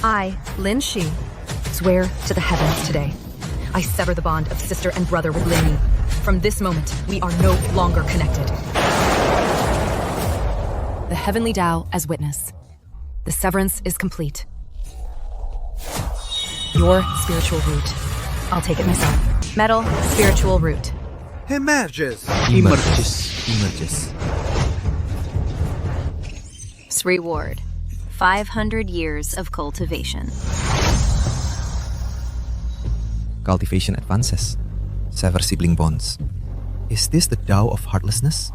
I, Lin Shi, swear to the heavens today. I sever the bond of sister and brother with Lin Yi. From this moment, we are no longer connected. The heavenly Tao as witness. The severance is complete. Your spiritual root. I'll take it myself. Metal, spiritual root. Emerges. Reward. 500 years of cultivation. Cultivation advances. Sever sibling bonds. Is this the Tao of heartlessness?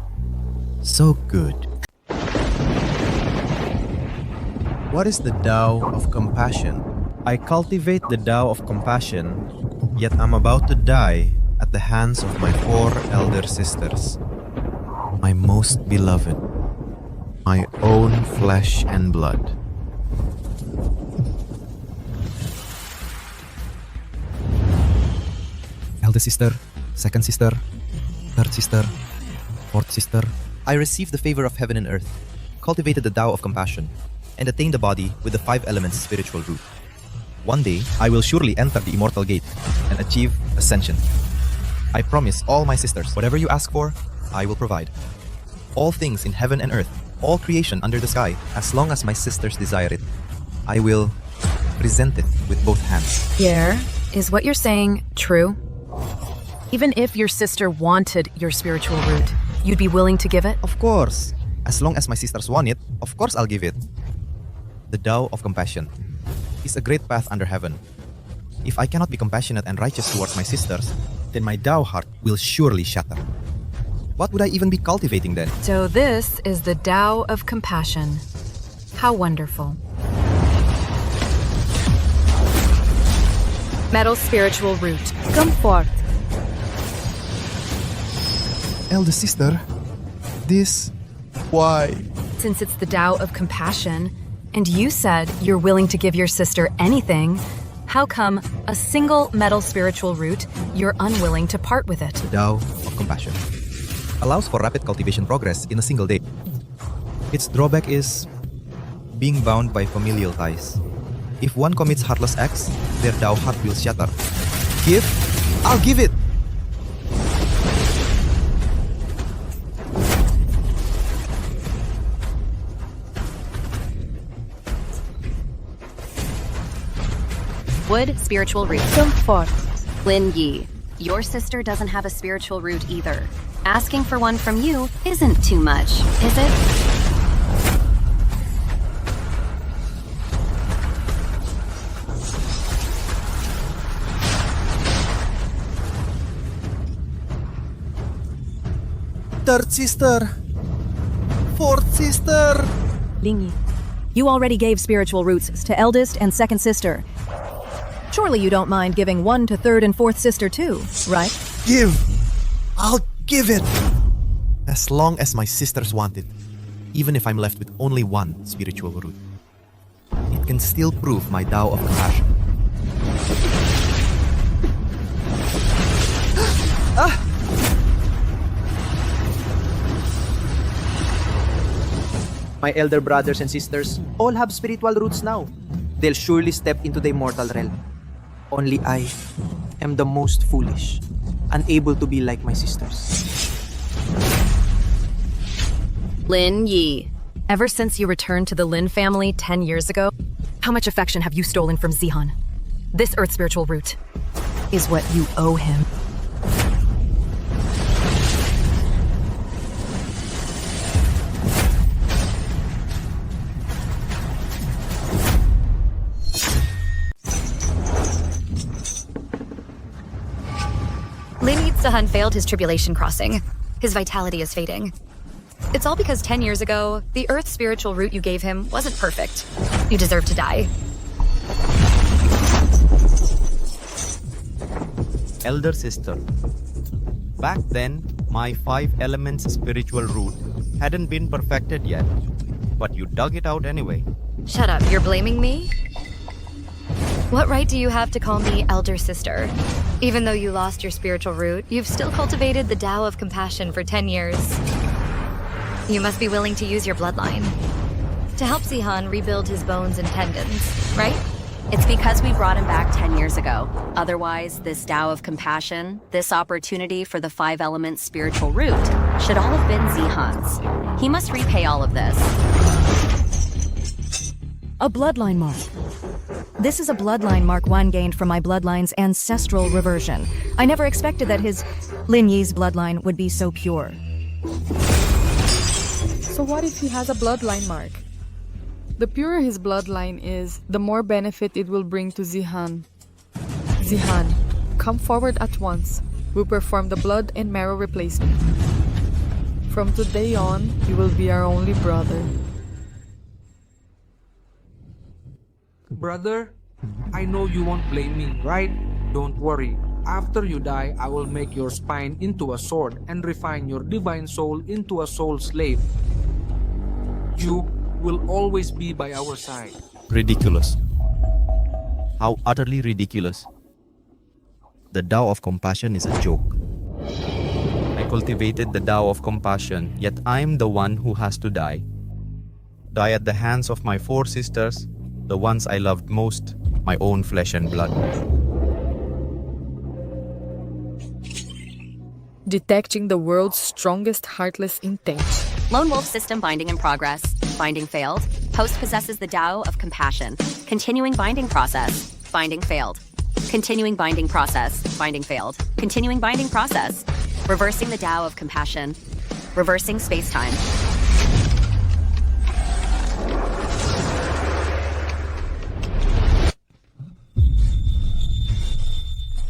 So good. What is the Tao of compassion? I cultivate the Tao of compassion, yet I'm about to die at the hands of my 4 elder sisters. My most beloved. My own flesh and blood. Eldest sister, second sister, third sister, fourth sister. I received the favor of heaven and earth, cultivated the Tao of compassion, and attained the body with the 5 elements spiritual root. One day, I will surely enter the immortal gate and achieve ascension. I promise all my sisters, whatever you ask for, I will provide. All things in heaven and earth, all creation under the sky, as long as my sisters desire it, I will present it with both hands. Pierre, is what you're saying true? Even if your sister wanted your spiritual root, you'd be willing to give it? Of course. As long as my sisters want it, of course I'll give it. The Tao of compassion is a great path under heaven. If I cannot be compassionate and righteous towards my sisters, then my Tao heart will surely shatter. What would I even be cultivating then? So this is the Tao of compassion. How wonderful. Metal spiritual root. Come forth. Eldest sister, this... why? Since it's the Tao of compassion, and you said you're willing to give your sister anything, how come a single metal spiritual root, you're unwilling to part with it? The Tao of compassion allows for rapid cultivation progress in a single day. Its drawback is being bound by familial ties. If one commits heartless acts, their Tao heart will shatter. Give? I'll give it! Wood, spiritual root. Come forth. Lin Yi, your sister doesn't have a spiritual root either. Asking for one from you isn't too much, is it? Third sister. Fourth sister. Ling Yi, you already gave spiritual roots to eldest and second sister. Surely you don't mind giving one to third and fourth sister too, right? Give. I'll give it. As long as my sisters want it, even if I'm left with only one spiritual root, it can still prove my Tao of compassion. My elder brothers and sisters all have spiritual roots now. They'll surely step into the immortal realm. Only I am the most foolish, unable to be like my sisters. Lin Yi. Ever since you returned to the Lin family 10 years ago, how much affection have you stolen from Zihan? This earth spiritual root is what you owe him. Lin Yitzhahan failed his tribulation crossing. His vitality is fading. It's all because 10 years ago, the Earth spiritual root you gave him wasn't perfect. You deserve to die. Elder sister, back then, my 5 elements spiritual root hadn't been perfected yet, but you dug it out anyway. Shut up, you're blaming me? What right do you have to call me elder sister? Even though you lost your spiritual root, you've still cultivated the Tao of compassion for 10 years. You must be willing to use your bloodline to help Zihan rebuild his bones and tendons, right? It's because we brought him back 10 years ago. Otherwise, this Tao of compassion, this opportunity for the 5 elements spiritual root, should all have been Zihan's. He must repay all of this. A bloodline mark. This is a bloodline mark Wan gained from my bloodline's ancestral reversion. I never expected that his Lin Yi's bloodline would be so pure. So what if he has a bloodline mark? The purer his bloodline is, the more benefit it will bring to Zihan. Zihan, come forward at once. We'll perform the blood and marrow replacement. From today on, you will be our only brother. Brother, I know you won't blame me, right? Don't worry. After you die, I will make your spine into a sword and refine your divine soul into a soul slave. You will always be by our side. Ridiculous. How utterly ridiculous. The Tao of compassion is a joke. I cultivated the Tao of compassion, yet I'm the one who has to die. Die at the hands of my 4 sisters, the ones I loved most, my own flesh and blood. Detecting the world's strongest heartless intent. Lone Wolf system binding in progress. Binding failed. Host possesses the Tao of compassion. Continuing binding process. Binding failed. Continuing binding process. Binding failed. Continuing binding process. Reversing the Tao of compassion. Reversing space-time.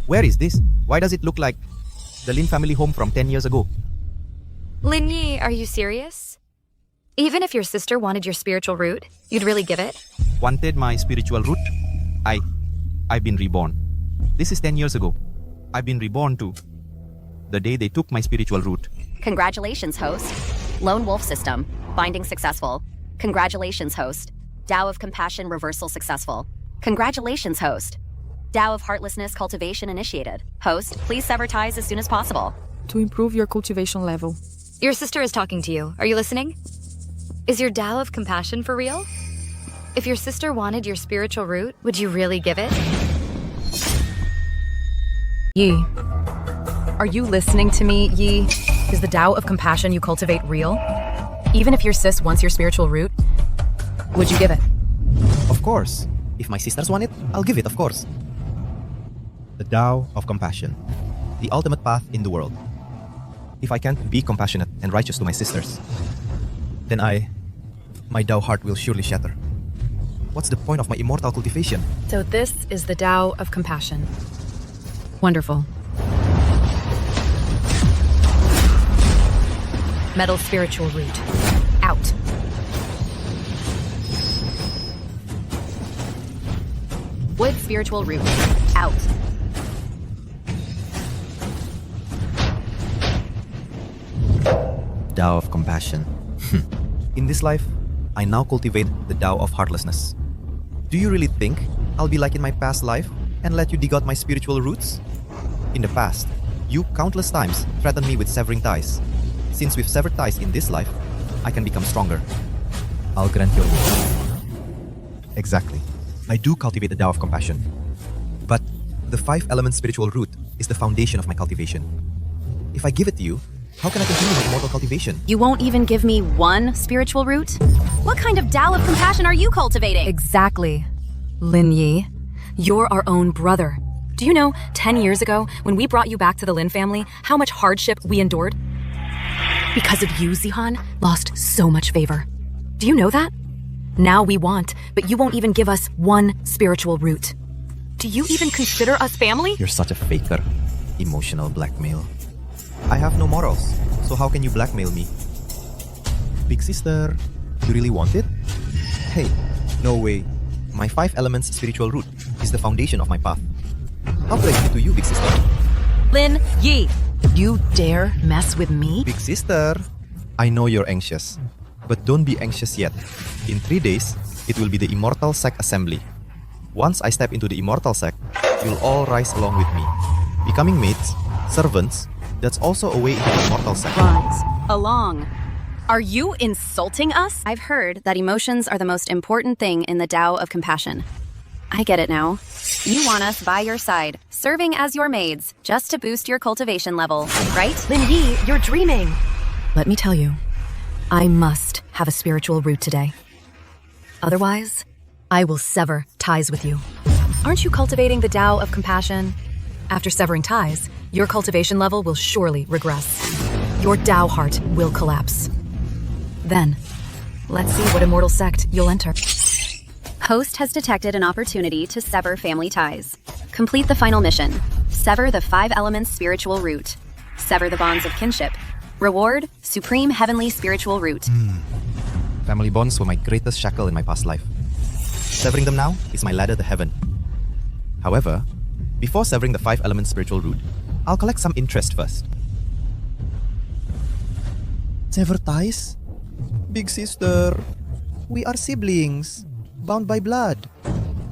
Where is this? Why does it look like the Lin family home from 10 years ago? Lin Yi, are you serious? Even if your sister wanted your spiritual root, you'd really give it? Wanted my spiritual root? I've been reborn. This is 10 years ago. I've been reborn too. The day they took my spiritual root. Congratulations, host. Lone Wolf system. Binding successful. Congratulations, host. Tao of compassion reversal successful. Congratulations, host. Tao of heartlessness cultivation initiated. Host, please sever ties as soon as possible. To improve your cultivation level. Your sister is talking to you. Are you listening? Is your Tao of compassion for real? If your sister wanted your spiritual root, would you really give it? Yi. Are you listening to me, Yi? Is the Tao of compassion you cultivate real? Even if your sis wants your spiritual root, would you give it? Of course. If my sisters want it, I'll give it, of course. The Tao of compassion. The ultimate path in the world. If I can't be compassionate and righteous to my sisters, then my Tao heart will surely shatter. What's the point of my immortal cultivation? So this is the Tao of compassion. Wonderful. Metal spiritual root. Out. Wood spiritual root. Out. Tao of compassion. In this life, I now cultivate the Tao of heartlessness. Do you really think I'll be like in my past life and let you dig out my spiritual roots? In the past, you countless times threatened me with severing ties. Since we've severed ties in this life, I can become stronger. I'll grant your wish. Exactly. I do cultivate the Tao of compassion. But the 5 element spiritual root is the foundation of my cultivation. If I give it to you, how can I continue my immortal cultivation? You won't even give me 1 spiritual root? What kind of Tao of compassion are you cultivating? Exactly. Lin Yi, you're our own brother. Do you know, 10 years ago, when we brought you back to the Lin family, how much hardship we endured? Because of you, Zihan lost so much favor. Do you know that? Now we want, but you won't even give us 1 spiritual root. Do you even consider us family? You're such a faker. Emotional blackmail. I have no morals, so how can you blackmail me? Big sister, you really want it? Hey, no way. My 5 elements spiritual root is the foundation of my path. How could I give it to you, big sister? Lin Yi, you dare mess with me? Big sister, I know you're anxious, but don't be anxious yet. In 3 days, it will be the Immortal Sect Assembly. Once I step into the Immortal Sect, you'll all rise along with me. Becoming mates, servants, that's also a way into the Immortal Sect. Rise along. Are you insulting us? I've heard that emotions are the most important thing in the Tao of compassion. I get it now. You want us by your side, serving as your maids, just to boost your cultivation level, right? Lin Yi, you're dreaming. Let me tell you, I must have a spiritual root today. Otherwise, I will sever ties with you. Aren't you cultivating the Tao of compassion? After severing ties, your cultivation level will surely regress. Your Tao heart will collapse. Then, let's see what immortal sect you'll enter. Host has detected an opportunity to sever family ties. Complete the final mission. Sever the 5 elements spiritual root. Sever the bonds of kinship. Reward, supreme heavenly spiritual root. Family bonds were my greatest shackle in my past life. Severing them now is my ladder to heaven. However, before severing the 5 elements spiritual root, I'll collect some interest first. Sever ties? Big sister, we are siblings, bound by blood.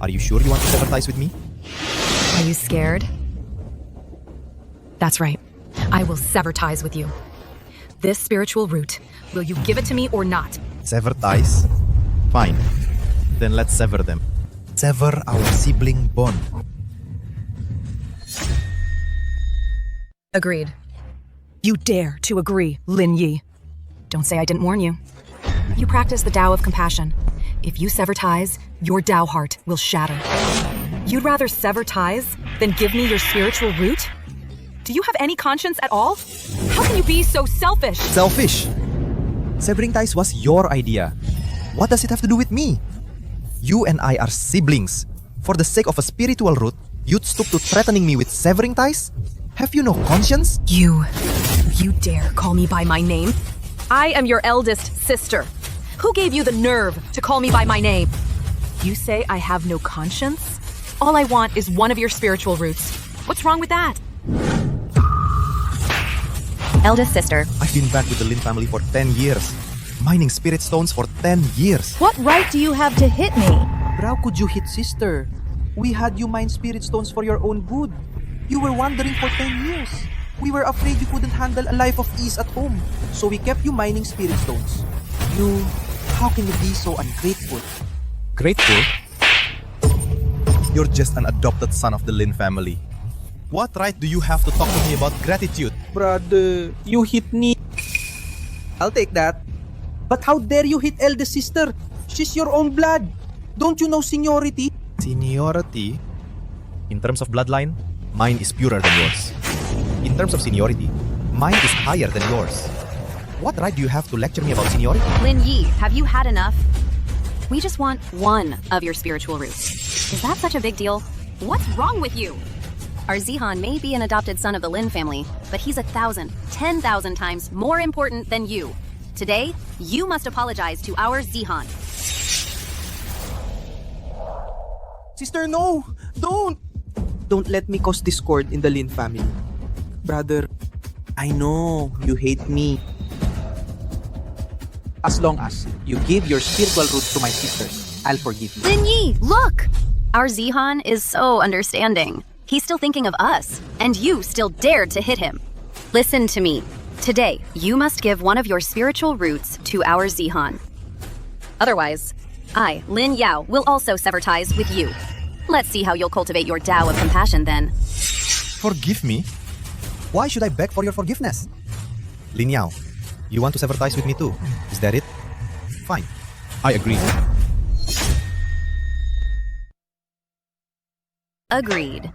Are you sure you want to sever ties with me? Are you scared? That's right. I will sever ties with you. This spiritual root, will you give it to me or not? Sever ties? Fine. Then let's sever them. Sever our sibling bond. Agreed. You dare to agree, Lin Yi. Don't say I didn't warn you. You practice the Tao of compassion. If you sever ties, your Tao heart will shatter. You'd rather sever ties than give me your spiritual root? Do you have any conscience at all? How can you be so selfish? Selfish? Severing ties was your idea. What does it have to do with me? You and I are siblings. For the sake of a spiritual root, you'd stoop to threatening me with severing ties? Have you no conscience? You dare call me by my name? I am your eldest sister. Who gave you the nerve to call me by my name? You say I have no conscience? All I want is one of your spiritual roots. What's wrong with that? Eldest sister. I've been back with the Lin family for 10 years. Mining spirit stones for 10 years. What right do you have to hit me? But how could you hit sister? We had you mine spirit stones for your own good. You were wandering for 10 years. We were afraid you couldn't handle a life of ease at home. So we kept you mining spirit stones. How can you be so ungrateful? Grateful? You're just an adopted son of the Lin family. What right do you have to talk to me about gratitude? Brother, you hit me. I'll take that. But how dare you hit eldest sister? She's your own blood. Don't you know seniority? Seniority? In terms of bloodline, mine is purer than yours. In terms of seniority, mine is higher than yours. What right do you have to lecture me about seniority? Lin Yi, have you had enough? We just want one of your spiritual roots. Is that such a big deal? What's wrong with you? Our Zihan may be an adopted son of the Lin family, but he's 1,000, 10,000 times more important than you. Today, you must apologize to our Zihan. Sister, no! Don't! Don't let me cause discord in the Lin family. Brother, I know you hate me. As long as you give your spiritual root to my sisters, I'll forgive you. Lin Yi, look! Our Zihan is so understanding. He's still thinking of us, and you still dared to hit him. Listen to me. Today, you must give one of your spiritual roots to our Zihan. Otherwise, I, Lin Yao, will also sever ties with you. Let's see how you'll cultivate your Tao of compassion then. Forgive me? Why should I beg for your forgiveness? Lin Yao, you want to sever ties with me too? Is that it? Fine. I agree. Agreed.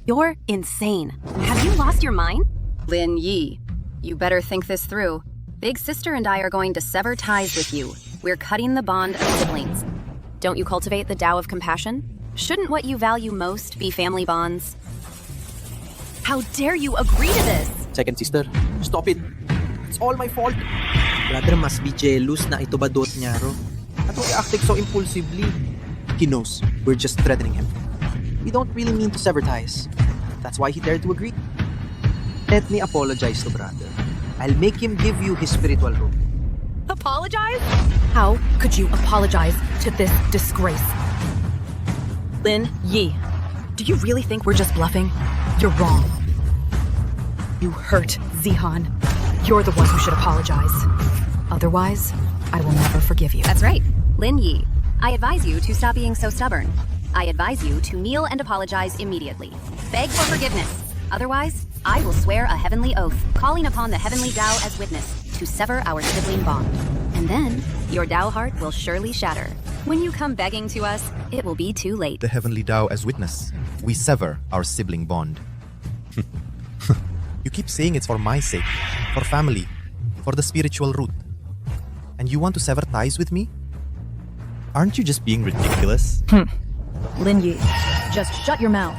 You're insane. Have you lost your mind? Lin Yi, you better think this through. Big sister and I are going to sever ties with you. We're cutting the bond of siblings. Don't you cultivate the Tao of compassion? Shouldn't what you value most be family bonds? How dare you agree to this? Second sister, stop it. It's all my fault. Brother must be jealous na ito badot niya, ro. At why acting so impulsively? He knows we're just threatening him. We don't really mean to sever ties. That's why he dared to agree. Let me apologize to brother. I'll make him give you his spiritual root. Apologize? How could you apologize to this disgrace? Lin Yi, do you really think we're just bluffing? You're wrong. You hurt Zihan. You're the one who should apologize. Otherwise, I will never forgive you. That's right. Lin Yi, I advise you to stop being so stubborn. I advise you to kneel and apologize immediately. Beg for forgiveness. Otherwise, I will swear a heavenly oath, calling upon the heavenly Tao as witness, to sever our sibling bond. And then, your Tao heart will surely shatter. When you come begging to us, it will be too late. The heavenly Tao as witness. We sever our sibling bond. You keep saying it's for my sake, for family, for the spiritual root. And you want to sever ties with me? Aren't you just being ridiculous? Lin Yi, just shut your mouth.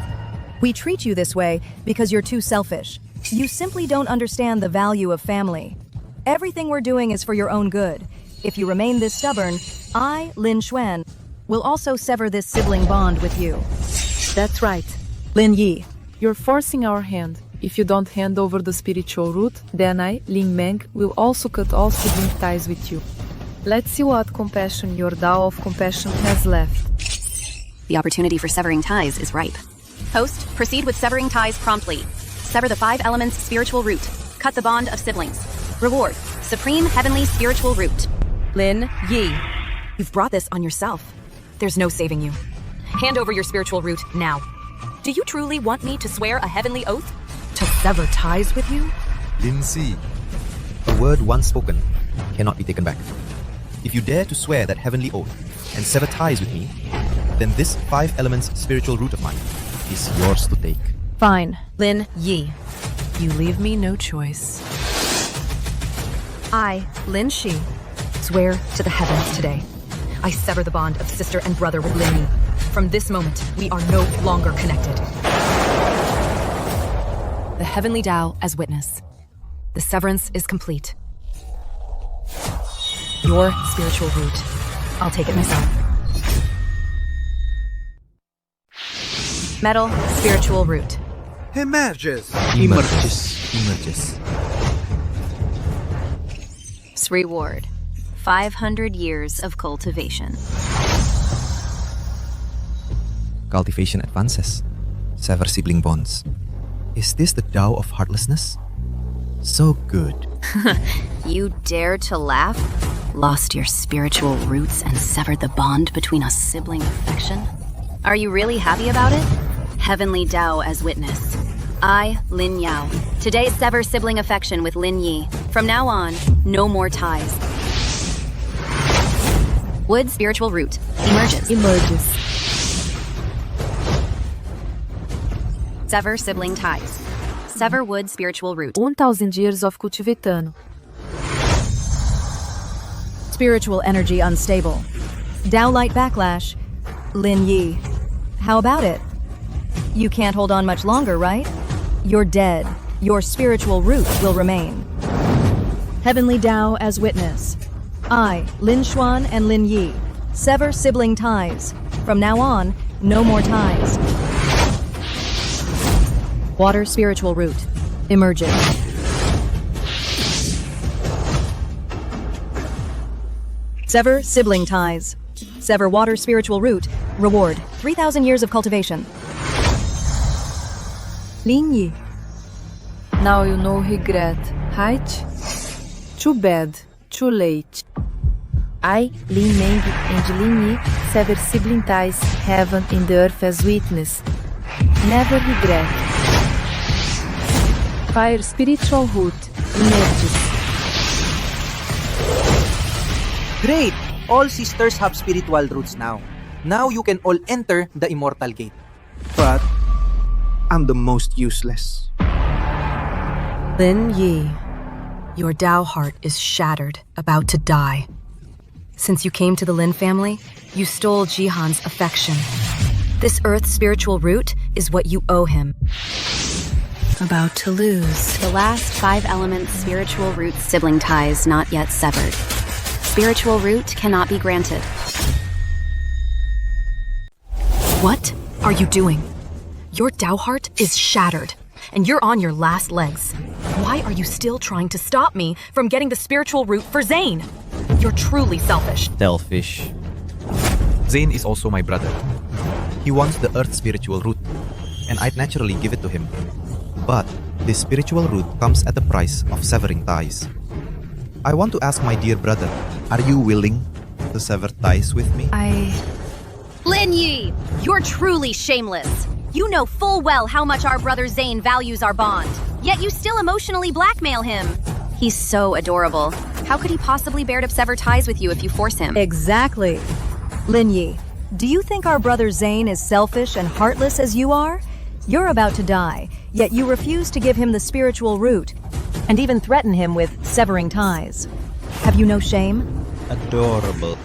We treat you this way because you're too selfish. You simply don't understand the value of family. Everything we're doing is for your own good. If you remain this stubborn, I, Lin Xuan, will also sever this sibling bond with you. That's right. Lin Yi, You're forcing our hand. If you don't hand over the spiritual root, then I, Ling Meng, will also cut all sibling ties with you. Let's see what compassion your Tao of compassion has left. The opportunity for severing ties is ripe. Host, proceed with severing ties promptly. Sever the 5 elements spiritual root. Cut the bond of siblings. Reward, supreme heavenly spiritual root. Lin Yi, you've brought this on yourself. There's no saving you. Hand over your spiritual root now. Do you truly want me to swear a heavenly oath? To sever ties with you? Lin Si, a word once spoken cannot be taken back. If you dare to swear that heavenly oath and sever ties with me, then this 5 elements spiritual root of mine is yours to take. fine. Lin Yi, you leave me no choice. I, Lin Shi, swear to the heavens today. I sever the bond of sister and brother with Lin Yi. From this moment, we are no longer connected. The heavenly Tao as witness. The severance is complete. Your spiritual root. I'll take it myself. Metal spiritual root. Emerges. Emerges. Reward, 500 years of cultivation. Cultivation advances. Sever sibling bonds. Is this the Tao of heartlessness? So good. You dare to laugh? Lost your spiritual roots and severed the bond between a sibling affection? Are you really happy about it? Heavenly Tao as witness. I, Lin Yao, today sever sibling affection with Lin Yi. From now on, no more ties. Wood spiritual root emerges. Sever sibling ties. Sever wood spiritual root. 1,000 years of cultivatando. Spiritual energy unstable. Tao light backlash. Lin Yi, how about it? You can't hold on much longer, right? You're dead. Your spiritual root will remain. Heavenly Tao as witness. I, Lin Xuan and Lin Yi, sever sibling ties. From now on, no more ties. Water spiritual root emerges. Sever sibling ties. Sever water spiritual root. Reward 3,000 years of cultivation. Ling Yi. Now you know regret, right? Too bad, too late. I, Lin Meng and Lin Yi, sever sibling ties, heaven and the earth as witness. Never regret. Fire spiritual root emerges. Great! All sisters have spiritual roots now. Now you can all enter the immortal gate. But I'm the most useless. Lin Yi, your Tao heart is shattered, about to die. Since you came to the Lin family, you stole Jihan's affection. This earth's spiritual root is what you owe him. About to lose. The last 5 elements spiritual root sibling ties not yet severed. Spiritual root cannot be granted. What are you doing? Your Tao heart is shattered, and you're on your last legs. Why are you still trying to stop me from getting the spiritual root for Zane? You're truly selfish. Selfish. Zane is also my brother. He wants the earth's spiritual root, and I'd naturally give it to him. But this spiritual root comes at the price of severing ties. I want to ask my dear brother, are you willing to sever ties with me? Lin Yi, you're truly shameless. You know full well how much our brother Zane values our bond, yet you still emotionally blackmail him. He's so adorable. How could he possibly bear to sever ties with you if you force him? Exactly. Lin Yi, do you think our brother Zane is selfish and heartless as you are? You're about to die, yet you refuse to give him the spiritual root, and even threaten him with severing ties. Have you no shame? Adorable.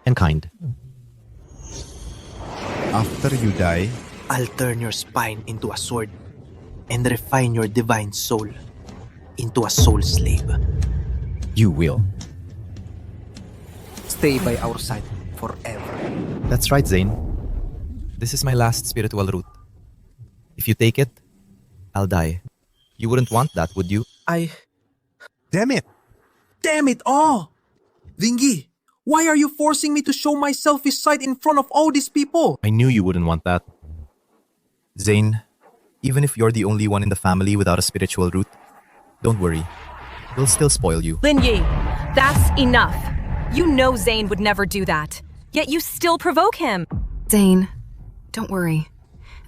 And kind. After you die, I'll turn your spine into a sword and refine your divine soul into a soul slave. You will. Stay by our side forever. That's right, Zane. This is my last spiritual root. If you take it, I'll die. You wouldn't want that, would you? damn it! Damn it all! Lingi, why are you forcing me to show my selfish side in front of all these people? I knew you wouldn't want that. Zane, even if you're the only one in the family without a spiritual root, don't worry. We'll still spoil you. Lin Yi, that's enough. You know Zane would never do that, yet you still provoke him. Zane, don't worry.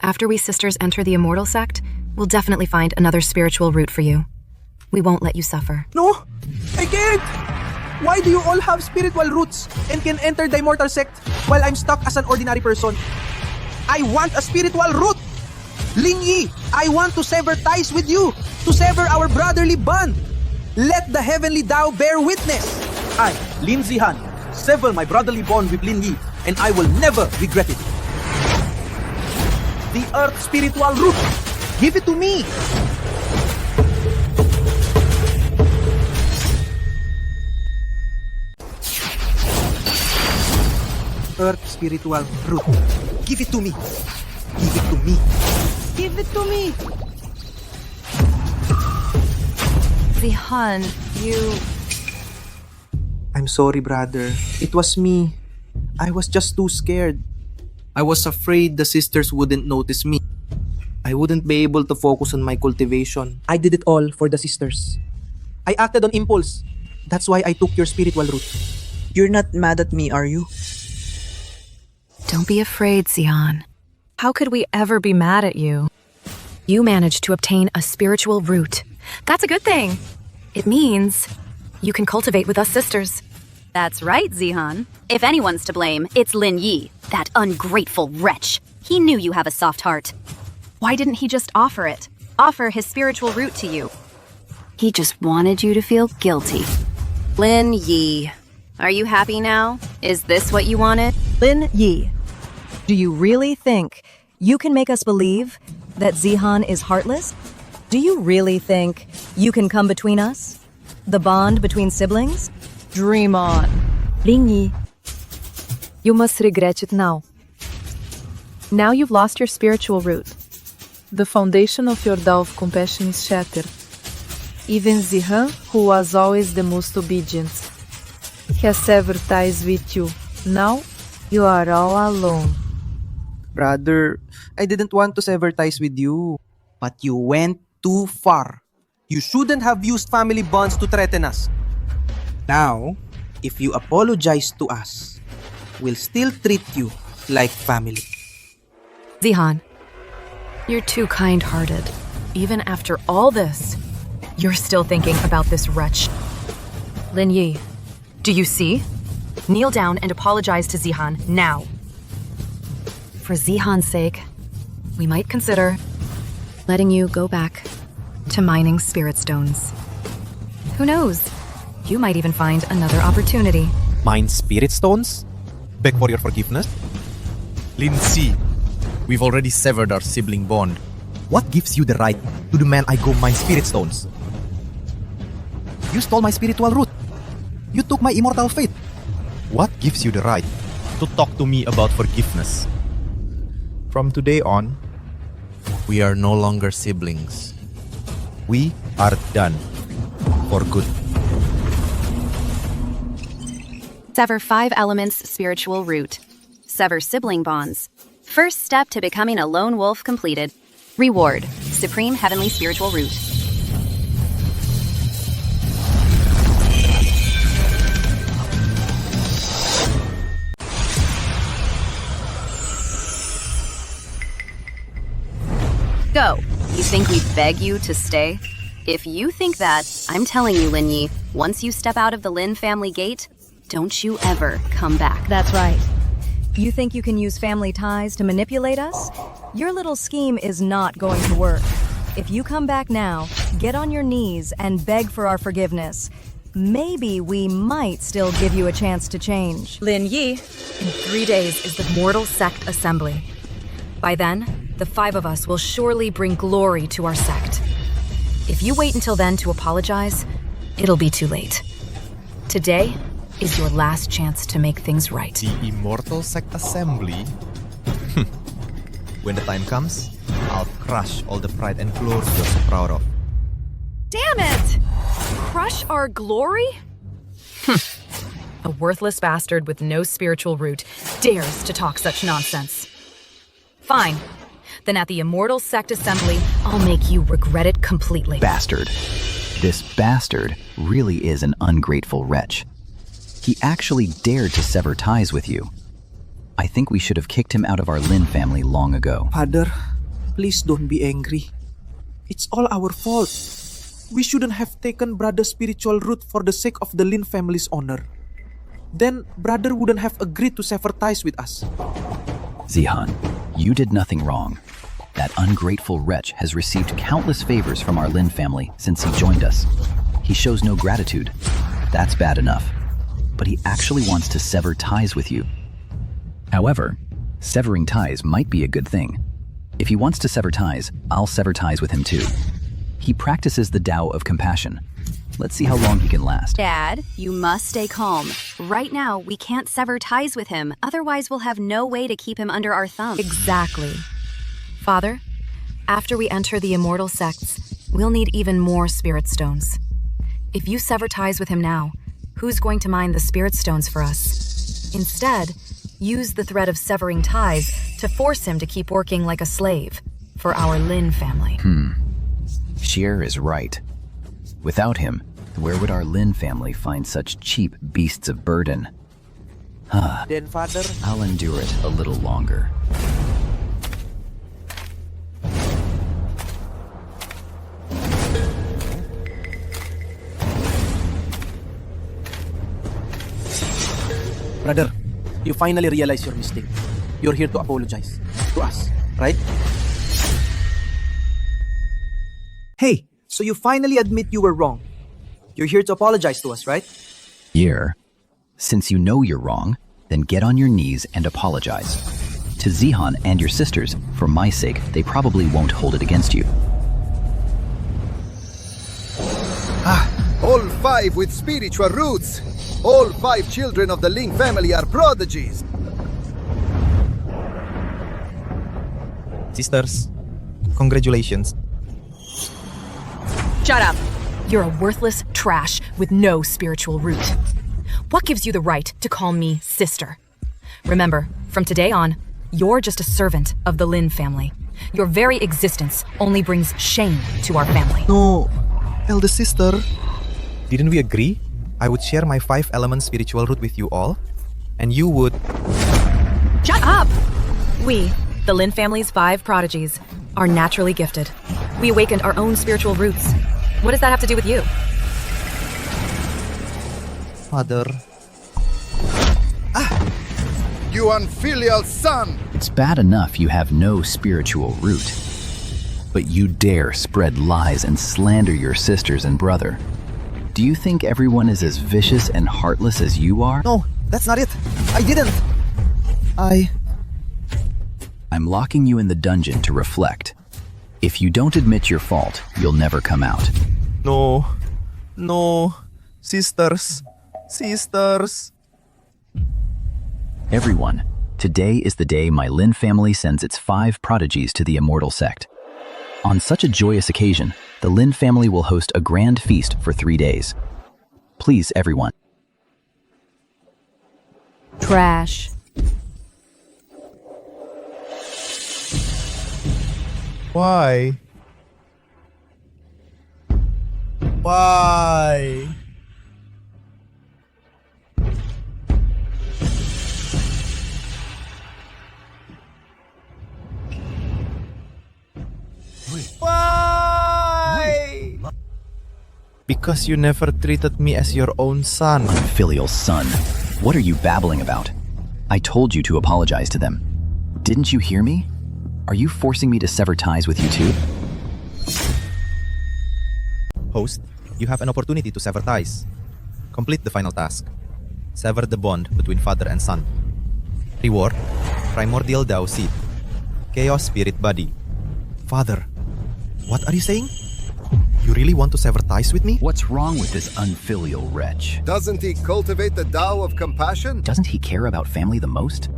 After we sisters enter the immortal sect, we'll definitely find another spiritual root for you. We won't let you suffer. No! I can't! Why do you all have spiritual roots and can enter the immortal sect while I'm stuck as an ordinary person? I want a spiritual root! Lin Yi, I want to sever ties with you, to sever our brotherly bond. Let the heavenly Tao bear witness. I, Lin Zihan, sever my brotherly bond with Lin Yi, and I will never regret it. The earth spiritual root, give it to me. Earth spiritual root, give it to me. Give it to me. Give it to me. Zihan, you... I'm sorry, brother. It was me. I was just too scared. I was afraid the sisters wouldn't notice me. I wouldn't be able to focus on my cultivation. I did it all for the sisters. I acted on impulse. That's why I took your spiritual root. You're not mad at me, are you? Don't be afraid, Zihan. How could we ever be mad at you? You managed to obtain a spiritual root. That's a good thing. It means you can cultivate with us sisters. That's right, Zihan. If anyone's to blame, it's Lin Yi, that ungrateful wretch. He knew you have a soft heart. Why didn't he just offer it? Offer his spiritual root to you? He just wanted you to feel guilty. Lin Yi, are you happy now? Is this what you wanted? Lin Yi, do you really think you can make us believe that Zihan is heartless? Do you really think you can come between us? The bond between siblings? Dream on. Lin Yi, You must regret it now. Now you've lost your spiritual root. The foundation of your Tao of compassion is shattered. Even Zihan, who was always the most obedient, has severed ties with you. Now, you are all alone. Brother, I didn't want to sever ties with you. But you went too far. You shouldn't have used family bonds to threaten us. Now, if you apologize to us, we'll still treat you like family. Zihan, you're too kind-hearted. Even after all this, you're still thinking about this wretch. Lin Yi, do you see? Kneel down and apologize to Zihan now. For Zihan's sake, we might consider letting you go back to mining spirit stones. Who knows? You might even find another opportunity. Mine spirit stones? Beg for your forgiveness? Lindsay, we've already severed our sibling bond. What gives you the right to demand I go mine spirit stones? You stole my spiritual root. You took my immortal fate. What gives you the right To talk to me about forgiveness. From today on, we are no longer siblings. We are done. For good. Sever 5 elements spiritual root. Sever sibling bonds. First step to becoming a lone wolf completed. Reward: Supreme Heavenly Spiritual Root. Go. You think we'd beg you to stay? If you think that, I'm telling you, Lin Yi, once you step out of the Lin family gate, don't you ever come back. That's right. You think you can use family ties to manipulate us? Your little scheme is not going to work. If you come back now, get on your knees and beg for our forgiveness. Maybe we might still give you a chance to change. Lin Yi, in 3 days is the Mortal Sect Assembly. By then, the 5 of us will surely bring glory to our sect. If you wait until then to apologize, it'll be too late. Today is your last chance to make things right. The Immortal Sect Assembly? When the time comes, I'll crush all the pride and glory you're so proud of. Damn it! Crush our glory? A worthless bastard with no spiritual root dares to talk such nonsense. Fine. Then at the Immortal Sect Assembly, I'll make you regret it completely. Bastard. This bastard really is an ungrateful wretch. He actually dared to sever ties with you. I think we should have kicked him out of our Lin family long ago. Father, please don't be angry. It's all our fault. We shouldn't have taken Brother's spiritual root for the sake of the Lin family's honor. Then Brother wouldn't have agreed to sever ties with us. Zihan, you did nothing wrong. That ungrateful wretch has received countless favors from our Lin family since he joined us. He shows no gratitude. That's bad enough. But he actually wants to sever ties with you. However, severing ties might be a good thing. If he wants to sever ties, I'll sever ties with him too. He practices the Tao of Compassion. Let's see how long he can last. Dad, you must stay calm. Right now, we can't sever ties with him. Otherwise, we'll have no way to keep him under our thumb. Exactly. Father, after we enter the immortal sects, we'll need even more spirit stones. If you sever ties with him now, who's going to mine the spirit stones for us? Instead, use the threat of severing ties to force him to keep working like a slave for our Lin family. Xier is right. Without him, where would our Lin family find such cheap beasts of burden? Then, Father, I'll endure it a little longer. Brother, you finally realize your mistake. You're here to apologize. To us, right? Hey, so you finally admit you were wrong. You're here to apologize to us, right? Yer, since you know you're wrong, then get on your knees and apologize. To Zihan and your sisters, for my sake, they probably won't hold it against you. All 5 with spiritual roots. All 5 children of the Ling family are prodigies. Sisters, congratulations. Shut up! You're a worthless trash with no spiritual root. What gives you the right to call me sister? Remember, from today on, you're just a servant of the Lin family. Your very existence only brings shame to our family. No, elder sister. Didn't we agree? I would share my 5 element spiritual root with you all, and you would... Shut up! We, the Lin family's 5 prodigies, are naturally gifted. We awakened our own spiritual roots. What does that have to do with you? Father. You unfilial son! It's bad enough you have no spiritual root, but you dare spread lies and slander your sisters and brother. Do you think everyone is as vicious and heartless as you are? No, that's not it. I didn't. I'm locking you in the dungeon to reflect. If you don't admit your fault, you'll never come out. No. Sisters. Everyone, today is the day my Lin family sends its 5 prodigies to the Immortal Sect. On such a joyous occasion, the Lin family will host a grand feast for 3 days. Please, everyone. Trash. Why? Because you never treated me as your own son. Unfilial son. What are you babbling about? I told you to apologize to them. Didn't you hear me? Are you forcing me to sever ties with you too? Host, you have an opportunity to sever ties. Complete the final task. Sever the bond between father and son. Reward, primordial Tao seed. Chaos spirit body. Father, what are you saying? You really want to sever ties with me? What's wrong with this unfilial wretch? Doesn't he cultivate the Tao of compassion? Doesn't he care about family the most?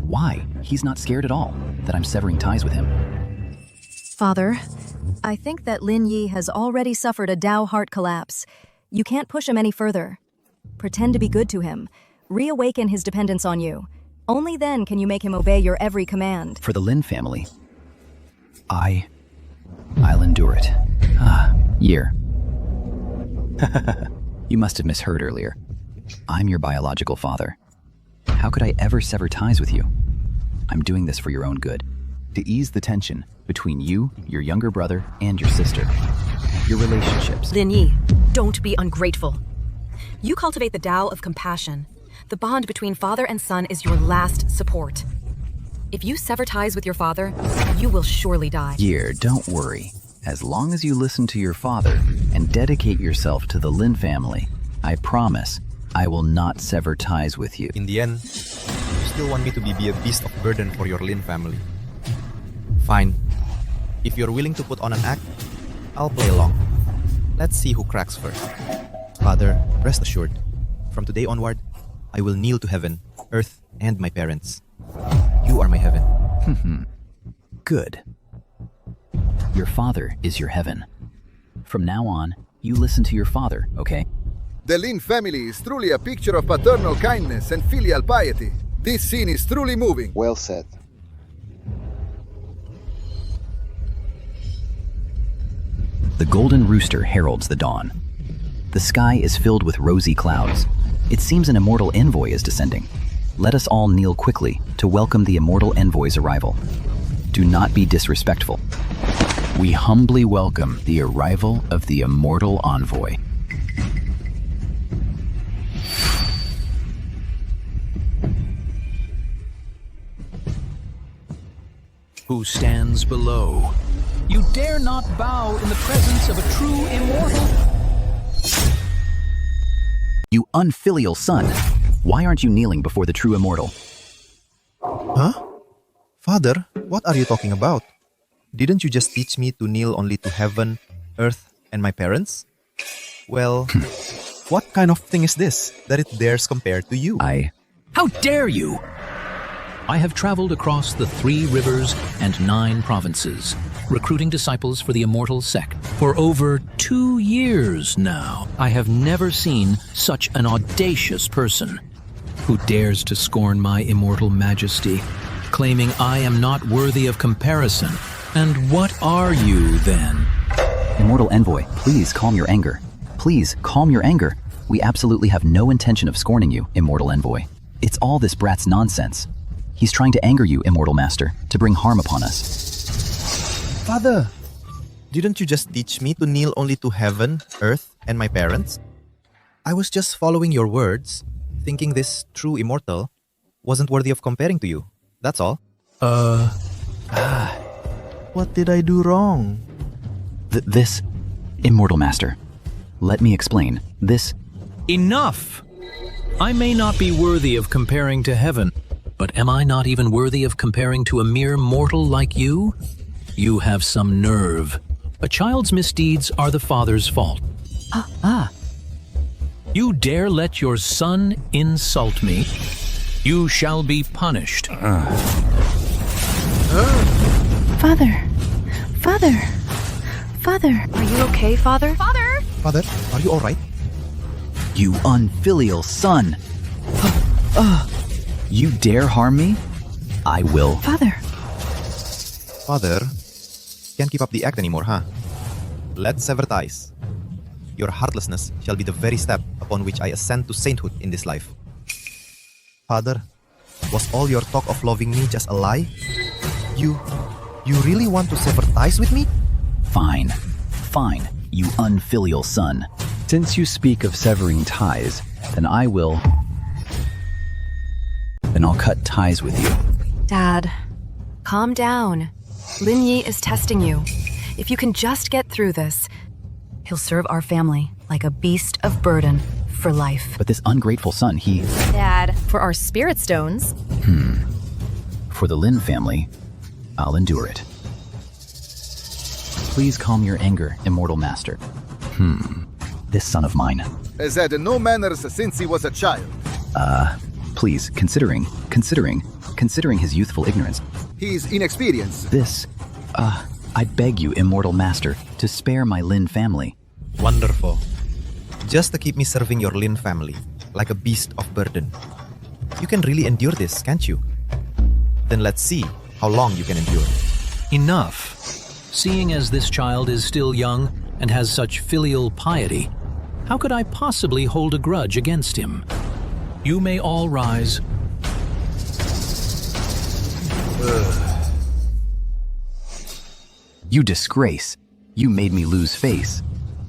Why? He's not scared at all that I'm severing ties with him. Father, I think that Lin Yi has already suffered a Tao heart collapse. You can't push him any further. Pretend to be good to him. Reawaken his dependence on you. Only then can you make him obey your every command. For the Lin family, I'll endure it. Year. You must have misheard earlier. I'm your biological father. How could I ever sever ties with you? I'm doing this for your own good, to ease the tension between you, your younger brother, and your sister. Your relationships. Lin Yi, don't be ungrateful. You cultivate the Tao of compassion. The bond between father and son is your last support. If you sever ties with your father, you will surely die. Year, don't worry. As long as you listen to your father and dedicate yourself to the Lin family, I promise I will not sever ties with you. In the end, you still want me to be a beast of burden for your Lin family. Fine. If you're willing to put on an act, I'll play along. Let's see who cracks first. Father, rest assured, from today onward, I will kneel to heaven, earth, and my parents. You are my heaven. Good. Your father is your heaven. From now on, you listen to your father, okay? The Lin family is truly a picture of paternal kindness and filial piety. This scene is truly moving. Well said. The golden rooster heralds the dawn. The sky is filled with rosy clouds. It seems an immortal envoy is descending. Let us all kneel quickly to welcome the immortal envoy's arrival. Do not be disrespectful. We humbly welcome the arrival of the immortal envoy. Who stands below? You dare not bow in the presence of a true immortal. You unfilial son! Why aren't you kneeling before the true immortal? Huh? Father, what are you talking about? Didn't you just teach me to kneel only to heaven, earth, and my parents? Well, what kind of thing is this that it dares compare to you? How dare you! I have traveled across the 3 rivers and 9 provinces, recruiting disciples for the immortal sect. For over 2 years now, I have never seen such an audacious person who dares to scorn my immortal majesty, claiming I am not worthy of comparison. And what are you, then? Immortal envoy, please calm your anger. Please calm your anger. We absolutely have no intention of scorning you, immortal envoy. It's all this brat's nonsense. He's trying to anger you, immortal master, to bring harm upon us. Father, didn't you just teach me to kneel only to heaven, earth, and my parents? I was just following your words, thinking this true immortal wasn't worthy of comparing to you. That's all. What did I do wrong? This, immortal master. Let me explain. This... Enough! I may not be worthy of comparing to heaven, but am I not even worthy of comparing to a mere mortal like you? You have some nerve. A child's misdeeds are the father's fault. You dare let your son insult me? You shall be punished. Father! Father! Father! Are you okay, Father? Father! Father, are you alright? You unfilial son! You dare harm me? I will. Father! Father, can't keep up the act anymore, huh? Let's sever ties. Your heartlessness shall be the very step upon which I ascend to sainthood in this life. Father, was all your talk of loving me just a lie? You really want to sever ties with me? Fine, you unfilial son. Since you speak of severing ties, then I'll cut ties with you. Dad, calm down. Lin Yi is testing you. If you can just get through this, he'll serve our family like a beast of burden for life. But this ungrateful son, he... Dad, for our spirit stones. For the Lin family, I'll endure it. Please calm your anger, immortal master. This son of mine. Has had no manners since he was a child. Please, considering his youthful ignorance. He's inexperienced. This, I beg you, immortal master, to spare my Lin family. Wonderful. Just to keep me serving your Lin family, like a beast of burden. You can really endure this, can't you? Then let's see how long you can endure. Enough. Seeing as this child is still young and has such filial piety, how could I possibly hold a grudge against him? You may all rise. You disgrace. You made me lose face.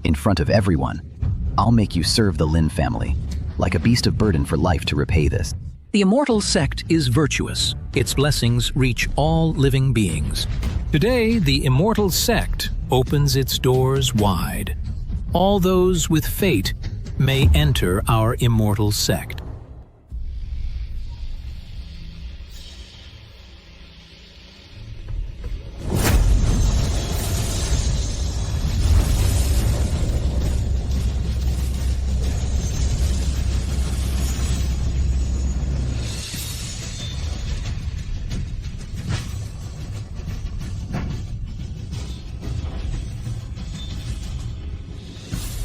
In front of everyone. I'll make you serve the Lin family, like a beast of burden for life to repay this. The immortal sect is virtuous. Its blessings reach all living beings. Today, the immortal sect opens its doors wide. All those with fate may enter our immortal sect.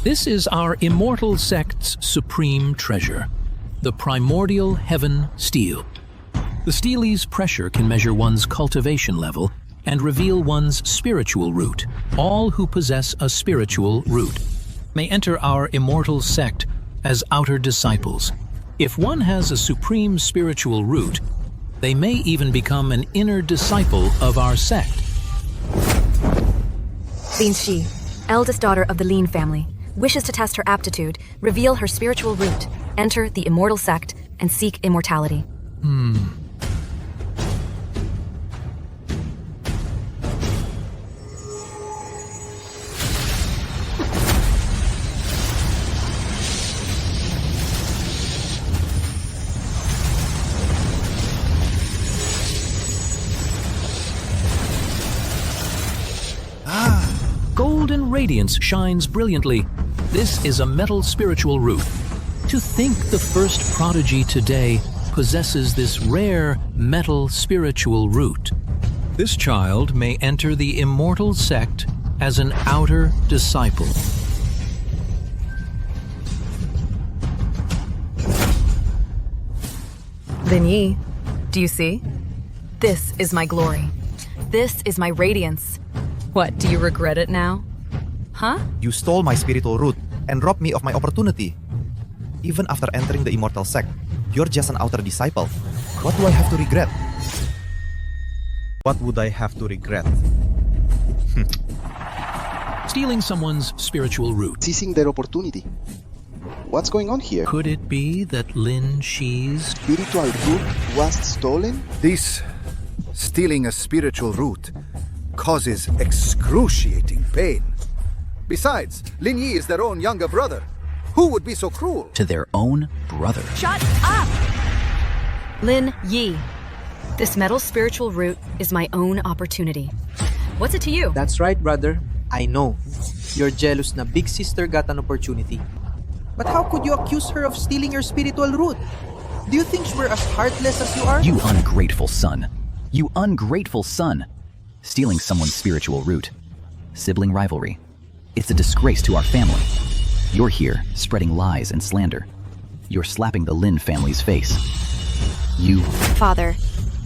This is our immortal sect's supreme treasure, the primordial heaven steel. The steely's pressure can measure one's cultivation level and reveal one's spiritual root. All who possess a spiritual root may enter our immortal sect as outer disciples. If one has a supreme spiritual root, they may even become an inner disciple of our sect. Lin Shi, eldest daughter of the Lin family, wishes to test her aptitude, reveal her spiritual root, enter the immortal sect, and seek immortality. Golden radiance shines brilliantly. This is a metal spiritual root. To think the first prodigy today possesses this rare metal spiritual root. This child may enter the immortal sect as an outer disciple. Lin Yi, do you see? This is my glory. This is my radiance. What, do you regret it now? Huh? You stole my spiritual root and robbed me of my opportunity. Even after entering the immortal sect, you're just an outer disciple. What do I have to regret? What would I have to regret? Stealing someone's spiritual root. Seizing their opportunity. What's going on here? Could it be that Lin Shi's spiritual root was stolen? This stealing a spiritual root causes excruciating pain. Besides, Lin Yi is their own younger brother. Who would be so cruel? To their own brother. Shut up! Lin Yi, this metal spiritual root is my own opportunity. What's it to you? That's right, brother. I know. You're jealous na big sister got an opportunity. But how could you accuse her of stealing your spiritual root? Do you think we're as heartless as you are? You ungrateful son. You ungrateful son. Stealing someone's spiritual root. Sibling rivalry. It's a disgrace to our family. You're here, spreading lies and slander. You're slapping the Lin family's face. You... Father,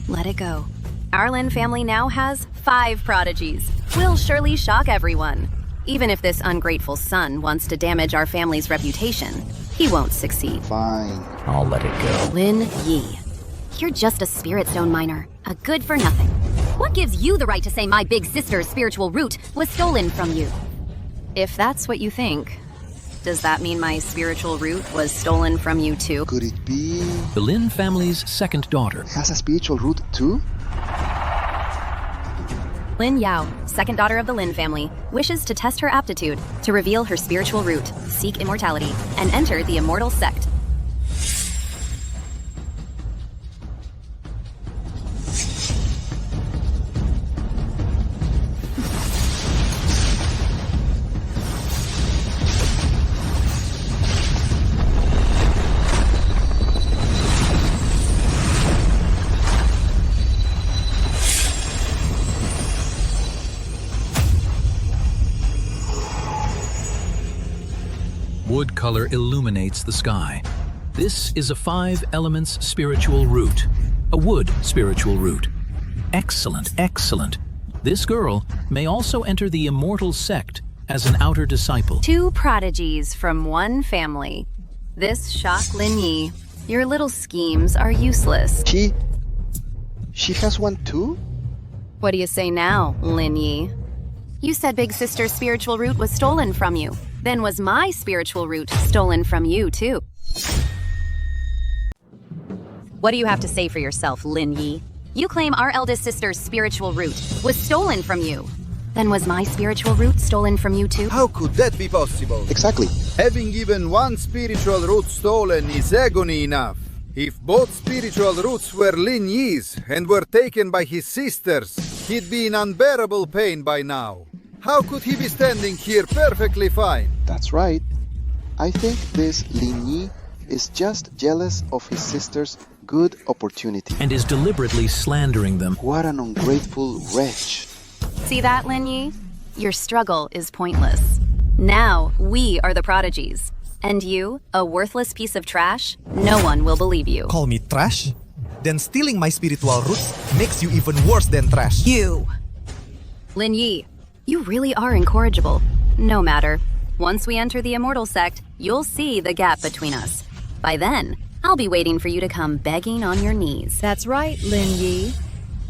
let it go. Our Lin family now has 5 prodigies. We'll surely shock everyone. Even if this ungrateful son wants to damage our family's reputation, he won't succeed. Fine. I'll let it go. Lin Yi, you're just a spirit stone miner, a good for nothing. What gives you the right to say my big sister's spiritual root was stolen from you? If that's what you think, Does that mean my spiritual root was stolen from you too? Could it be The Lin family's second daughter. has a spiritual root too? Lin Yao, second daughter of the Lin family, wishes to test her aptitude to reveal her spiritual root, seek immortality, and enter the immortal sect. Wood color illuminates the sky. This is a 5 elements spiritual root. A wood spiritual root. Excellent, excellent. This girl may also enter the immortal sect as an outer disciple. 2 prodigies from one family. This shocked Lin Yi. Your little schemes are useless. She has one too? What do you say now, Lin Yi? You said big sister's spiritual root was stolen from you. Then was my spiritual root stolen from you too? What do you have to say for yourself, Lin Yi? You claim our eldest sister's spiritual root was stolen from you. Then was my spiritual root stolen from you too? How could that be possible? Exactly. Having even one spiritual root stolen is agony enough. If both spiritual roots were Lin Yi's and were taken by his sisters, he'd be in unbearable pain by now. How could he be standing here perfectly fine? That's right. I think this Lin Yi is just jealous of his sister's good opportunity. And is deliberately slandering them. What an ungrateful wretch. See that, Lin Yi? Your struggle is pointless. Now we are the prodigies. And you, a worthless piece of trash, no one will believe you. Call me trash? Then stealing my spiritual roots makes you even worse than trash. You! Lin Yi, you really are incorrigible. No matter. Once we enter the immortal sect, you'll see the gap between us. By then, I'll be waiting for you to come begging on your knees. That's right, Lin Yi.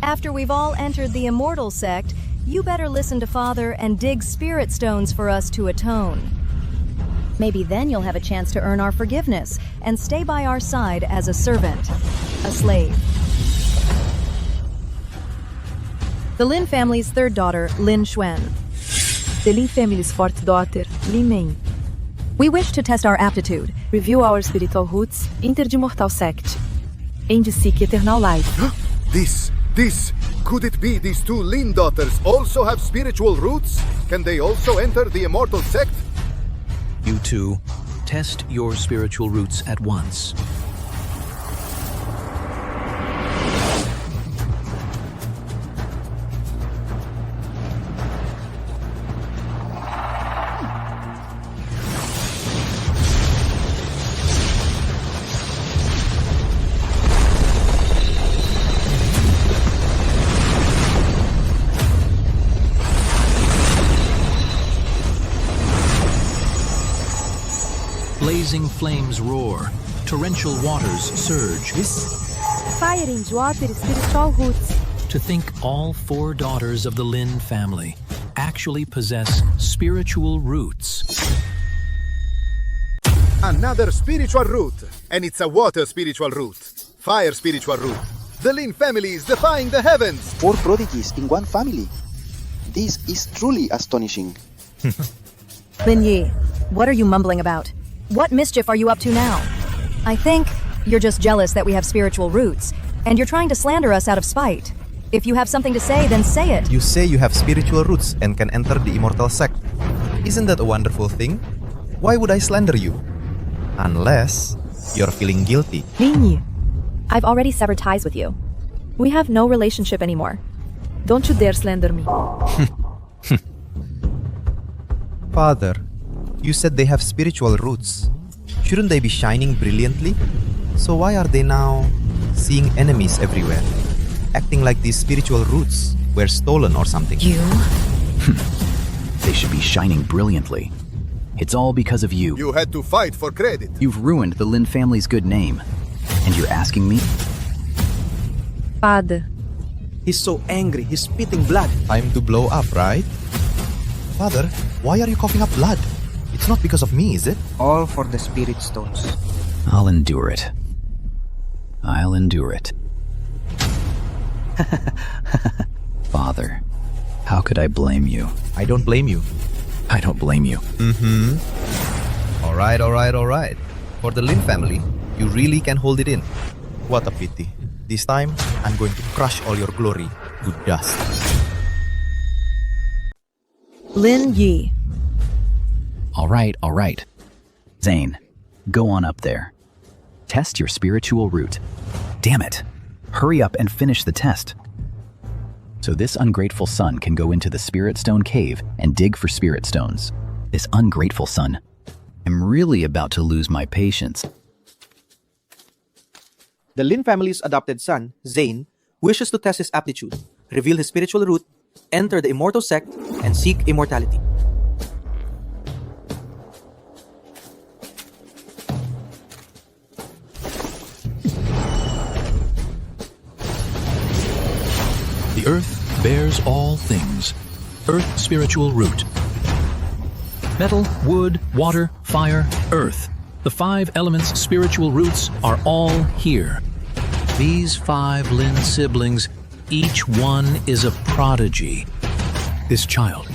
After we've all entered the immortal sect, you better listen to Father and dig spirit stones for us to atone. Maybe then you'll have a chance to earn our forgiveness and stay by our side as a servant, a slave. The Lin family's third daughter, Lin Xuan. The Lin family's fourth daughter, Lin Meng. We wish to test our aptitude. Review our spiritual roots, enter the immortal sect, and seek eternal life. This, could it be these 2 Lin daughters also have spiritual roots? Can they also enter the immortal sect? You two, test your spiritual roots at once. Blazing flames roar, torrential waters surge. Fire and water spiritual roots. To think all 4 daughters of the Lin family actually possess spiritual roots. Another spiritual root, and it's a water spiritual root. Fire spiritual root. The Lin family is defying the heavens. 4 prodigies in one family. This is truly astonishing. Lin Yi, what are you mumbling about? What mischief are you up to now? I think you're just jealous that we have spiritual roots, and you're trying to slander us out of spite. If you have something to say, then say it. You say you have spiritual roots and can enter the immortal sect. Isn't that a wonderful thing? Why would I slander you? Unless you're feeling guilty. Lin Yi, I've already severed ties with you. We have no relationship anymore. Don't you dare slander me. Father, you said they have spiritual roots. Shouldn't they be shining brilliantly? So why are they now seeing enemies everywhere? Acting like these spiritual roots were stolen or something. You? They should be shining brilliantly. It's all because of you. You had to fight for credit. You've ruined the Lin family's good name. And you're asking me? Father. He's so angry, he's spitting blood. Time to blow up, right? Father, why are you coughing up blood? It's not because of me, is it? All for the spirit stones. I'll endure it. I'll endure it. Father, how could I blame you? I don't blame you. I don't blame you. Alright. For the Lin family, you really can hold it in. What a pity. This time, I'm going to crush all your glory to dust. Lin Yi. All right. Zane, go on up there. Test your spiritual root. Damn it. Hurry up and finish the test. So this ungrateful son can go into the Spirit Stone cave and dig for spirit stones. This ungrateful son. I'm really about to lose my patience. The Lin family's adopted son, Zane, wishes to test his aptitude, reveal his spiritual root, enter the immortal sect, and seek immortality. The earth bears all things. Earth spiritual root. Metal, wood, water, fire, earth. The 5 elements' spiritual roots are all here. These 5 Lin siblings, each one is a prodigy. This child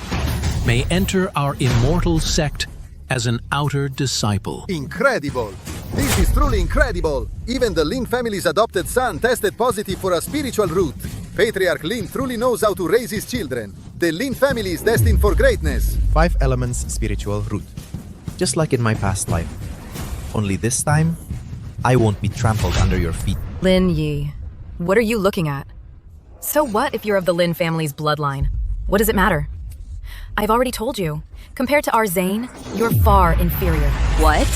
may enter our immortal sect as an outer disciple. Incredible! This is truly incredible! Even the Lin family's adopted son tested positive for a spiritual root. Patriarch Lin truly knows how to raise his children. The Lin family is destined for greatness. 5 elements spiritual root. Just like in my past life. Only this time, I won't be trampled under your feet. Lin Yi, what are you looking at? So what if you're of the Lin family's bloodline? What does it matter? I've already told you. Compared to our Zane, you're far inferior. What?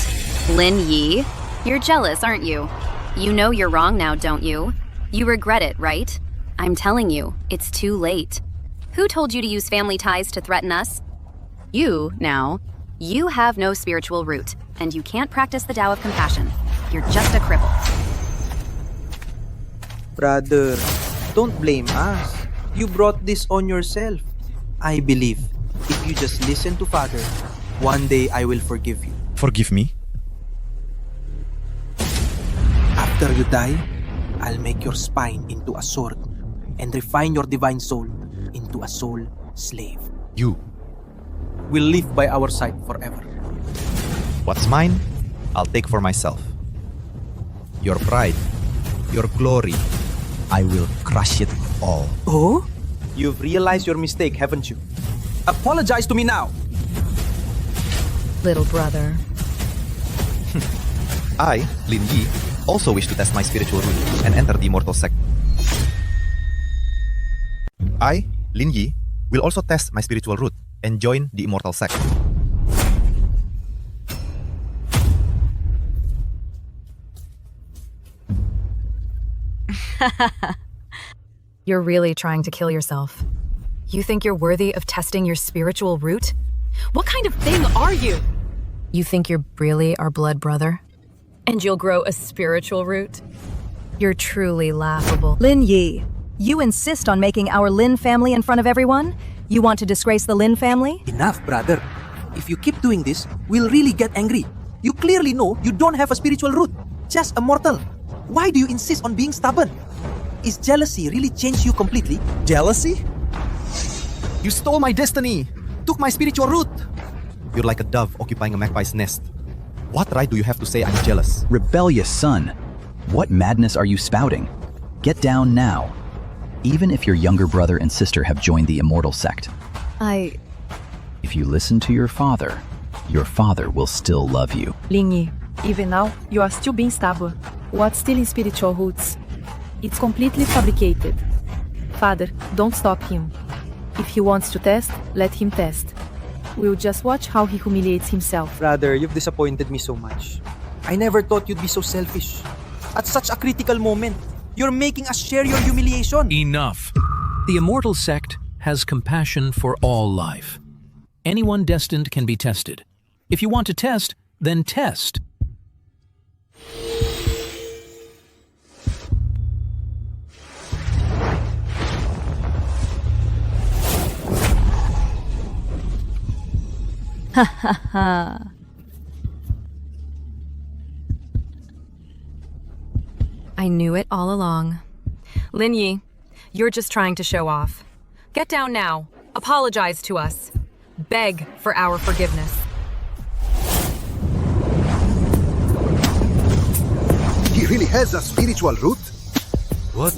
Lin Yi? You're jealous, aren't you? You know you're wrong now, don't you? You regret it, right? I'm telling you, it's too late. Who told you to use family ties to threaten us? You, now. You have no spiritual root, and you can't practice the Tao of Compassion. You're just a cripple. Brother, don't blame us. You brought this on yourself. I believe if you just listen to Father, one day I will forgive you. Forgive me? After you die, I'll make your spine into a sword and refine your divine soul into a soul slave. You. Will live by our side forever. What's mine, I'll take for myself. Your pride, your glory, I will crush it all. Oh? You've realized your mistake, haven't you? Apologize to me now! Little brother. I, Lin Yi, also wish to test my spiritual root and enter the immortal sect. I, Lin Yi, will also test my spiritual root and join the immortal sect. You're really trying to kill yourself. You think you're worthy of testing your spiritual root? What kind of thing are you? You think you're really our blood brother? And you'll grow a spiritual root? You're truly laughable. Lin Yi, you insist on making our Lin family in front of everyone? You want to disgrace the Lin family? Enough, brother. If you keep doing this, we'll really get angry. You clearly know you don't have a spiritual root, just a mortal. Why do you insist on being stubborn? Is jealousy really changed you completely? Jealousy? You stole my destiny! Took my spiritual root! You're like a dove occupying a magpie's nest. What right do you have to say I'm jealous? Rebellious son, what madness are you spouting? Get down now. Even if your younger brother and sister have joined the immortal sect. If you listen to your father will still love you. Lin Yi, even now, you are still being stubborn. What's stealing spiritual roots? It's completely fabricated. Father, don't stop him. If he wants to test, let him test. We'll just watch how he humiliates himself. Brother, you've disappointed me so much. I never thought you'd be so selfish. At such a critical moment, you're making us share your humiliation. Enough. The immortal sect has compassion for all life. Anyone destined can be tested. If you want to test, then test. Ha ha ha. I knew it all along. Lin Yi, you're just trying to show off. Get down now. Apologize to us. Beg for our forgiveness. He really has a spiritual root? What?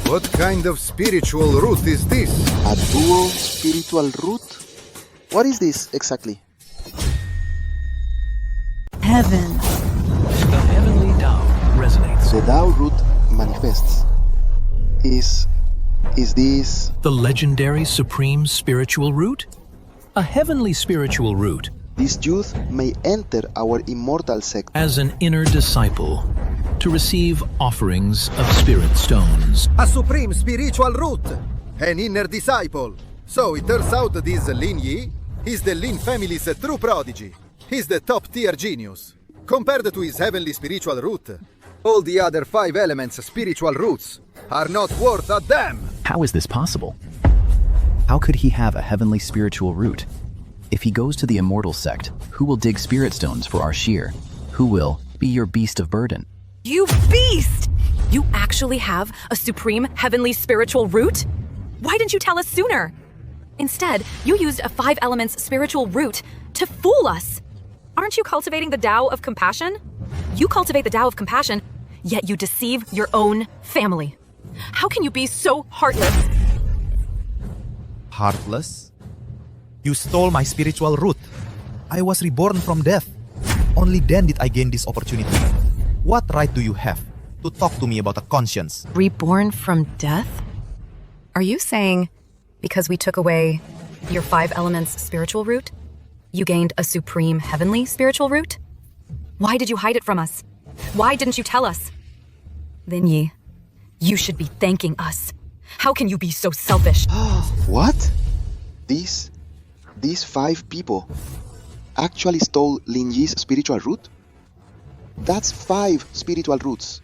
What kind of spiritual root is this? A dual spiritual root? What is this exactly? Heaven. The heavenly Tao resonates. The Tao root manifests. Is this... The legendary supreme spiritual root? A heavenly spiritual root. This youth may enter our immortal sect As an inner disciple, to receive offerings of spirit stones. A supreme spiritual root! An inner disciple! So it turns out that this Lin Yi is the Lin family's true prodigy. He's the top-tier genius. Compared to his heavenly spiritual root, all the other 5 elements' spiritual roots are not worth a damn! How is this possible? How could he have a heavenly spiritual root? If he goes to the immortal sect, who will dig spirit stones for our shear? Who will be your beast of burden? You beast! You actually have a supreme heavenly spiritual root? Why didn't you tell us sooner? Instead, you used a 5 elements spiritual root to fool us. Aren't you cultivating the Tao of compassion? You cultivate the Tao of compassion, yet you deceive your own family. How can you be so heartless? Heartless? You stole my spiritual root. I was reborn from death. Only then did I gain this opportunity. What right do you have to talk to me about a conscience? Reborn from death? Are you saying because we took away your 5 elements spiritual root, you gained a supreme heavenly spiritual root? Why did you hide it from us? Why didn't you tell us? Lin Yi, you should be thanking us. How can you be so selfish? What? These 5 people actually stole Lin Yi's spiritual root? That's 5 spiritual roots.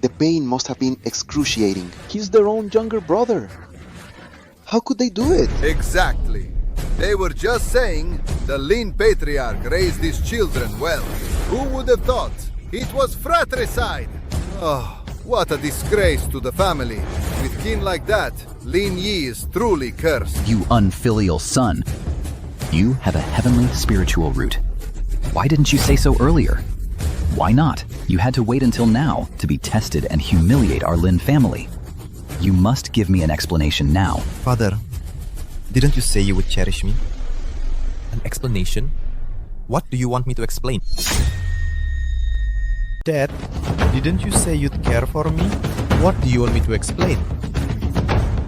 The pain must have been excruciating. He's their own younger brother. How could they do it? Exactly. They were just saying the Lin patriarch raised his children well. Who would have thought? It was fratricide. Oh, what a disgrace to the family. With kin like that, Lin Yi is truly cursed. You unfilial son. You have a heavenly spiritual root. Why didn't you say so earlier? Why not? You had to wait until now to be tested and humiliate our Lin family. You must give me an explanation now. Father, didn't you say you would cherish me? An explanation? What do you want me to explain? Dad, didn't you say you'd care for me? What do you want me to explain?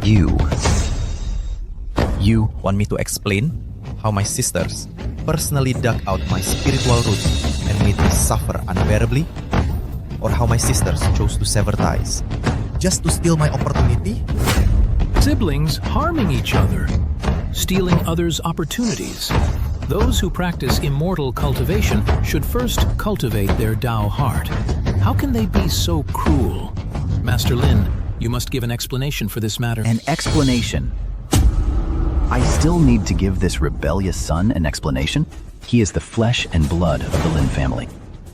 You want me to explain how my sisters personally dug out my spiritual roots and made me suffer unbearably? Or how my sisters chose to sever ties just to steal my opportunity? Siblings harming each other, stealing others' opportunities. Those who practice immortal cultivation should first cultivate their Tao heart. How can they be so cruel? Master Lin, you must give an explanation for this matter. An explanation? I still need to give this rebellious son an explanation? He is the flesh and blood of the Lin family.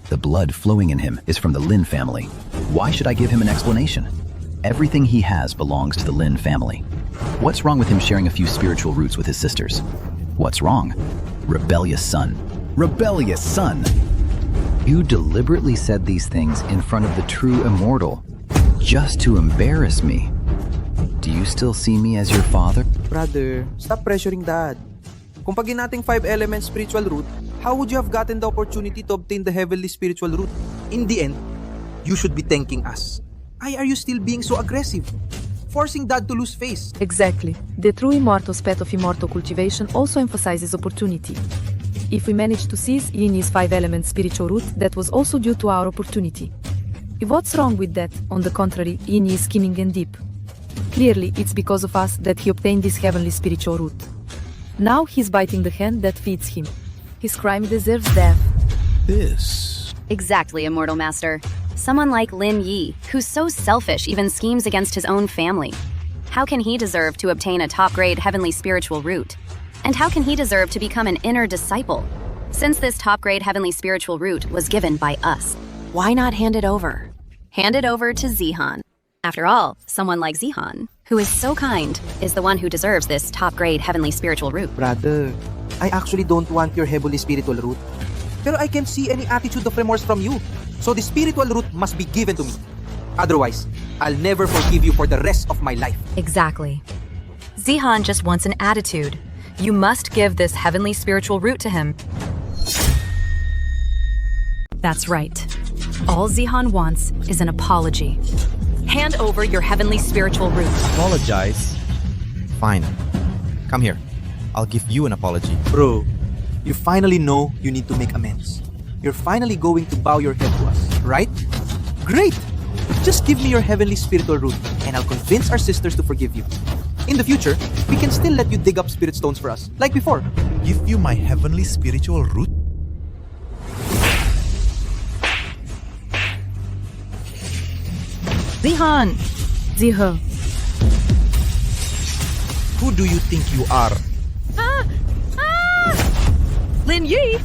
The blood flowing in him is from the Lin family. Why should I give him an explanation? Everything he has belongs to the Lin family. What's wrong with him sharing a few spiritual roots with his sisters? What's wrong? Rebellious son. Rebellious son! You deliberately said these things in front of the true immortal, just to embarrass me. Do you still see me as your father? Brother, stop pressuring dad. Kung pagin nating 5 elements spiritual root, how would you have gotten the opportunity to obtain the heavenly spiritual root? In the end, you should be thanking us. Why are you still being so aggressive? Forcing dad to lose face. Exactly. The true immortal path of immortal cultivation also emphasizes opportunity. If we manage to seize Yin Yi's 5 elements spiritual root, that was also due to our opportunity. What's wrong with that? On the contrary, Yin Yi is scheming and deep. Clearly, it's because of us that he obtained this heavenly spiritual root. Now he's biting the hand that feeds him. His crime deserves death. This. Exactly, Immortal Master. Someone like Lin Yi, who's so selfish even schemes against his own family. How can he deserve to obtain a top-grade heavenly spiritual root? And how can he deserve to become an inner disciple? Since this top-grade heavenly spiritual root was given by us, why not hand it over? Hand it over to Zihan. After all, someone like Zihan, who is so kind, is the one who deserves this top-grade heavenly spiritual root. Brother, I actually don't want your heavenly spiritual root. Pero I can't see any attitude of remorse from you. So the spiritual root must be given to me. Otherwise, I'll never forgive you for the rest of my life. Exactly. Zihan just wants an attitude. You must give this heavenly spiritual root to him. That's right. All Zihan wants is an apology. Hand over your heavenly spiritual root. Apologize? Fine. Come here. I'll give you an apology. Bro, you finally know you need to make amends. You're finally going to bow your head to us, right? Great! Just give me your heavenly spiritual root, and I'll convince our sisters to forgive you. In the future, we can still let you dig up spirit stones for us, like before. Give you my heavenly spiritual root? Zihan! Zihe. Who do you think you are? Lin Yi!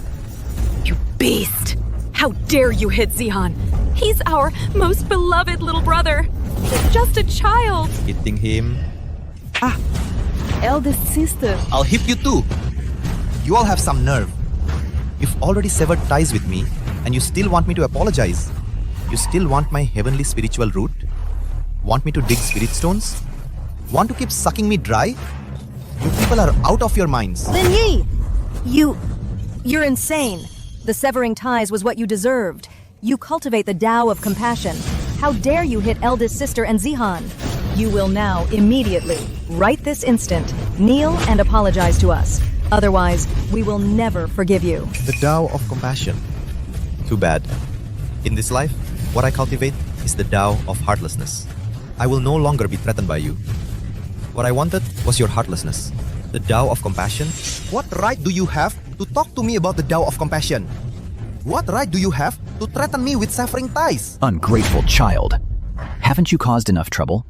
You beast! How dare you hit Zihan? He's our most beloved little brother. He's just a child. Hitting him? Eldest sister. I'll hit you too. You all have some nerve. You've already severed ties with me, and you still want me to apologize. You still want my heavenly spiritual root? Want me to dig spirit stones? Want to keep sucking me dry? You people are out of your minds. Lin Yi! You're insane. The severing ties was what you deserved. You cultivate the Tao of compassion. How dare you hit eldest sister and Zihan? You will now immediately, right this instant, kneel and apologize to us. Otherwise, we will never forgive you. The Tao of compassion. Too bad. In this life, what I cultivate is the Tao of heartlessness. I will no longer be threatened by you. What I wanted was your heartlessness. The Tao of compassion? What right do you have to talk to me about the Tao of compassion? What right do you have to threaten me with severing ties? Ungrateful child. Haven't you caused enough trouble?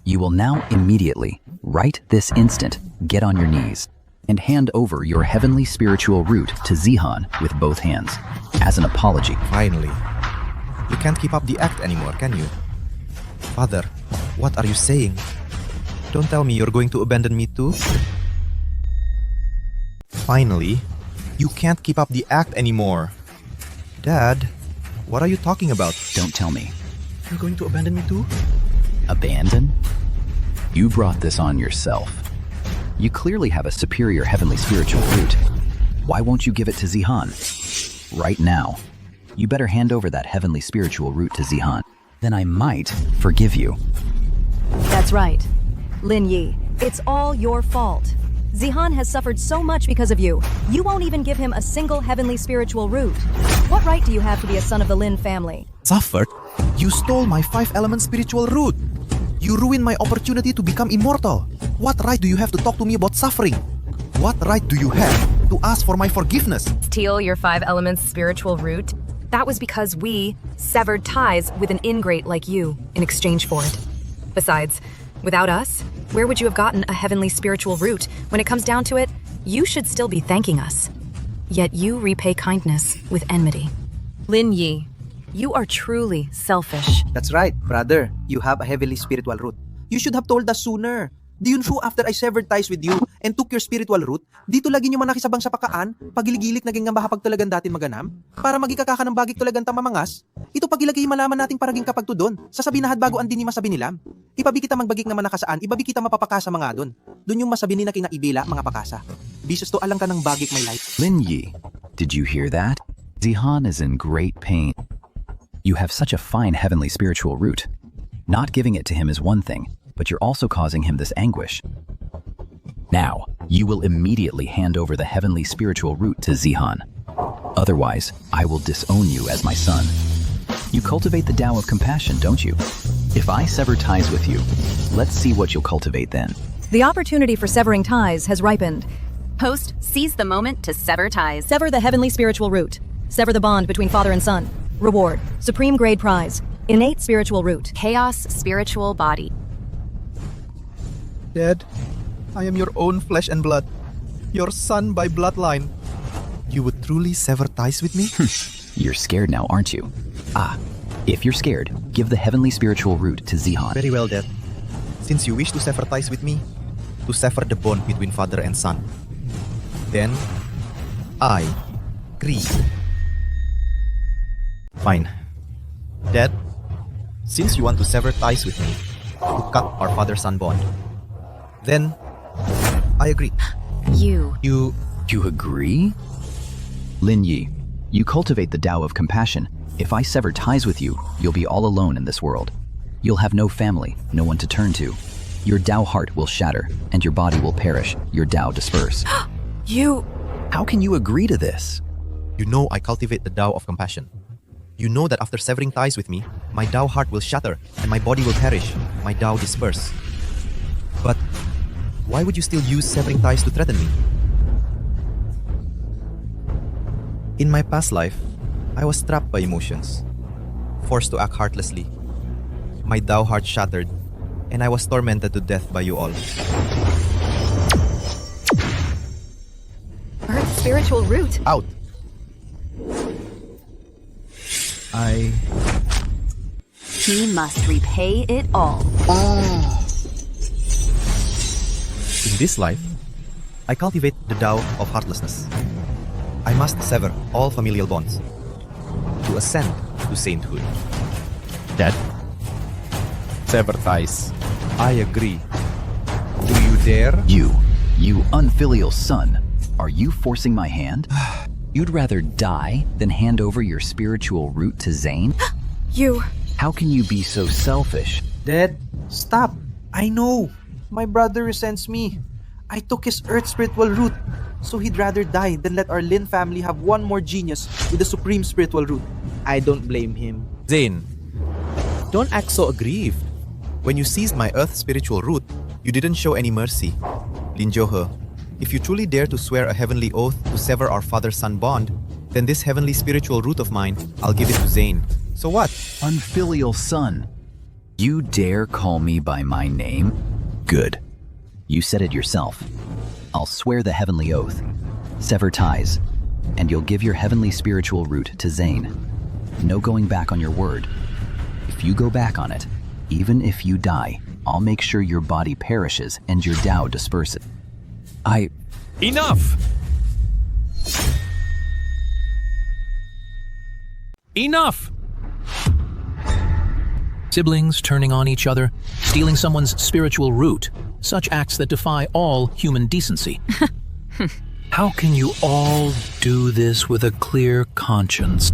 You will now immediately, right this instant, get on your knees and hand over your heavenly spiritual root to Zihan with both hands, as an apology. Finally. You can't keep up the act anymore, can you? Father, what are you saying? Don't tell me you're going to abandon me too? Finally, you can't keep up the act anymore. Dad, what are you talking about? Don't tell me. You're going to abandon me too? Abandon? You brought this on yourself. You clearly have a superior heavenly spiritual root. Why won't you give it to Zihan? Right now. You better hand over that heavenly spiritual root to Zihan. Then I might forgive you. That's right. Lin Yi, it's all your fault. Zihan has suffered so much because of you. You won't even give him a single heavenly spiritual root. What right do you have to be a son of the Lin family? Suffered? You stole my 5-element spiritual root. You ruined my opportunity to become immortal. What right do you have to talk to me about suffering? What right do you have to ask for my forgiveness? Steal your 5 elements spiritual root? That was because we severed ties with an ingrate like you in exchange for it. Besides, without us, where would you have gotten a heavenly spiritual root? When it comes down to it, you should still be thanking us. Yet you repay kindness with enmity. Lin Yi, you are truly selfish. That's right, brother. You have a heavenly spiritual root. You should have told us sooner. Di yun true after I severed ties with you and took your spiritual root, dito lagi nyo manakisabang sa pakaan, pagiligilik naging nga mahapagtulagan datin maganam, para magikakaka ng bagik tulagan tamamangas, ito pagilagay malaman nating paraging kapag tudon, sasabihinahad bago ang din ni masabinilam. Ipabi kita magbagik na manakasaan, ibabi kita mapapakasa mga dun. Dun yung masabini na kinaibila, mga pakasa. Bisos to alang ka ng bagik may light. Lin Yi, did you hear that? Zihan is in great pain. You have such a fine heavenly spiritual root. Not giving it to him is one thing, but you're also causing him this anguish. Now, you will immediately hand over the heavenly spiritual root to Zihan. Otherwise, I will disown you as my son. You cultivate the Tao of compassion, don't you? If I sever ties with you, let's see what you'll cultivate then. The opportunity for severing ties has ripened. Host, seize the moment to sever ties. Sever the heavenly spiritual root. Sever the bond between father and son. Reward, supreme grade prize, innate spiritual root. Chaos spiritual body. Dad, I am your own flesh and blood. your son by bloodline. You would truly sever ties with me? You're scared now, aren't you? If you're scared, give the heavenly spiritual root to Zihan. Very well, Dad. Since you wish to sever ties with me, to sever the bond between father and son, then I agree. Fine. Dad, since you want to sever ties with me, to cut our father-son bond, then I agree. You agree? Lin Yi, you cultivate the Tao of compassion. If I sever ties with you, you'll be all alone in this world. You'll have no family, no one to turn to. Your Tao heart will shatter, and your body will perish, your Tao disperse. How can you agree to this? You know I cultivate the Tao of compassion. You know that after severing ties with me, my Tao heart will shatter, and my body will perish, my Tao disperse. But why would you still use severing ties to threaten me? In my past life, I was trapped by emotions, forced to act heartlessly. My Tao heart shattered, and I was tormented to death by you all. Earth's spiritual root. Out! He must repay it all. In this life, I cultivate the Tao of heartlessness. I must sever all familial bonds to ascend to sainthood. Dad? Sever ties. I agree. Do you dare? You unfilial son. Are you forcing my hand? You'd rather die than hand over your spiritual root to Zane? How can you be so selfish? Dad, stop. I know. My brother resents me. I took his earth spiritual root, so he'd rather die than let our Lin family have one more genius with the supreme spiritual root. I don't blame him. Zane, don't act so aggrieved. When you seized my earth spiritual root, you didn't show any mercy. Lin Johe, if you truly dare to swear a heavenly oath to sever our father-son bond, then this heavenly spiritual root of mine, I'll give it to Zane. So what? Unfilial son. You dare call me by my name? Good. You said it yourself. I'll swear the heavenly oath, sever ties, and you'll give your heavenly spiritual root to Zane. No going back on your word. If you go back on it, even if you die, I'll make sure your body perishes and your Tao disperses. Enough! Enough! Siblings turning on each other, stealing someone's spiritual root, such acts that defy all human decency. How can you all do this with a clear conscience?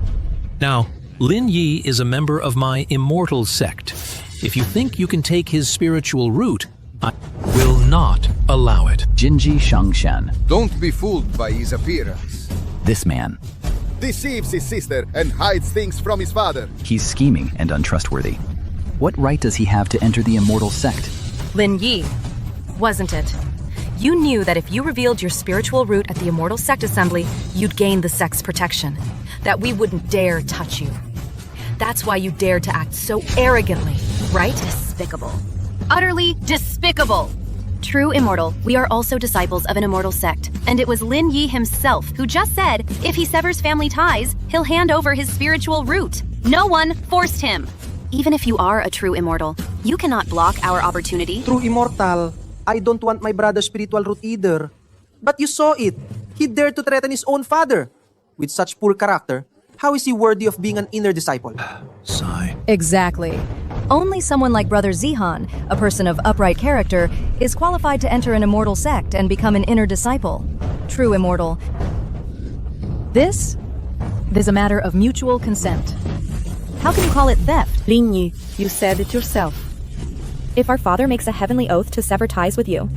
Now, Lin Yi is a member of my immortal sect. If you think you can take his spiritual root, I will not allow it. Jinji Shangshan. Don't be fooled by his appearance. This man. Deceives his sister and hides things from his father. He's scheming and untrustworthy. What right does he have to enter the immortal sect? Lin Yi, wasn't it? You knew that if you revealed your spiritual root at the Immortal Sect Assembly, you'd gain the sect's protection. That we wouldn't dare touch you. That's why you dared to act so arrogantly, right? Despicable. Utterly despicable. True immortal, we are also disciples of an immortal sect, and it was Lin Yi himself who just said if he severs family ties, he'll hand over his spiritual root. No one forced him. Even if you are a true immortal, you cannot block our opportunity. True immortal, I don't want my brother's spiritual root either. But you saw it. He dared to threaten his own father. With such poor character, how is he worthy of being an inner disciple? Sigh. Exactly. Only someone like Brother Zihan, a person of upright character, is qualified to enter an immortal sect and become an inner disciple. True immortal. This is a matter of mutual consent. How can you call it theft? Lin Yi, you said it yourself. If our father makes a heavenly oath to sever ties with you,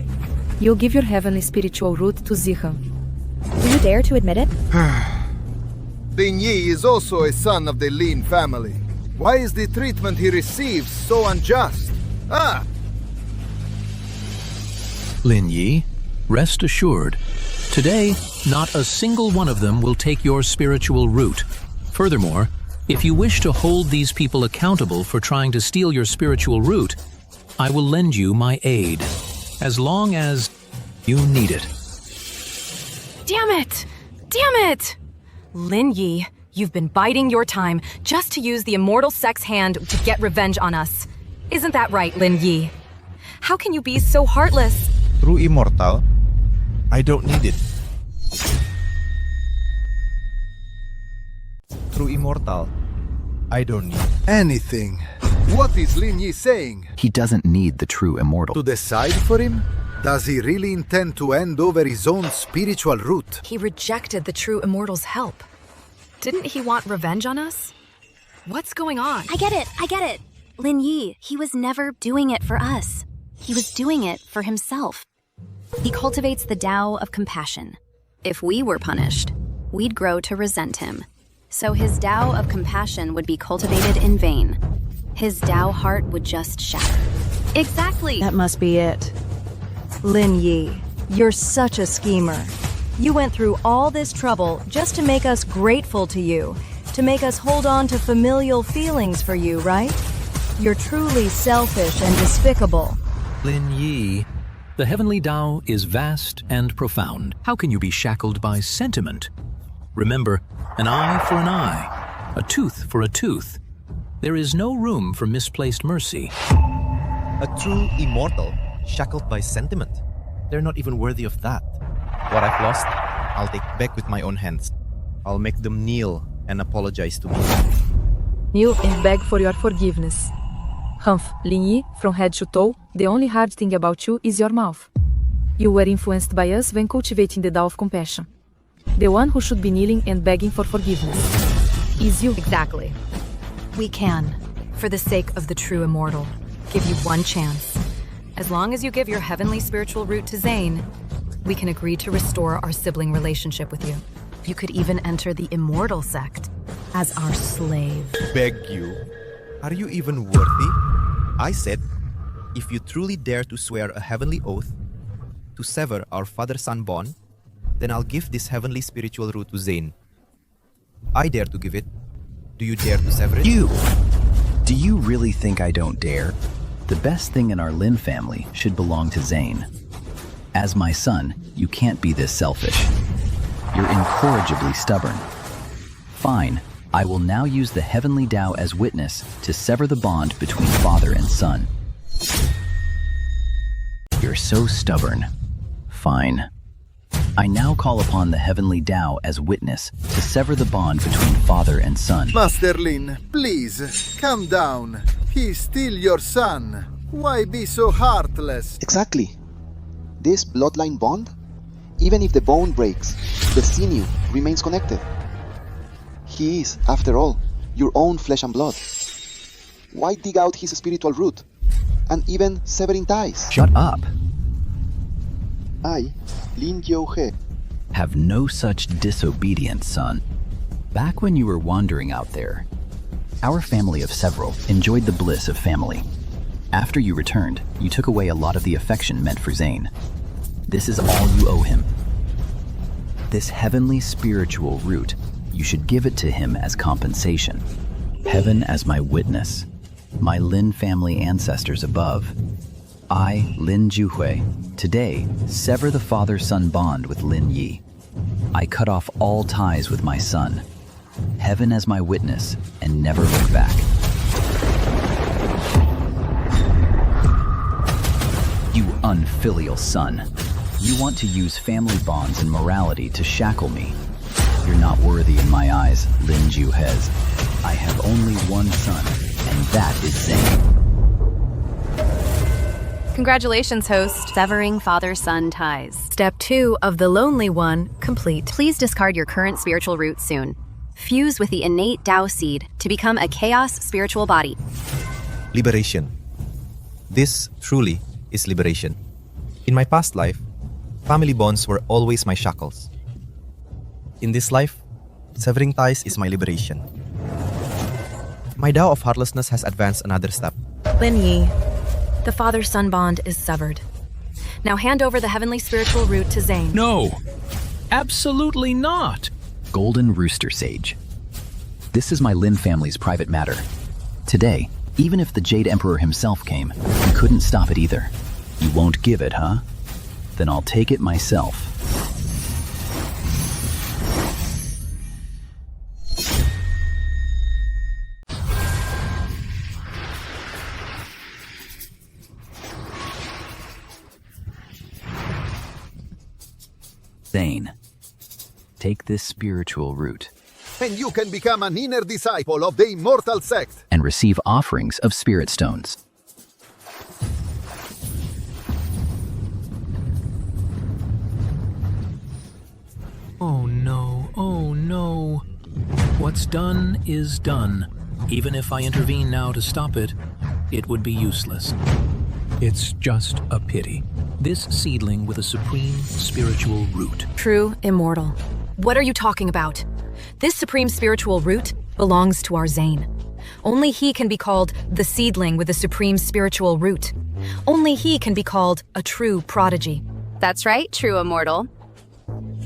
You'll give your heavenly spiritual root to Zihan. do you dare to admit it? Lin Yi is also a son of the Lin family. Why is the treatment he receives so unjust? Lin Yi, rest assured, today, not a single one of them will take your spiritual root. Furthermore, if you wish to hold these people accountable for trying to steal your spiritual root, I will lend you my aid, as long as you need it. Damn it! Damn it! Lin Yi, you've been biding your time just to use the immortal sex hand to get revenge on us. Isn't that right, Lin Yi? How can you be so heartless? True immortal? I don't need it. True immortal? I don't need anything. What is Lin Yi saying? He doesn't need the true immortal. To decide for him? Does he really intend to hand over his own spiritual root? He rejected the true immortal's help. Didn't he want revenge on us? What's going on? I get it. Lin Yi, he was never doing it for us. He was doing it for himself. He cultivates the Tao of compassion. If we were punished, we'd grow to resent him. So his Tao of compassion would be cultivated in vain. His Tao heart would just shatter. Exactly! That must be it. Lin Yi, you're such a schemer. You went through all this trouble just to make us grateful to you, to make us hold on to familial feelings for you, right? You're truly selfish and despicable. Lin Yi, the heavenly Tao is vast and profound. How can you be shackled by sentiment? Remember, an eye for an eye, a tooth for a tooth. There is no room for misplaced mercy. A true immortal, shackled by sentiment. They're not even worthy of that. What I've lost, I'll take back with my own hands. I'll make them kneel and apologize to me. Kneel and beg for your forgiveness. Humph, Lin Yi, from head to toe, the only hard thing about you is your mouth. You were influenced by us when cultivating the Tao of compassion. The one who should be kneeling and begging for forgiveness is you. Exactly. We can, for the sake of the true immortal, give you one chance. As long as you give your heavenly spiritual root to Zane, we can agree to restore our sibling relationship with you. You could even enter the immortal sect as our slave. Beg you? Are you even worthy? I said, if you truly dare to swear a heavenly oath to sever our father-son bond, then I'll give this heavenly spiritual root to Zane. I dare to give it. Do you dare to sever it? You! Do you really think I don't dare? The best thing in our Lin family should belong to Zane. As my son, you can't be this selfish. You're incorrigibly stubborn. Fine, I will now use the heavenly Tao as witness to sever the bond between father and son. You're so stubborn. Fine. I now call upon the heavenly Tao as witness to sever the bond between father and son. Master Lin, please, calm down. He's still your son. Why be so heartless? Exactly. This bloodline bond, even if the bone breaks, the sinew remains connected. He is, after all, your own flesh and blood. Why dig out his spiritual root? And even severing ties? Shut up. I, Lin Yo-he, have no such disobedience, son. Back when you were wandering out there, our family of several enjoyed the bliss of family. After you returned, you took away a lot of the affection meant for Zane. This is all you owe him. This heavenly spiritual root, you should give it to him as compensation. Heaven as my witness, my Lin family ancestors above. I, Lin Juhui, today sever the father-son bond with Lin Yi. I cut off all ties with my son. Heaven as my witness, and never look back. You unfilial son. You want to use family bonds and morality to shackle me. You're not worthy in my eyes, Lin Juhez. I have only one son, and that is Zane. Congratulations, host. Severing father-son ties. Step 2 of the Lonely One complete. Please discard your current spiritual root soon. Fuse with the innate Tao seed to become a chaos spiritual body. Liberation. This truly is liberation. In my past life, family bonds were always my shackles. In this life, severing ties is my liberation. My Tao of heartlessness has advanced another step. Lin Yi, the father-son bond is severed. Now hand over the heavenly spiritual root to Zane. No, absolutely not. Golden Rooster Sage. This is my Lin family's private matter. Today, even if the Jade Emperor himself came, he couldn't stop it either. You won't give it, huh? Then I'll take it myself. Thane, take this spiritual root And you can become an inner disciple of the immortal sect. and receive offerings of spirit stones. Oh no, oh no. What's done is done. Even if I intervene now to stop it, it would be useless. It's just a pity. This seedling with a supreme spiritual root. True immortal. What are you talking about? This supreme spiritual root belongs to our Zane. Only he can be called the seedling with the supreme spiritual root. Only he can be called a true prodigy. That's right, true immortal.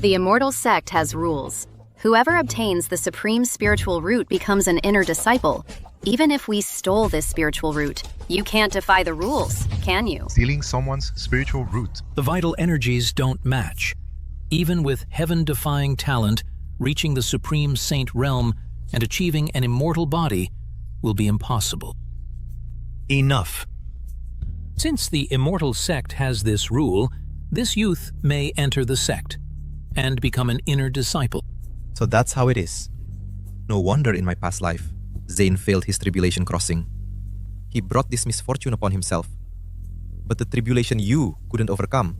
The immortal sect has rules. Whoever obtains the supreme spiritual root becomes an inner disciple. Even if we stole this spiritual root, you can't defy the rules, can you? Stealing someone's spiritual root. The vital energies don't match. Even with heaven-defying talent, reaching the supreme saint realm and achieving an immortal body will be impossible. Enough. Since the immortal sect has this rule, this youth may enter the sect and become an inner disciple. So that's how it is. No wonder in my past life, Zane failed his tribulation crossing. He brought this misfortune upon himself. But the tribulation you couldn't overcome,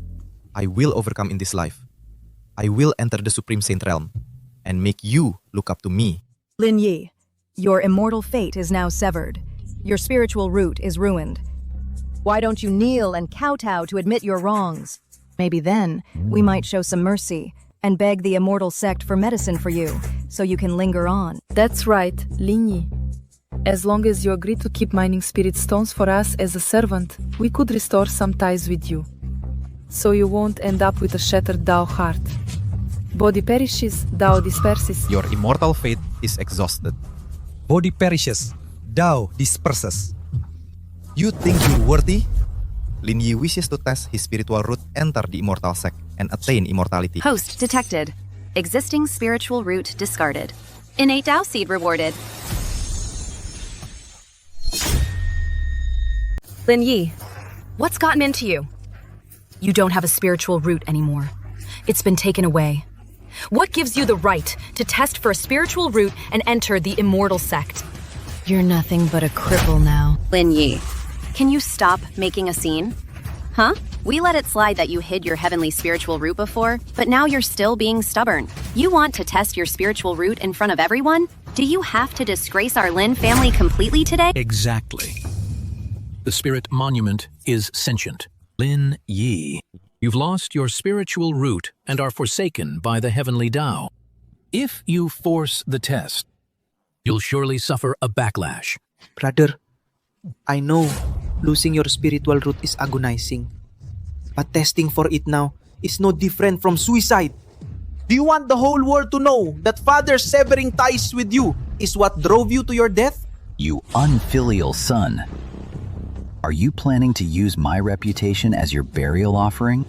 I will overcome in this life. I will enter the Supreme Saint realm and make you look up to me. Lin Yi, your immortal fate is now severed. Your spiritual root is ruined. Why don't you kneel and kowtow to admit your wrongs? Maybe then we might show some mercy and beg the immortal sect for medicine for you, so you can linger on. That's right, Lin Yi. As long as you agree to keep mining spirit stones for us as a servant, we could restore some ties with you. So you won't end up with a shattered Dao heart. Body perishes, Dao disperses. Your immortal fate is exhausted. Body perishes, Dao disperses. You think you're worthy? Lin Yi wishes to test his spiritual root, enter the immortal sect, and attain immortality. Host detected. Existing spiritual root discarded. Innate Dao seed rewarded. Lin Yi, what's gotten into you? You don't have a spiritual root anymore. It's been taken away. What gives you the right to test for a spiritual root and enter the immortal sect? You're nothing but a cripple now. Lin Yi, can you stop making a scene? Huh? We let it slide that you hid your heavenly spiritual root before, but now you're still being stubborn. You want to test your spiritual root in front of everyone? Do you have to disgrace our Lin family completely today? Exactly. The spirit monument is sentient. Lin Yi, you've lost your spiritual root and are forsaken by the heavenly Tao. If you force the test, you'll surely suffer a backlash. Brother, I know losing your spiritual root is agonizing. But testing for it now is no different from suicide. Do you want the whole world to know that Father severing ties with you is what drove you to your death? You unfilial son. Are you planning to use my reputation as your burial offering?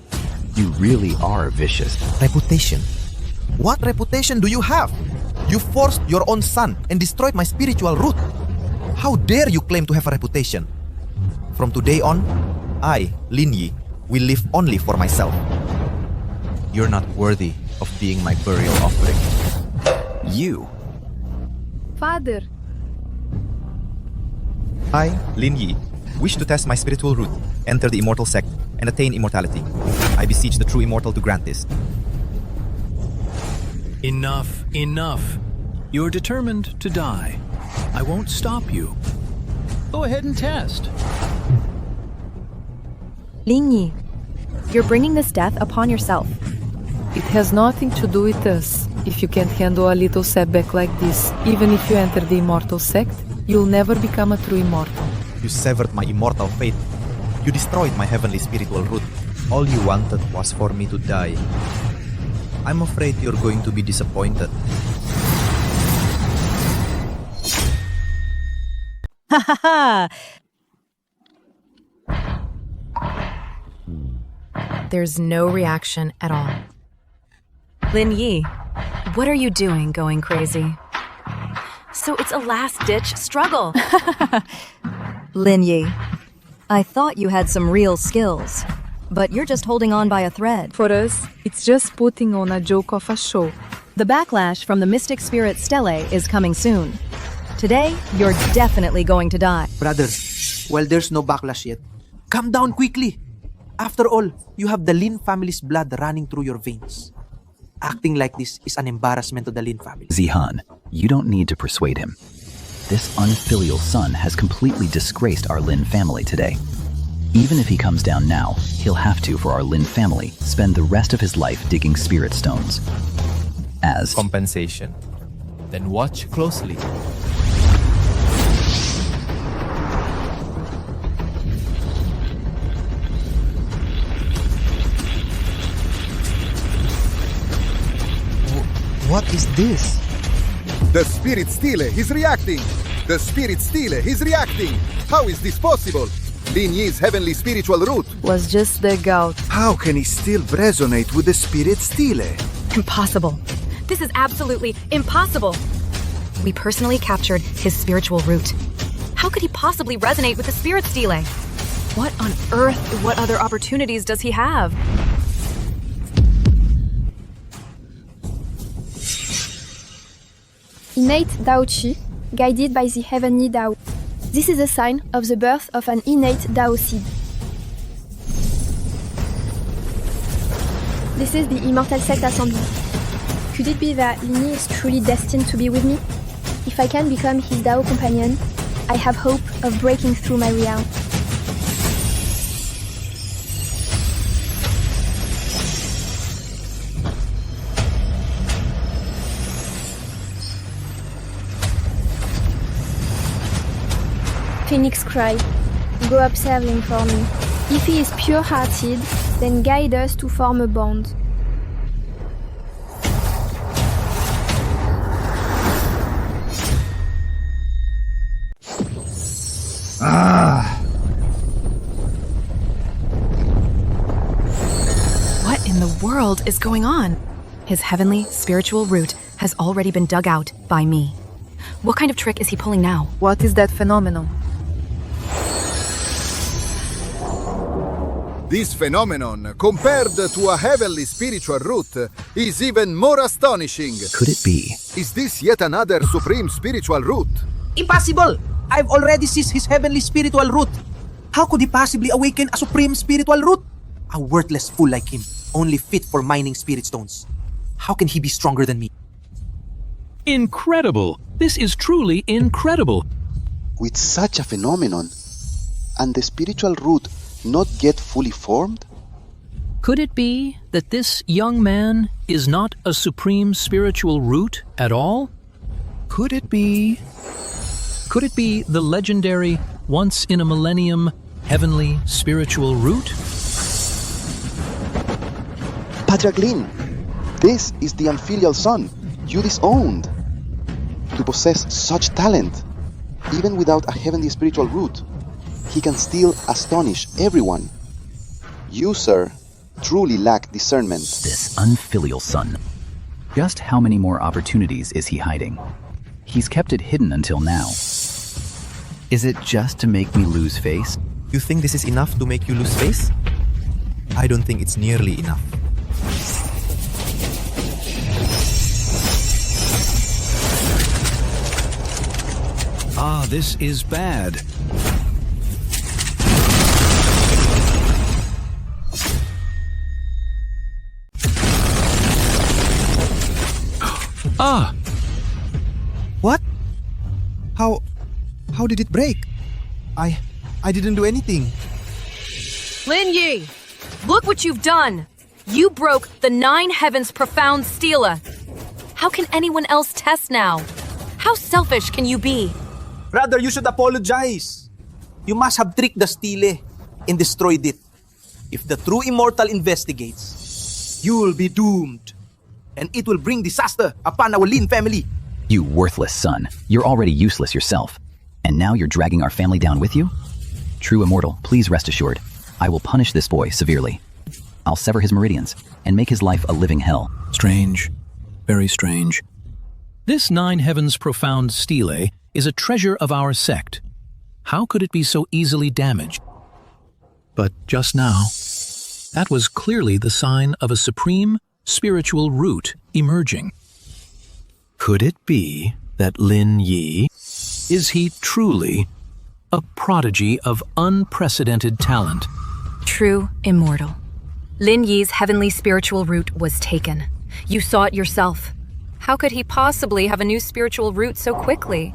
You really are vicious. Reputation? What reputation do you have? You forced your own son and destroyed my spiritual root. How dare you claim to have a reputation? From today on, I, Lin Yi, will live only for myself. You're not worthy of being my burial offering. You. Father. I, Lin Yi, wish to test my spiritual root, enter the immortal sect, and attain immortality. I beseech the true immortal to grant this. Enough, enough. You're determined to die. I won't stop you. Go ahead and test. Lin Yi, you're bringing this death upon yourself. It has nothing to do with us. If you can't handle a little setback like this, even if you enter the immortal sect, you'll never become a true immortal. You severed my immortal fate. You destroyed my heavenly spiritual root. All you wanted was for me to die. I'm afraid you're going to be disappointed. Ha ha ha! There's no reaction at all. Lin Yi, what are you doing going crazy? So it's a last-ditch struggle. Lin Yi, I thought you had some real skills. but you're just holding on by a thread. For us, it's just putting on a joke of a show. The backlash from the mystic spirit Stele is coming soon. Today, you're definitely going to die. Brother, well, there's no backlash yet. Calm down quickly. After all, you have the Lin family's blood running through your veins. Acting like this is an embarrassment to the Lin family. Zihan, you don't need to persuade him. This unfilial son has completely disgraced our Lin family today. Even if he comes down now, he'll have to, for our Lin family, spend the rest of his life digging spirit stones. As compensation. Then watch closely. What is this? The spirit Stele, he's reacting! The spirit Stele, he's reacting! How is this possible? Lin Yi's heavenly spiritual root Was just dug out. How can he still resonate with the spirit Stele? Impossible. This is absolutely impossible. We personally captured his spiritual root. How could he possibly resonate with the spirit Stele? What on earth, what other opportunities does he have? Innate Dao Qi, guided by the heavenly Dao. This is a sign of the birth of an innate Dao seed. This is the immortal sect assembly. Could it be that Lin Yi is truly destined to be with me? If I can become his Dao companion, I have hope of breaking through my realm. Phoenix cry, go observe him for me. If he is pure-hearted, then guide us to form a bond. What in the world is going on? His heavenly spiritual root has already been dug out by me. What kind of trick is he pulling now? What is that phenomenon? This phenomenon, compared to a heavenly spiritual root, is even more astonishing. Could it be? Is this yet another supreme spiritual root? Impossible! I've already seized his heavenly spiritual root. How could he possibly awaken a supreme spiritual root? A worthless fool like him, only fit for mining spirit stones. How can he be stronger than me? Incredible! This is truly incredible. With such a phenomenon, and the spiritual root not yet fully formed? Could it be that this young man is not a supreme spiritual root at all? Could it be the legendary, once in a millennium, heavenly spiritual root? Patriarch Lin, this is the unfilial son you disowned. To possess such talent, even without a heavenly spiritual root, he can still astonish everyone. You, sir, truly lack discernment. This unfilial son. Just how many more opportunities is he hiding? He's kept it hidden until now. Is it just to make me lose face? You think this is enough to make you lose face? I don't think it's nearly enough. Ah, this is bad. Ah! What? How did it break? I didn't do anything. Lin Yi, look what you've done! You broke the 9 heavens profound stela. How can anyone else test now? How selfish can you be? Brother, you should apologize. You must have tricked the Stele and destroyed it. If the true immortal investigates, you will be doomed. And it will bring disaster upon our Lin family. You worthless son. You're already useless yourself. And now you're dragging our family down with you? True immortal, please rest assured. I will punish this boy severely. I'll sever his meridians and make his life a living hell. Strange. Very strange. This 9 heavens profound stele is a treasure of our sect. How could it be so easily damaged? But just now, That was clearly the sign of a supreme spiritual root emerging. Could it be that Lin Yi, is he truly a prodigy of unprecedented talent? True immortal. Lin Yi's heavenly spiritual root was taken. You saw it yourself. How could he possibly have a new spiritual root so quickly?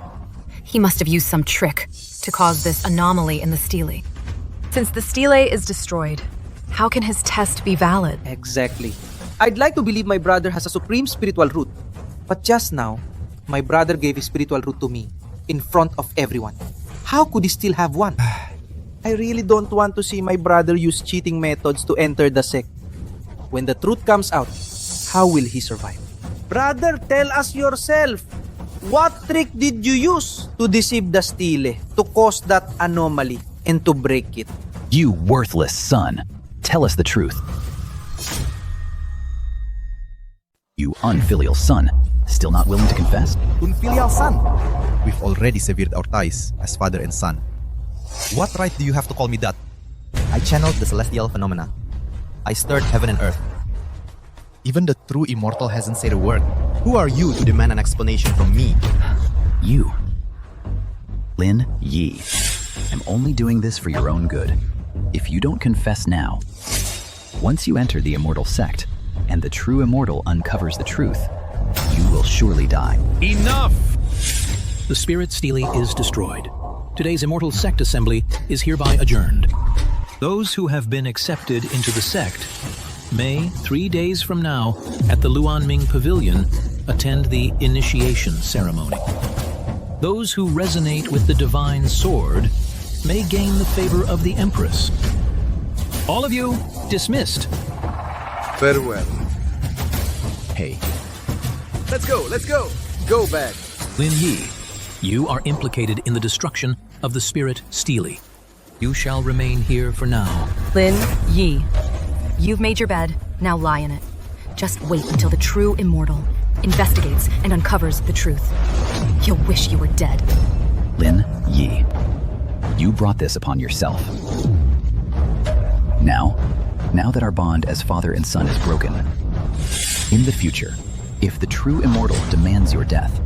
He must have used some trick to cause this anomaly in the stele. Since the stele is destroyed, how can his test be valid? Exactly. I'd like to believe my brother has a supreme spiritual root. But just now, my brother gave his spiritual root to me in front of everyone. How could he still have one? I really don't want to see my brother use cheating methods to enter the sect. When the truth comes out, how will he survive? Brother, tell us yourself. What trick did you use to deceive the stele, to cause that anomaly, and to break it? You worthless son. Tell us the truth. You unfilial son. Still not willing to confess? Unfilial son! We've already severed our ties as father and son. What right do you have to call me that? I channeled the celestial phenomena. I stirred heaven and earth. Even the true immortal hasn't said a word. Who are you to demand an explanation from me? You. Lin Yi. I'm only doing this for your own good. If you don't confess now, once you enter the immortal sect, and the true immortal uncovers the truth, you will surely die. Enough! The spirit stele is destroyed. Today's immortal sect assembly is hereby adjourned. Those who have been accepted into the sect may, 3 days from now, at the Luanming Pavilion, attend the initiation ceremony. Those who resonate with the divine sword may gain the favor of the Empress. All of you, dismissed. Farewell. Hey. Let's go, let's go. Go back. Lin Yi, you are implicated in the destruction of the spirit stele. You shall remain here for now. Lin Yi, you've made your bed, now lie in it. Just wait until the true immortal investigates and uncovers the truth. You'll wish you were dead. Lin Yi, you brought this upon yourself. Now that our bond as father and son is broken, in the future, if the true immortal demands your death,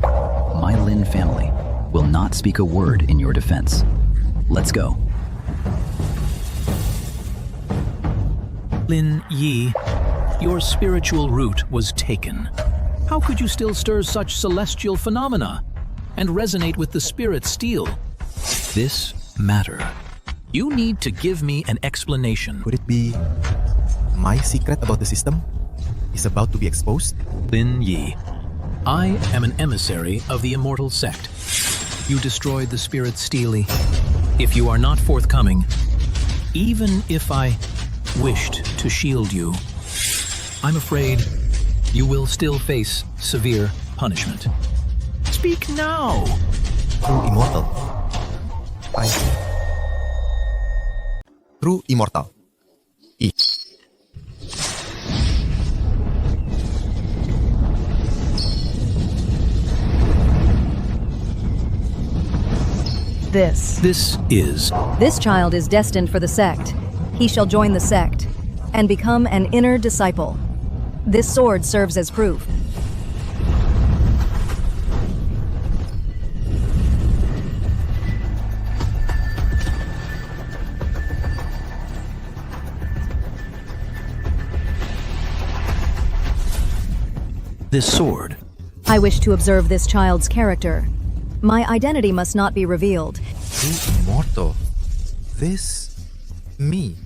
my Lin family will not speak a word in your defense. Let's go. Lin Yi, your spiritual root was taken. How could you still stir such celestial phenomena and resonate with the spirit stele? This matter. You need to give me an explanation. Could it be my secret about the system is about to be exposed? Lin Yi, I am an emissary of the immortal sect. You destroyed the spirit stele. If you are not forthcoming, even if I wished to shield you, I'm afraid you will still face severe punishment. Speak now! True immortal. True immortal. E. This child is destined for the sect. He shall join the sect and become an inner disciple. This sword serves as proof. This sword. I wish to observe this child's character. My identity must not be revealed. True immortal. This... me.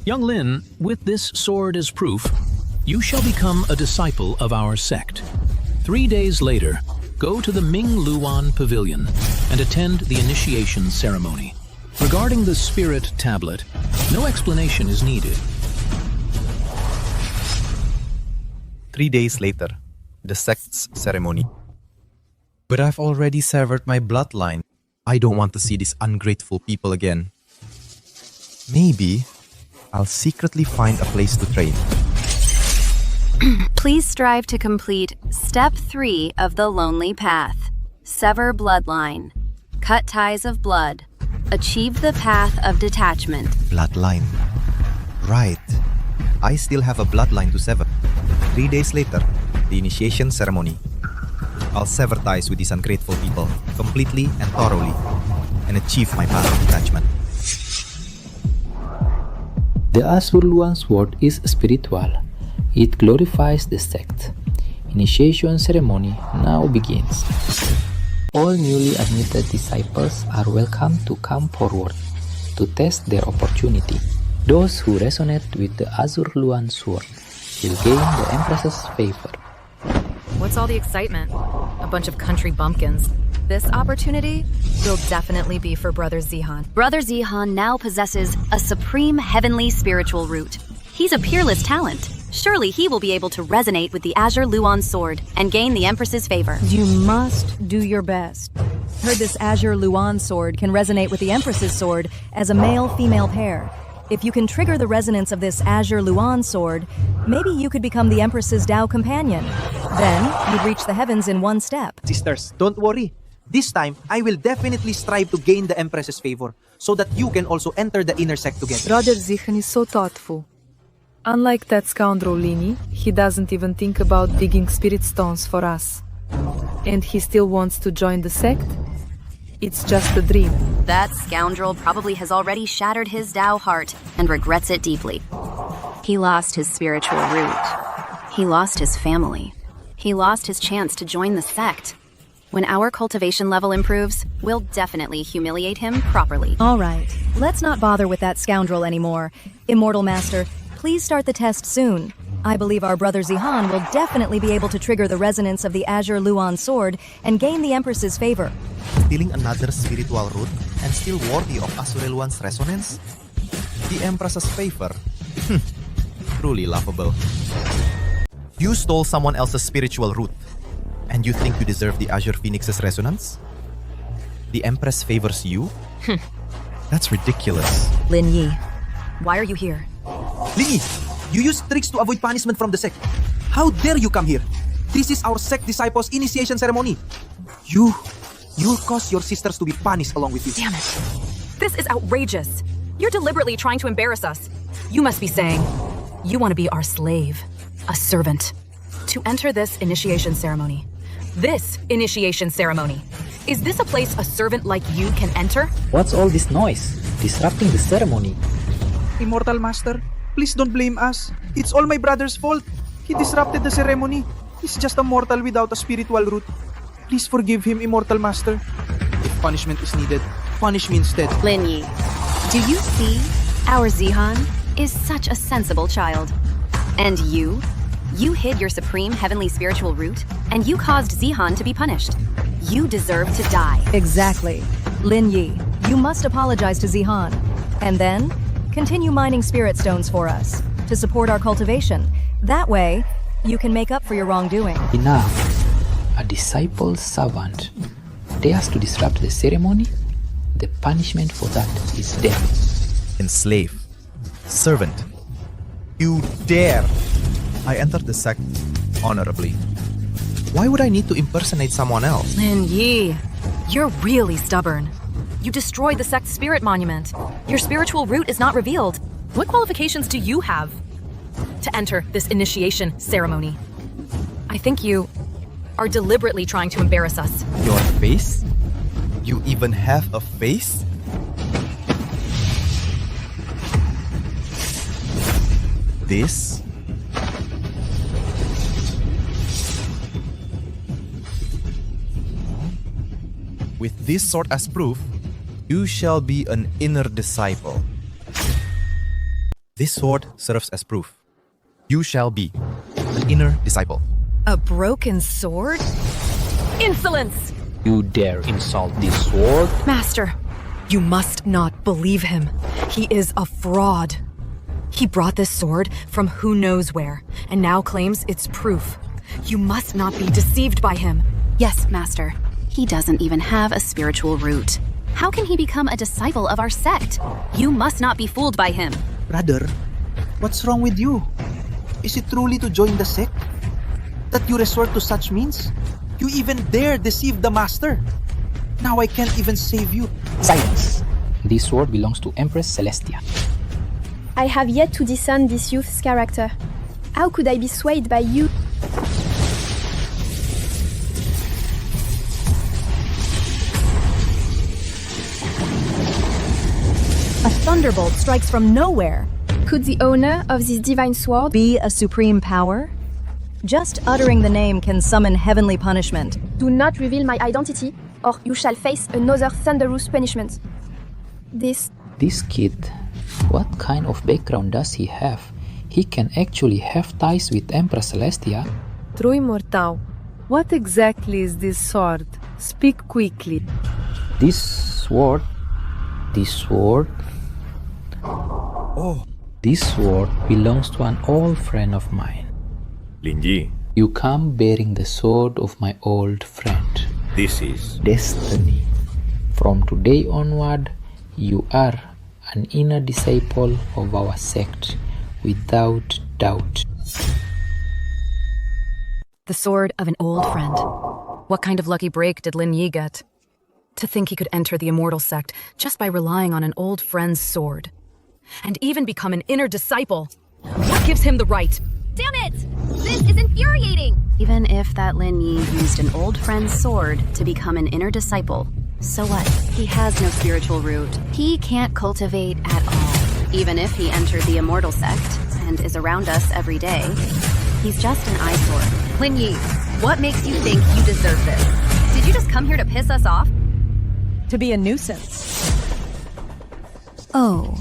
Young Lin, with this sword as proof, you shall become a disciple of our sect. 3 days later, go to the Ming Luan Pavilion and attend the initiation ceremony. Regarding the spirit tablet, no explanation is needed. 3 days later, the sect's ceremony. But I've already severed my bloodline. I don't want to see these ungrateful people again. Maybe I'll secretly find a place to train. Please strive to complete Step 3 of the Lonely Path. Sever bloodline. Cut ties of blood. Achieve the path of detachment. Bloodline. Right. I still have a bloodline to sever. 3 days later, the initiation ceremony. I'll sever ties with these ungrateful people completely and thoroughly and achieve my path of detachment. The Azure Luan sword is spiritual. It glorifies the sect. Initiation ceremony now begins. All newly admitted disciples are welcome to come forward to test their opportunity. Those who resonate with the Azure Luan sword will gain the Empress's favor. What's all the excitement? A bunch of country bumpkins. This opportunity will definitely be for Brother Zihan. Brother Zihan now possesses a supreme heavenly spiritual root. He's a peerless talent. Surely he will be able to resonate with the Azure Luan sword and gain the Empress's favor. You must do your best. Heard this Azure Luan sword can resonate with the Empress's sword as a male-female pair. If you can trigger the resonance of this Azure Luan sword, maybe you could become the Empress's Dao companion. Then, you'd reach the heavens in one step. Sisters, don't worry. This time, I will definitely strive to gain the Empress's favor so that you can also enter the inner sect together. Brother Zihan is so thoughtful. Unlike that scoundrel Lini, he doesn't even think about digging spirit stones for us. And he still wants to join the sect? It's just a dream. That scoundrel probably has already shattered his Dao heart and regrets it deeply. He lost his spiritual root. He lost his family. He lost his chance to join the sect. When our cultivation level improves, we'll definitely humiliate him properly. All right, let's not bother with that scoundrel anymore. Immortal Master, please start the test soon. I believe our brother Zihan will definitely be able to trigger the resonance of the Azure Luan sword and gain the Empress's favor. Stealing another spiritual root and still worthy of Azure Luan's resonance? The Empress's favor? Truly laughable. You stole someone else's spiritual root, and you think you deserve the Azure Phoenix's resonance? The Empress favors you? That's ridiculous. Lin Yi, why are you here? Lini, you use tricks to avoid punishment from the sect. How dare you come here? This is our sect disciples' initiation ceremony. You'll cause your sisters to be punished along with you. Damn it. This is outrageous. You're deliberately trying to embarrass us. You must be saying, you want to be our slave, a servant, to enter this initiation ceremony. This initiation ceremony. Is this a place a servant like you can enter? What's all this noise? Disrupting the ceremony. Immortal Master, please don't blame us. It's all my brother's fault. He disrupted the ceremony. He's just a mortal without a spiritual root. Please forgive him, Immortal Master. If punishment is needed, punish me instead. Lin Yi, do you see? Our Zihan is such a sensible child. And you hid your supreme heavenly spiritual root, and you caused Zihan to be punished. You deserve to die. Exactly. Lin Yi, you must apologize to Zihan. And then, continue mining spirit stones for us, to support our cultivation. That way, you can make up for your wrongdoing. Enough. A disciple servant dares to disrupt the ceremony? The punishment for that is death. Enslave. Servant. You dare! I entered the sect honorably. Why would I need to impersonate someone else? Lin Yi, you're really stubborn. You destroyed the sect's spirit monument. Your spiritual root is not revealed. What qualifications do you have to enter this initiation ceremony? I think you are deliberately trying to embarrass us. Your face? You even have a face? This? With this sword as proof, you shall be an inner disciple. This sword serves as proof. You shall be an inner disciple. A broken sword? Insolence! You dare insult this sword? Master, you must not believe him. He is a fraud. He brought this sword from who knows where, and now claims it's proof. You must not be deceived by him. Yes, Master. He doesn't even have a spiritual root. How can he become a disciple of our sect? You must not be fooled by him. Brother, what's wrong with you? Is it truly to join the sect that you resort to such means? You even dare deceive the Master. Now I can't even save you. Silence. This sword belongs to Empress Celestia. I have yet to discern this youth's character. How could I be swayed by you? A thunderbolt strikes from nowhere. Could the owner of this divine sword be a supreme power? Just uttering the name can summon heavenly punishment. Do not reveal my identity, or you shall face another thunderous punishment. This kid, what kind of background does he have? He can actually have ties with Empress Celestia. True Immortal, what exactly is this sword? Speak quickly. This sword. Oh. This sword belongs to an old friend of mine. Lin Yi. You come bearing the sword of my old friend. This is destiny. From today onward, you are an inner disciple of our sect, without doubt. The sword of an old friend. What kind of lucky break did Lin Yi get? To think he could enter the immortal sect just by relying on an old friend's sword. And even become an inner disciple. What gives him the right? Damn it! This is infuriating! Even if that Lin Yi used an old friend's sword to become an inner disciple, so what? He has no spiritual root. He can't cultivate at all. Even if he entered the immortal sect and is around us every day, he's just an eyesore. Lin Yi, what makes you think you deserve this? Did you just come here to piss us off? To be a nuisance. Oh,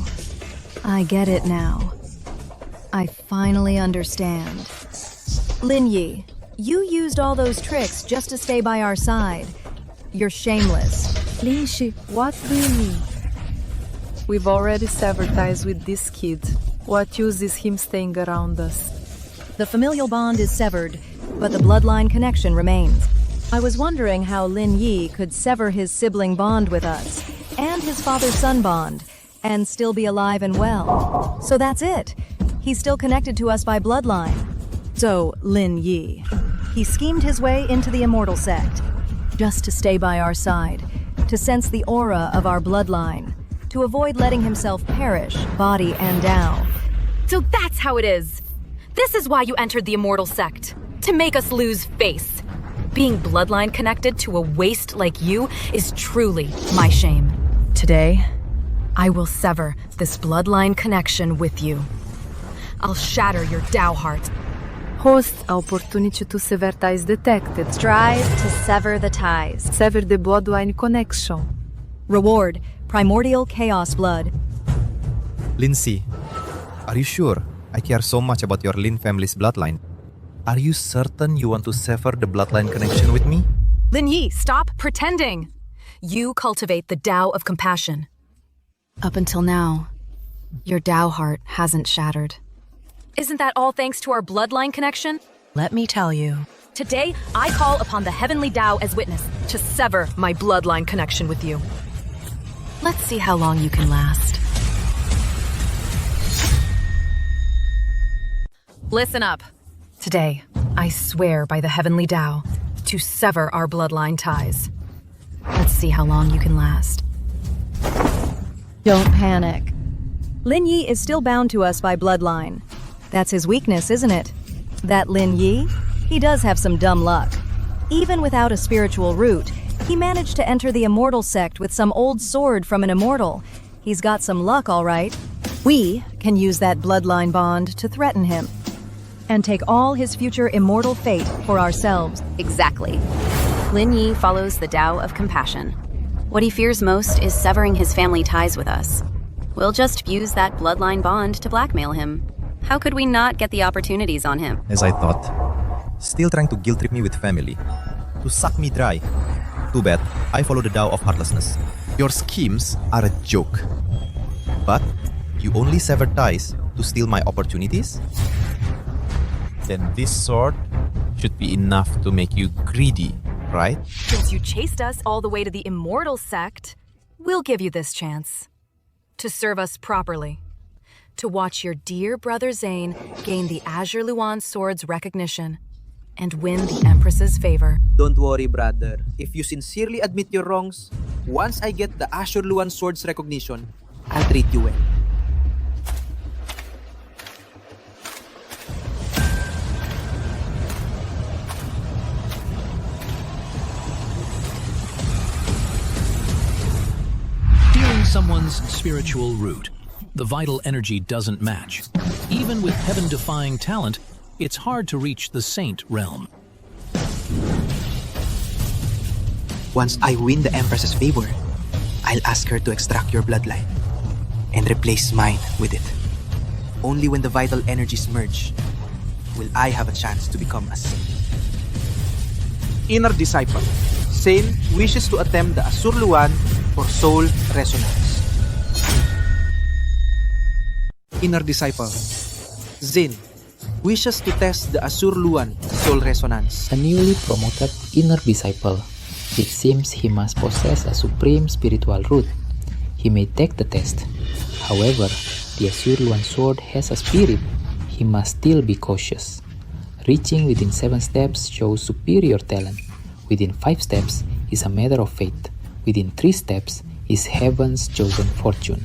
I get it now. I finally understand. Lin Yi, you used all those tricks just to stay by our side. You're shameless. Lin Shi, what do you mean? We've already severed ties with this kid. What use is him staying around us? The familial bond is severed, but the bloodline connection remains. I was wondering how Lin Yi could sever his sibling bond with us, and his father-son bond, and still be alive and well. So that's it. He's still connected to us by bloodline. So, Lin Yi. He schemed his way into the immortal sect, just to stay by our side, to sense the aura of our bloodline, to avoid letting himself perish, body and Tao. So that's how it is. This is why you entered the immortal sect. To make us lose face. Being bloodline connected to a waste like you is truly my shame. Today, I will sever this bloodline connection with you. I'll shatter your Tao heart. Host, opportunity to sever ties detected. Strive to sever the ties. Sever the bloodline connection. Reward, primordial chaos blood. Lindsay, are you sure I care so much about your Lin family's bloodline? Are you certain you want to sever the bloodline connection with me? Lin Yi, stop pretending. You cultivate the Tao of compassion. Up until now, your Tao heart hasn't shattered. Isn't that all thanks to our bloodline connection? Let me tell you. Today, I call upon the heavenly Tao as witness to sever my bloodline connection with you. Let's see how long you can last. Listen up. Today, I swear by the heavenly Tao to sever our bloodline ties. Let's see how long you can last. Don't panic. Lin Yi is still bound to us by bloodline. That's his weakness, isn't it? That Lin Yi? He does have some dumb luck. Even without a spiritual root, he managed to enter the immortal sect with some old sword from an immortal. He's got some luck, all right. We can use that bloodline bond to threaten him and take all his future immortal fate for ourselves. Exactly. Lin Yi follows the Tao of compassion. What he fears most is severing his family ties with us. We'll just use that bloodline bond to blackmail him. How could we not get the opportunities on him? As I thought. Still trying to guilt trip me with family. To suck me dry. Too bad, I follow the Tao of heartlessness. Your schemes are a joke. But you only sever ties to steal my opportunities? Then this sword should be enough to make you greedy, right? Since you chased us all the way to the immortal sect, we'll give you this chance. To serve us properly. To watch your dear brother Zane gain the Azure Luan sword's recognition and win the Empress's favor. Don't worry, brother. If you sincerely admit your wrongs, once I get the Azure Luan sword's recognition, I'll treat you well. One's spiritual root. The vital energy doesn't match. Even with heaven-defying talent, it's hard to reach the saint realm. Once I win the Empress's favor, I'll ask her to extract your bloodline and replace mine with it. Only when the vital energies merge will I have a chance to become a saint. Inner Disciple. Saint wishes to attempt the Asurluan for soul resonance. Inner Disciple. Zin wishes to test the Asurluan soul resonance. A newly promoted inner disciple. It seems he must possess a supreme spiritual root. He may take the test. However, the Asurluan sword has a spirit. He must still be cautious. Reaching within 7 steps shows superior talent. Within 5 steps is a matter of fate. Within 3 steps is heaven's chosen fortune.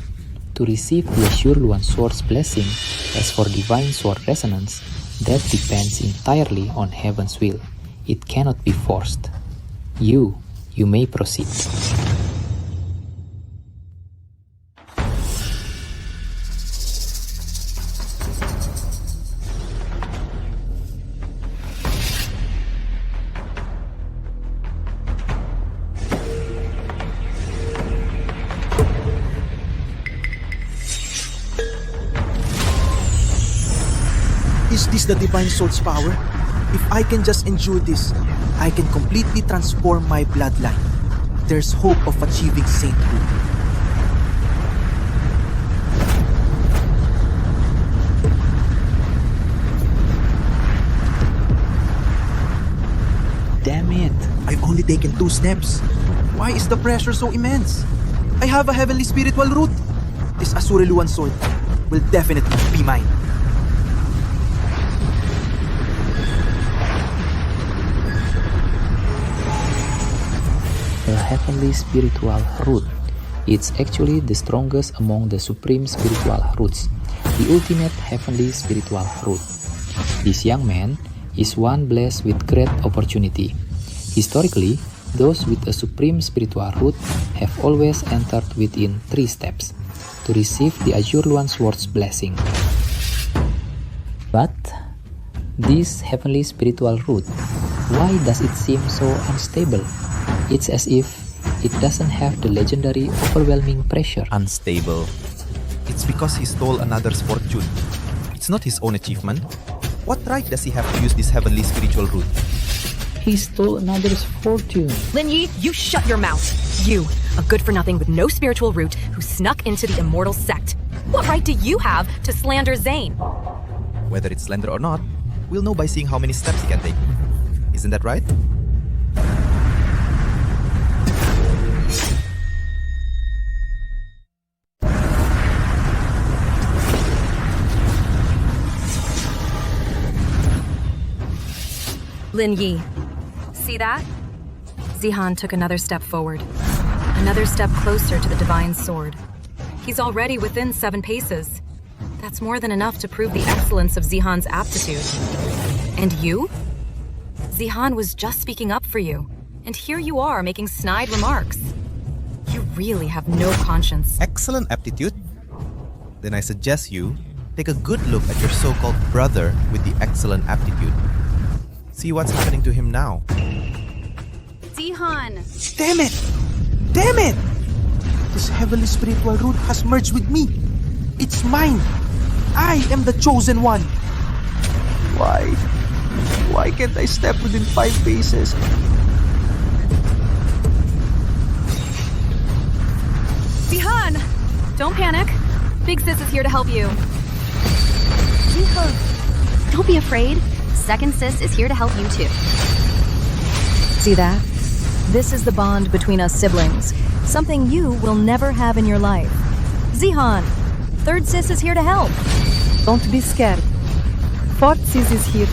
To receive the Asurluan sword's blessing, as for divine sword resonance, that depends entirely on heaven's will. It cannot be forced. You may proceed. Is this the divine sword's power? If I can just endure this, I can completely transform my bloodline. There's hope of achieving sainthood. Damn it! I've only taken 2 steps. Why is the pressure so immense? I have a heavenly spiritual root. This Asurluan sword will definitely be mine. The heavenly spiritual root. It's actually the strongest among the supreme spiritual roots, the ultimate heavenly spiritual root. This young man is one blessed with great opportunity. Historically, those with a supreme spiritual root have always entered within 3 steps to receive the Asurluan sword's blessing. But this heavenly spiritual root, why does it seem so unstable? It's as if it doesn't have the legendary overwhelming pressure. Unstable. It's because he stole another's fortune. It's not his own achievement. What right does he have to use this heavenly spiritual root? He stole another's fortune. Lin Yi, you shut your mouth. You, a good-for-nothing with no spiritual root who snuck into the immortal sect. What right do you have to slander Zane? Whether it's slender or not, we'll know by seeing how many steps he can take. Isn't that right? Lin Yi, see that? Zihan took another step forward. Another step closer to the divine sword. He's already within 7 paces. That's more than enough to prove the excellence of Zihan's aptitude. And you? Zihan was just speaking up for you, and here you are making snide remarks. You really have no conscience. Excellent aptitude. Then I suggest you take a good look at your so-called brother with the excellent aptitude. See what's happening to him now. Zihan! Damn it! Damn it! This heavenly spiritual root has merged with me. It's mine. I am the chosen one. Why? Why can't I step within 5 paces? Zihan! Don't panic. Big Sis is here to help you. Zihan, don't be afraid. Second Sis is here to help you too. See that? This is the bond between us siblings. Something you will never have in your life. Zihan, third sis is here to help. Don't be scared. Fourth sis is here.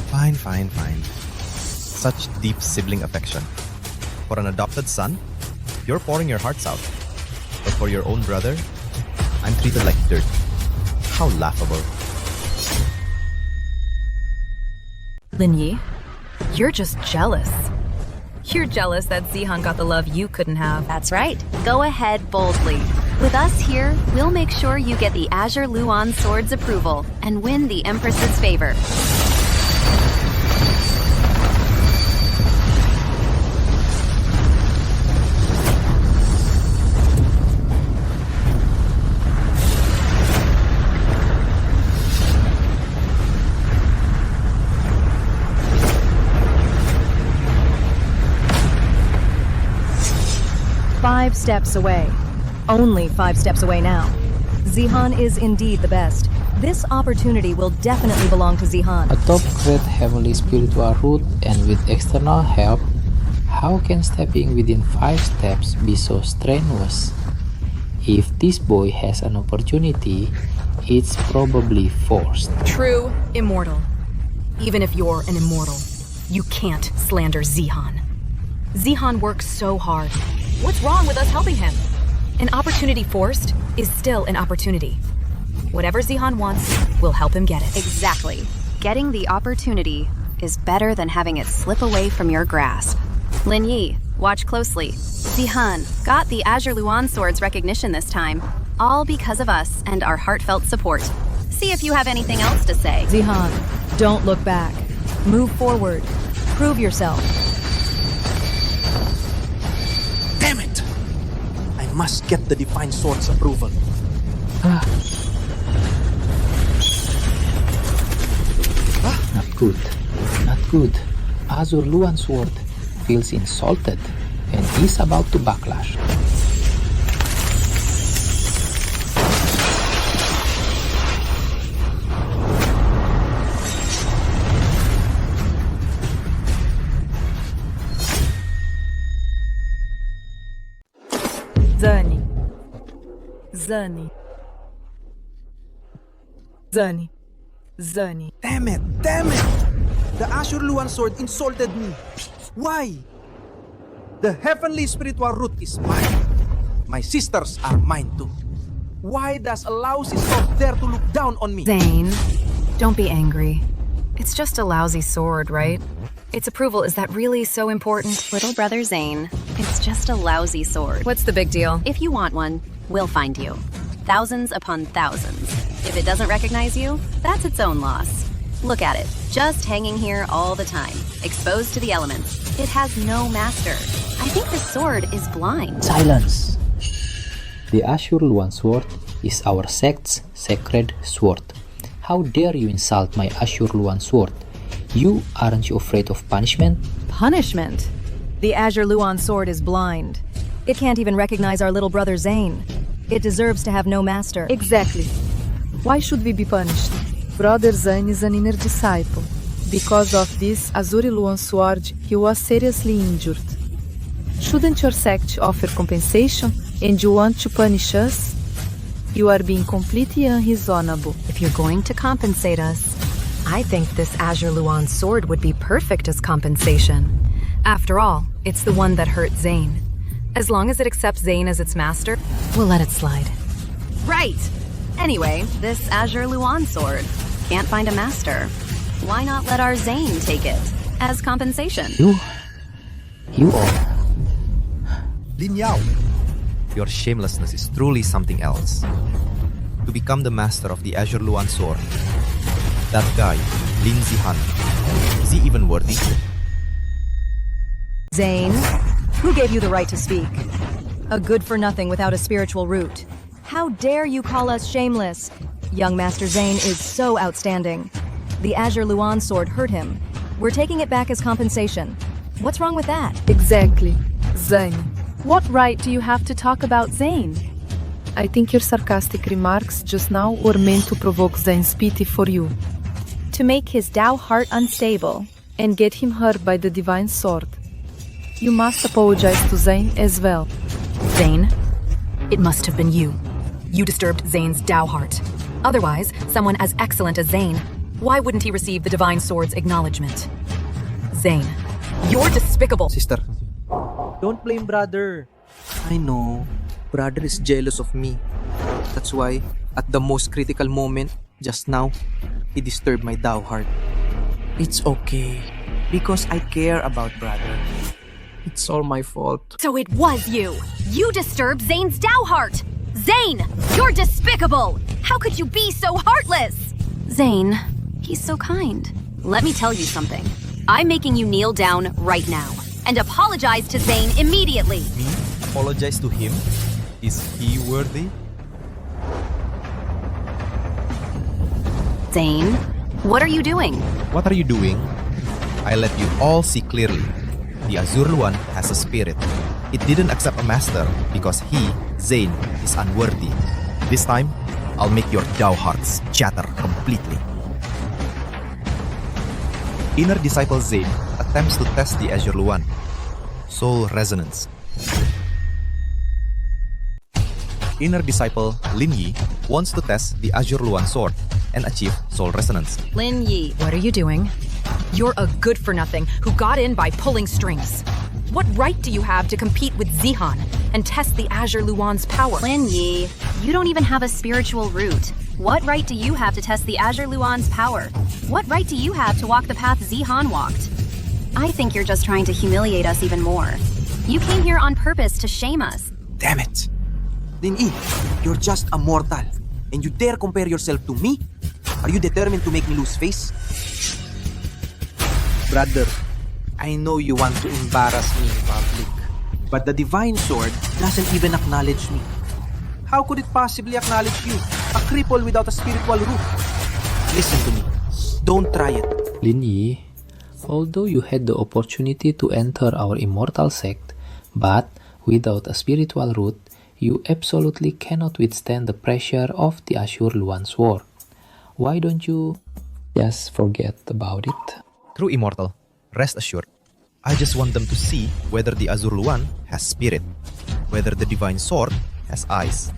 Fine. Such deep sibling affection. For an adopted son, you're pouring your hearts out. But for your own brother, I'm treated like dirt. How laughable. Lin Yi, you're just jealous. You're jealous that Zihan got the love you couldn't have. That's right. Go ahead boldly. With us here, we'll make sure you get the Azure Luan Sword's approval and win the Empress's favor. Five steps away. Only 5 steps away now. Zihan is indeed the best. This opportunity will definitely belong to Zihan. Atop great heavenly spiritual root and with external help, how can stepping within 5 steps be so strenuous? If this boy has an opportunity, it's probably forced. True immortal. Even if you're an immortal, you can't slander Zihan. Zihan works so hard. What's wrong with us helping him? An opportunity forced is still an opportunity. Whatever Zihan wants, we'll help him get it. Exactly. Getting the opportunity is better than having it slip away from your grasp. Lin Yi, watch closely. Zihan got the Azure Luan Sword's recognition this time, all because of us and our heartfelt support. See if you have anything else to say. Zihan, don't look back. Move forward. Prove yourself. Damn it! I must get the Divine Sword's approval. Not good. Not good. Azure Luan Sword feels insulted and is about to backlash. Zani. Zani. Zani. Zani. Damn it! Damn it! The Azure Luan Sword insulted me. Why? The heavenly spiritual root is mine. My sisters are mine too. Why does a lousy sword dare to look down on me? Zane, don't be angry. It's just a lousy sword, right? Its approval, is that really so important? Little brother Zane, it's just a lousy sword. What's the big deal? If you want one, we'll find you. Thousands upon thousands. If it doesn't recognize you, that's its own loss. Look at it, just hanging here all the time, exposed to the elements. It has no master. I think the sword is blind. Silence! The Azure Luan Sword is our sect's sacred sword. How dare you insult my Azure Luan Sword? Aren't you afraid of punishment? Punishment? The Azure Luan Sword is blind. It can't even recognize our little brother Zane. It deserves to have no master. Exactly. Why should we be punished? Brother Zane is an inner disciple. Because of this Azure Luan Sword, he was seriously injured. Shouldn't your sect offer compensation, and you want to punish us? You are being completely unreasonable. If you're going to compensate us, I think this Azure Luan Sword would be perfect as compensation. After all, it's the one that hurt Zane. As long as it accepts Zane as its master, we'll let it slide. Right! Anyway, this Azure Luan Sword can't find a master. Why not let our Zane take it as compensation? You all. Lin Yao, your shamelessness is truly something else. To become the master of the Azure Luan Sword, that guy, Lin Zihan, is he even worthy? Zane, who gave you the right to speak? A good-for-nothing without a spiritual root. How dare you call us shameless? Young Master Zane is so outstanding. The Azure Luan Sword hurt him. We're taking it back as compensation. What's wrong with that? Exactly. Zane. What right do you have to talk about Zane? I think your sarcastic remarks just now were meant to provoke Zane's pity for you. To make his Tao heart unstable and get him hurt by the Divine Sword. You must apologize to Zane as well. Zane, it must have been you. You disturbed Zane's Tao heart. Otherwise, someone as excellent as Zane, why wouldn't he receive the Divine Sword's acknowledgement? Zane, you're despicable. Sister, don't blame brother. I know, brother is jealous of me. That's why, at the most critical moment, just now, he disturbed my Tao heart. It's okay, because I care about brother. It's all my fault. So it was you! You disturbed Zane's Dao heart! Zane! You're despicable! How could you be so heartless? Zane, he's so kind. Let me tell you something. I'm making you kneel down right now and apologize to Zane immediately. Me? Apologize to him? Is he worthy? Zane, what are you doing? What are you doing? I let you all see clearly. The Azure Luan has a spirit. It didn't accept a master because he, Zane, is unworthy. This time, I'll make your Dao hearts shatter completely. Inner disciple Zane attempts to test the Azure Luan. Soul resonance. Inner disciple Lin Yi wants to test the Azure Luan sword and achieve soul resonance. Lin Yi, what are you doing? You're a good-for-nothing who got in by pulling strings. What right do you have to compete with Zihan and test the Azure Luan's power? Lin Yi, you don't even have a spiritual root. What right do you have to test the Azure Luan's power? What right do you have to walk the path Zihan walked? I think you're just trying to humiliate us even more. You came here on purpose to shame us. Damn it! Lin Yi, you're just a mortal, and you dare compare yourself to me? Are you determined to make me lose face? Brother, I know you want to embarrass me in public, but the Divine Sword doesn't even acknowledge me. How could it possibly acknowledge you, a cripple without a spiritual root? Listen to me. Don't try it. Lin Yi, although you had the opportunity to enter our immortal sect, but without a spiritual root, you absolutely cannot withstand the pressure of the Azure Luan sword. Why don't you just forget about it? True immortal, rest assured. I just want them to see whether the Azure Luan has spirit, whether the divine sword has eyes.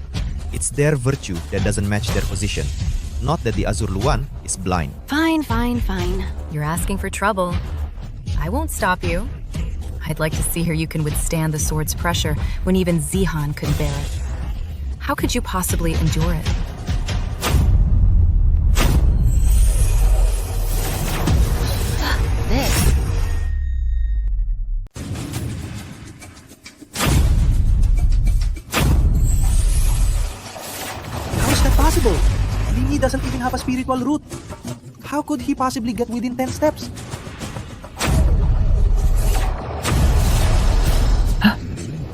It's their virtue that doesn't match their position, not that the Azure Luan is blind. Fine. You're asking for trouble. I won't stop you. I'd like to see how you can withstand the sword's pressure when even Zihan couldn't bear it. How could you possibly endure it? This. How is that possible? Lin Yi doesn't even have a spiritual root. How could he possibly get within 10 steps?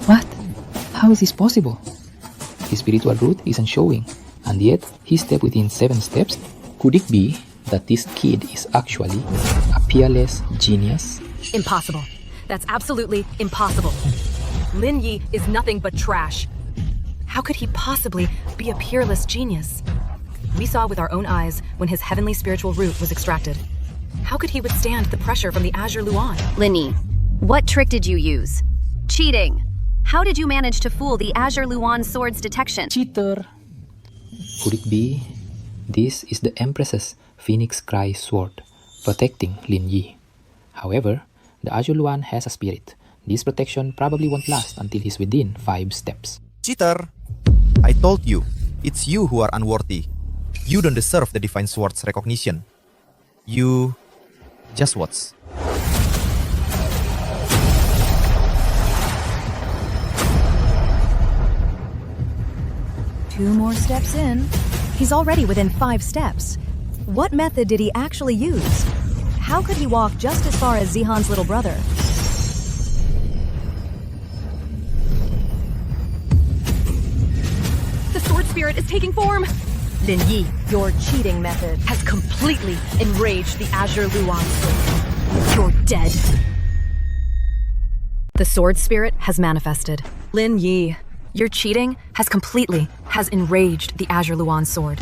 What? How is this possible? His spiritual root isn't showing, and yet he stepped within 7 steps. Could it be that this kid is actually a peerless genius? Impossible. That's absolutely impossible. Lin Yi is nothing but trash. How could he possibly be a peerless genius? We saw with our own eyes when his heavenly spiritual root was extracted. How could he withstand the pressure from the Azure Luan? Lin Yi, what trick did you use? Cheating. How did you manage to fool the Azure Luan sword's detection? Cheater! Could it be this is the Empress's Phoenix Cry sword, protecting Lin Yi? However, the Azure Luan has a spirit. This protection probably won't last until he's within 5 steps. Cheater! I told you, it's you who are unworthy. You don't deserve the Divine Sword's recognition. You... just watch. Two more steps in. He's already within 5 steps. What method did he actually use? How could he walk just as far as Zihan's little brother? The sword spirit is taking form! Lin Yi, your cheating method Has completely enraged the Azure Luan sword. You're dead. The sword spirit has manifested. Lin Yi, your cheating has enraged the Azure Luan sword.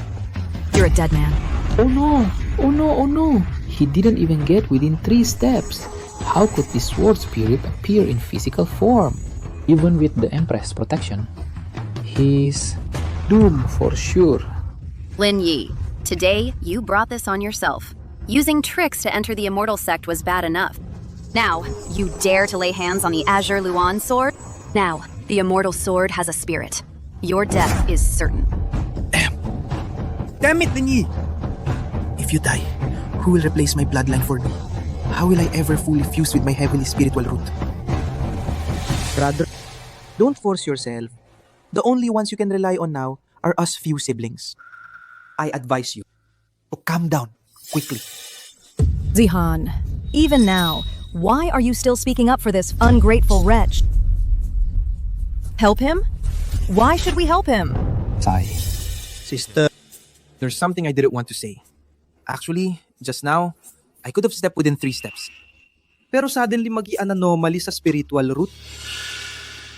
You're a dead man. Oh no! Oh no! Oh no! He didn't even get within 3 steps. How could this sword spirit appear in physical form? Even with the Empress protection, he's doomed for sure. Lin Yi, today you brought this on yourself. Using tricks to enter the Immortal Sect was bad enough. Now, you dare to lay hands on the Azure Luan sword? Now, the Immortal Sword has a spirit. Your death is certain. Damn it, Lin Yi! If you die, who will replace my bloodline for me? How will I ever fully fuse with my heavenly spiritual root? Brother, don't force yourself. The only ones you can rely on now are us few siblings. I advise you to calm down quickly. Zihan, even now, why are you still speaking up for this ungrateful wretch? Help him? Why should we help him? Sigh. Sister, there's something I didn't want to say. Actually, just now, I could have stepped within 3 steps. Pero suddenly an anomaly sa spiritual root.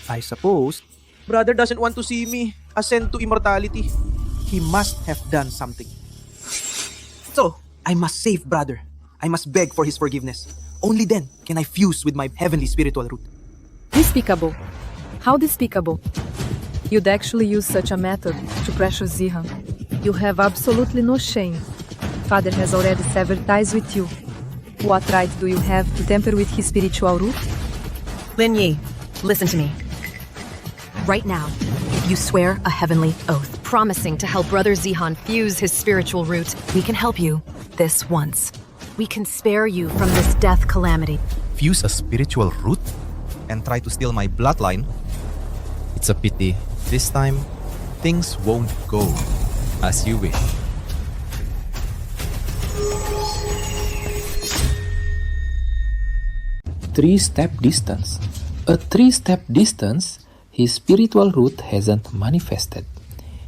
I suppose, brother doesn't want to see me ascend to immortality. He must have done something. So, I must save brother. I must beg for his forgiveness. Only then can I fuse with my heavenly spiritual root. Despicable. How despicable. You'd actually use such a method to pressure Zihan. You have absolutely no shame. Father has already severed ties with you. What right do you have to tamper with his spiritual root? Lin Yi, listen to me. Right now, if you swear a heavenly oath, promising to help Brother Zihan fuse his spiritual root, we can help you this once. We can spare you from this death calamity. Fuse a spiritual root? And try to steal my bloodline? It's a pity. This time, things won't go as you wish. Three-step distance. A 3-step distance, his spiritual root hasn't manifested.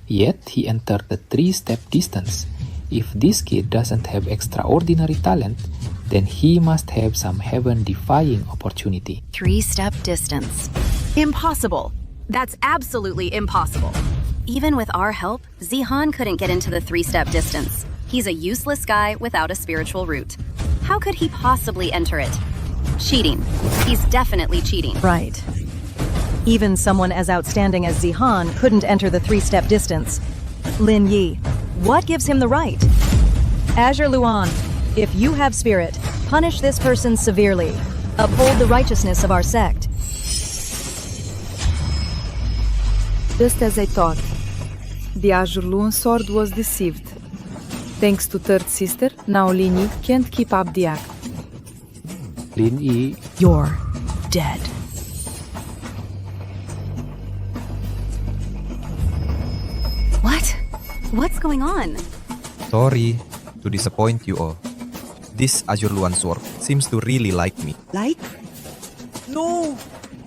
Yet he entered the 3-step distance. If this kid doesn't have extraordinary talent, then he must have some heaven-defying opportunity. 3-step distance. Impossible. That's absolutely impossible. Even with our help, Zihan couldn't get into the 3-step distance. He's a useless guy without a spiritual root. How could he possibly enter it? Cheating. He's definitely cheating. Right. Even someone as outstanding as Zihan couldn't enter the 3-step distance. Lin Yi, what gives him the right? Azure Luan, if you have spirit, punish this person severely. Uphold the righteousness of our sect. Just as I thought. The Azure Luan sword was deceived. Thanks to third sister, now Lin Yi can't keep up the act. Lin Yi, you're dead. What? What's going on? Sorry to disappoint you all. This Azure Luan sword seems to really like me. Like? No!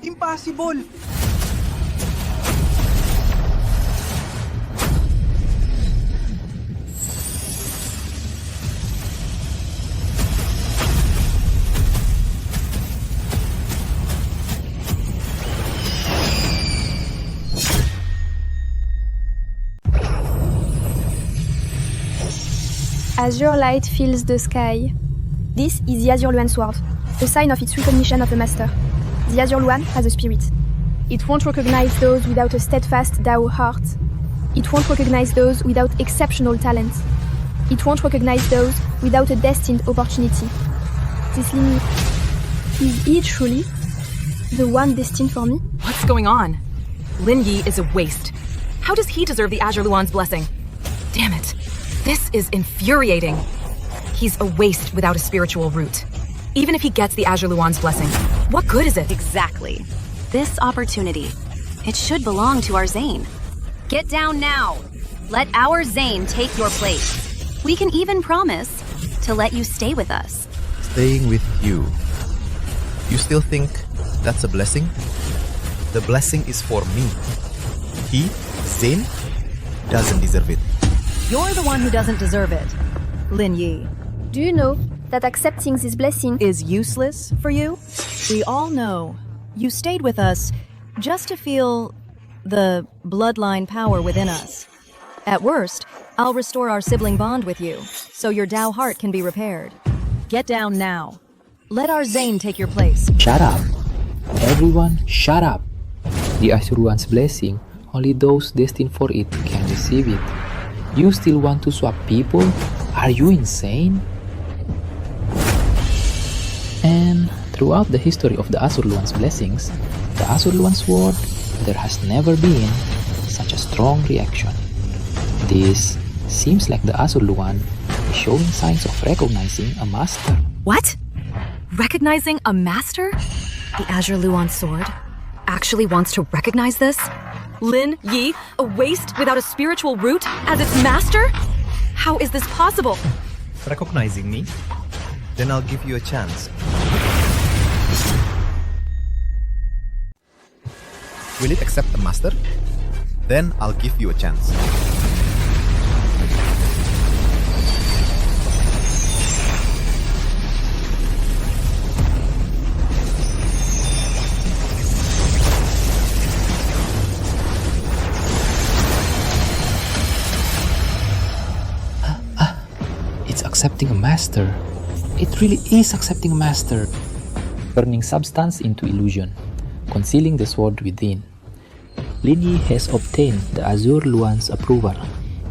Impossible! Azure light fills the sky. This is the Azure Luan sword, a sign of its recognition of a master. The Azure Luan has a spirit. It won't recognize those without a steadfast Dao heart. It won't recognize those without exceptional talent. It won't recognize those without a destined opportunity. This Lin Yi, is he truly the one destined for me? What's going on? Lin Yi is a waste. How does he deserve the Azure Luan's blessing? Damn it. This is infuriating. He's a waste without a spiritual root. Even if he gets the Azure Luan's blessing, what good is it? Exactly. This opportunity, it should belong to our Zane. Get down now. Let our Zane take your place. We can even promise to let you stay with us. Staying with you. You still think that's a blessing? The blessing is for me. He, Zane, doesn't deserve it. You're the one who doesn't deserve it, Lin Yi. Do you know that accepting this blessing is useless for you? We all know. You stayed with us just to feel the bloodline power within us. At worst, I'll restore our sibling bond with you, so your Dao heart can be repaired. Get down now. Let our Zane take your place. Shut up. Everyone, shut up. The Azure Luan's blessing, only those destined for it can receive it. You still want to swap people? Are you insane? And throughout the history of the Azure Luan's blessings, the Azure Luan sword, there has never been such a strong reaction. This seems like the Azure Luan is showing signs of recognizing a master. What? Recognizing a master? The Azure Luan sword? actually wants to recognize this? Lin Yi, a waste without a spiritual root, as its master? How is this possible? Recognizing me? Then I'll give you a chance. Will it accept the master? Then I'll give you a chance. It's accepting a master. It really is accepting a master. Turning substance into illusion, concealing the sword within. Lin Yi has obtained the Azure Luan's approval.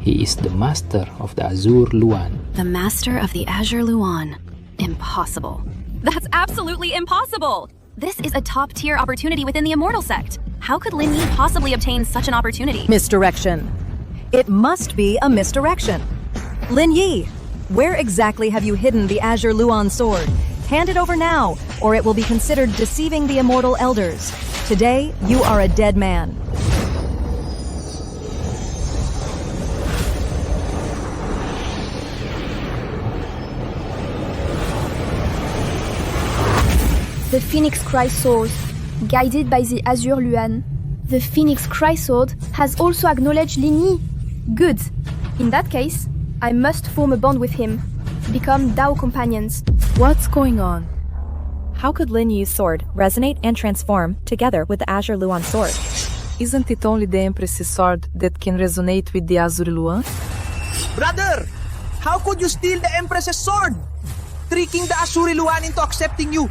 He is the master of the Azure Luan. The master of the Azure Luan. Impossible. That's absolutely impossible! This is a top-tier opportunity within the Immortal Sect. How could Lin Yi possibly obtain such an opportunity? Misdirection. It must be a misdirection. Lin Yi, where exactly have you hidden the Azure Luan sword? Hand it over now, or it will be considered deceiving the Immortal Elders. Today, you are a dead man. The Phoenix Chrysword, guided by the Azure Luan. The Phoenix Chrysword has also acknowledged Lin Yi. Good. In that case, I must form a bond with him. Become Dao companions. What's going on? How could Lin Yi's sword resonate and transform together with the Azure Luan sword? Isn't it only the Empress's sword that can resonate with the Azure Luan? Brother! How could you steal the Empress's sword? Tricking the Azure Luan into accepting you.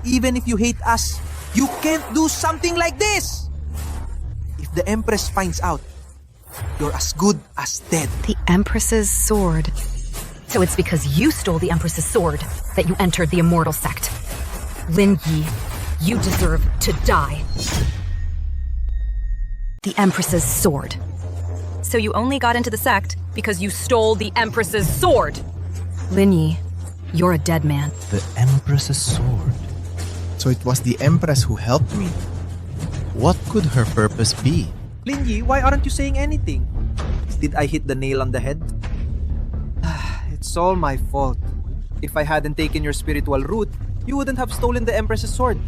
Even if you hate us, you can't do something like this! If the Empress finds out, you're as good as dead. The Empress's sword. So it's because you stole the Empress's sword that you entered the Immortal Sect. Lin Yi, you deserve to die. The Empress's sword. So you only got into the sect because you stole the Empress's sword. Lin Yi, you're a dead man. The Empress's sword. So it was the Empress who helped me. What could her purpose be? Lin Yi, why aren't you saying anything? Did I hit the nail on the head? It's all my fault. If I hadn't taken your spiritual root, you wouldn't have stolen the Empress's sword.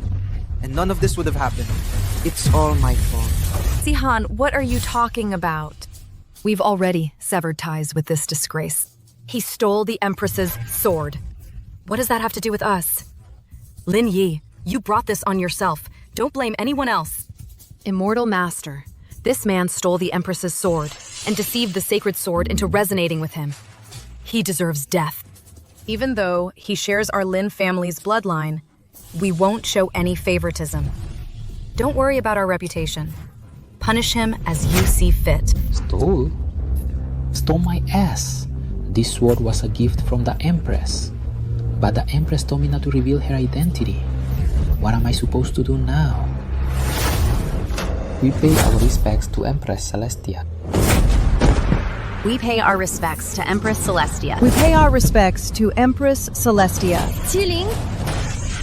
And none of this would have happened. It's all my fault. Zihan, what are you talking about? We've already severed ties with this disgrace. He stole the Empress's sword. What does that have to do with us? Lin Yi, you brought this on yourself. Don't blame anyone else. Immortal Master, this man stole the Empress's sword and deceived the sacred sword into resonating with him. He deserves death. Even though he shares our Lin family's bloodline, we won't show any favoritism. Don't worry about our reputation. Punish him as you see fit. Stole? Stole my ass. This sword was a gift from the Empress. But the Empress told me not to reveal her identity. What am I supposed to do now? We pay our respects to Empress Celestia. We pay our respects to Empress Celestia. We pay our respects to Empress Celestia. Stealing?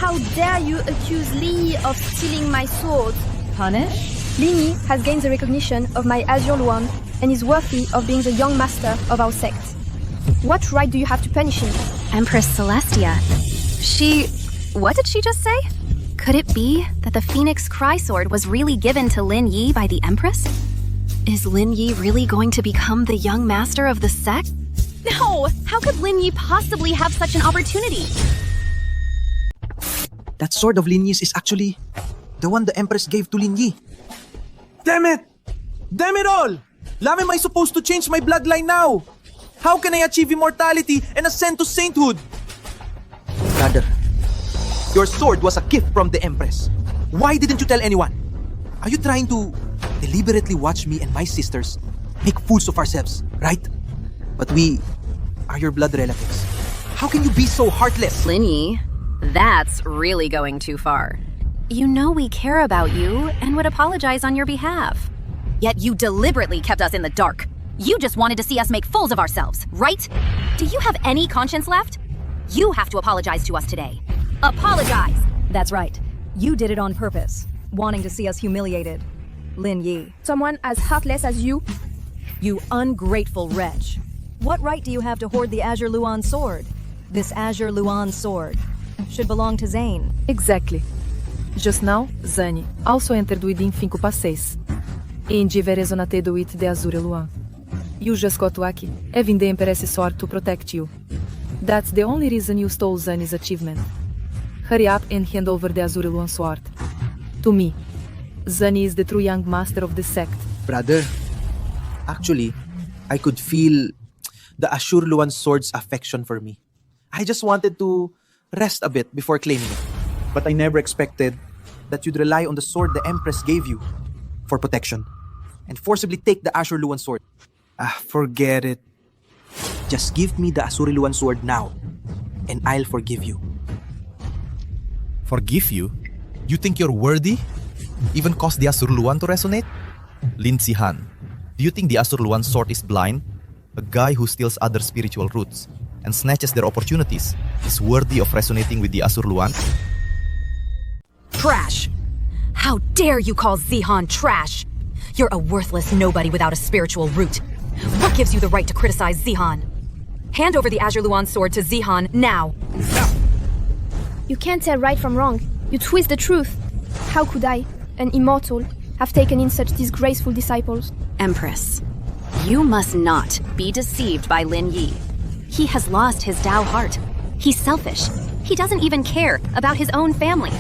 How dare you accuse Lin Yi of stealing my sword? Punish? Lin Yi has gained the recognition of my Azure Luan and is worthy of being the young master of our sect. What right do you have to punish him? Empress Celestia. What did she just say? Could it be that the Phoenix Chrysword was really given to Lin Yi by the Empress? Is Lin Yi really going to become the young master of the sect? No! How could Lin Yi possibly have such an opportunity? That sword of Lin Yi's is actually the one the Empress gave to Lin Yi. Damn it! Damn it all! How am I supposed to change my bloodline now? How can I achieve immortality and ascend to sainthood? Brother, your sword was a gift from the Empress. Why didn't you tell anyone? Are you trying to deliberately watch me and my sisters make fools of ourselves, right? But we are your blood relatives. How can you be so heartless? Lin Yi, that's really going too far. You know we care about you and would apologize on your behalf. Yet you deliberately kept us in the dark. You just wanted to see us make fools of ourselves, right? Do you have any conscience left? You have to apologize to us today. Apologize! That's right. You did it on purpose. wanting to see us humiliated. Lin Yi. Someone as heartless as you? You ungrateful wretch. What right do you have to hoard the Azure Luan sword? This Azure Luan sword should belong to Zane. Exactly. Just now, Zane also entered within 5 e indive resonated with the Azure Luan. You just got lucky, having the Empress sword to protect you. That's the only reason you stole Zane's achievement. Hurry up and hand over the Azure Luan sword. To me. Zane is the true young master of the sect. Brother, actually, I could feel the Azure Luan sword's affection for me. I just wanted to rest a bit before claiming it. But I never expected that you'd rely on the sword the Empress gave you for protection and forcibly take the Azure Luan sword. Forget it. Just give me the Azure Luan sword now, and I'll forgive you. Forgive you? You think you're worthy? Even cause the Azure Luan to resonate? Lin Zihan, do you think the Azure Luan sword is blind? A guy who steals other spiritual roots and snatches their opportunities is worthy of resonating with the Azure Luan? Trash! How dare you call Zihan trash? You're a worthless nobody without a spiritual root. What gives you the right to criticize Zihan? Hand over the Azure Luan sword to Zihan now. You can't tell right from wrong. You twist the truth. How could I, an immortal, have taken in such disgraceful disciples? Empress, you must not be deceived by Lin Yi. He has lost his Dao heart. He's selfish. He doesn't even care about his own family.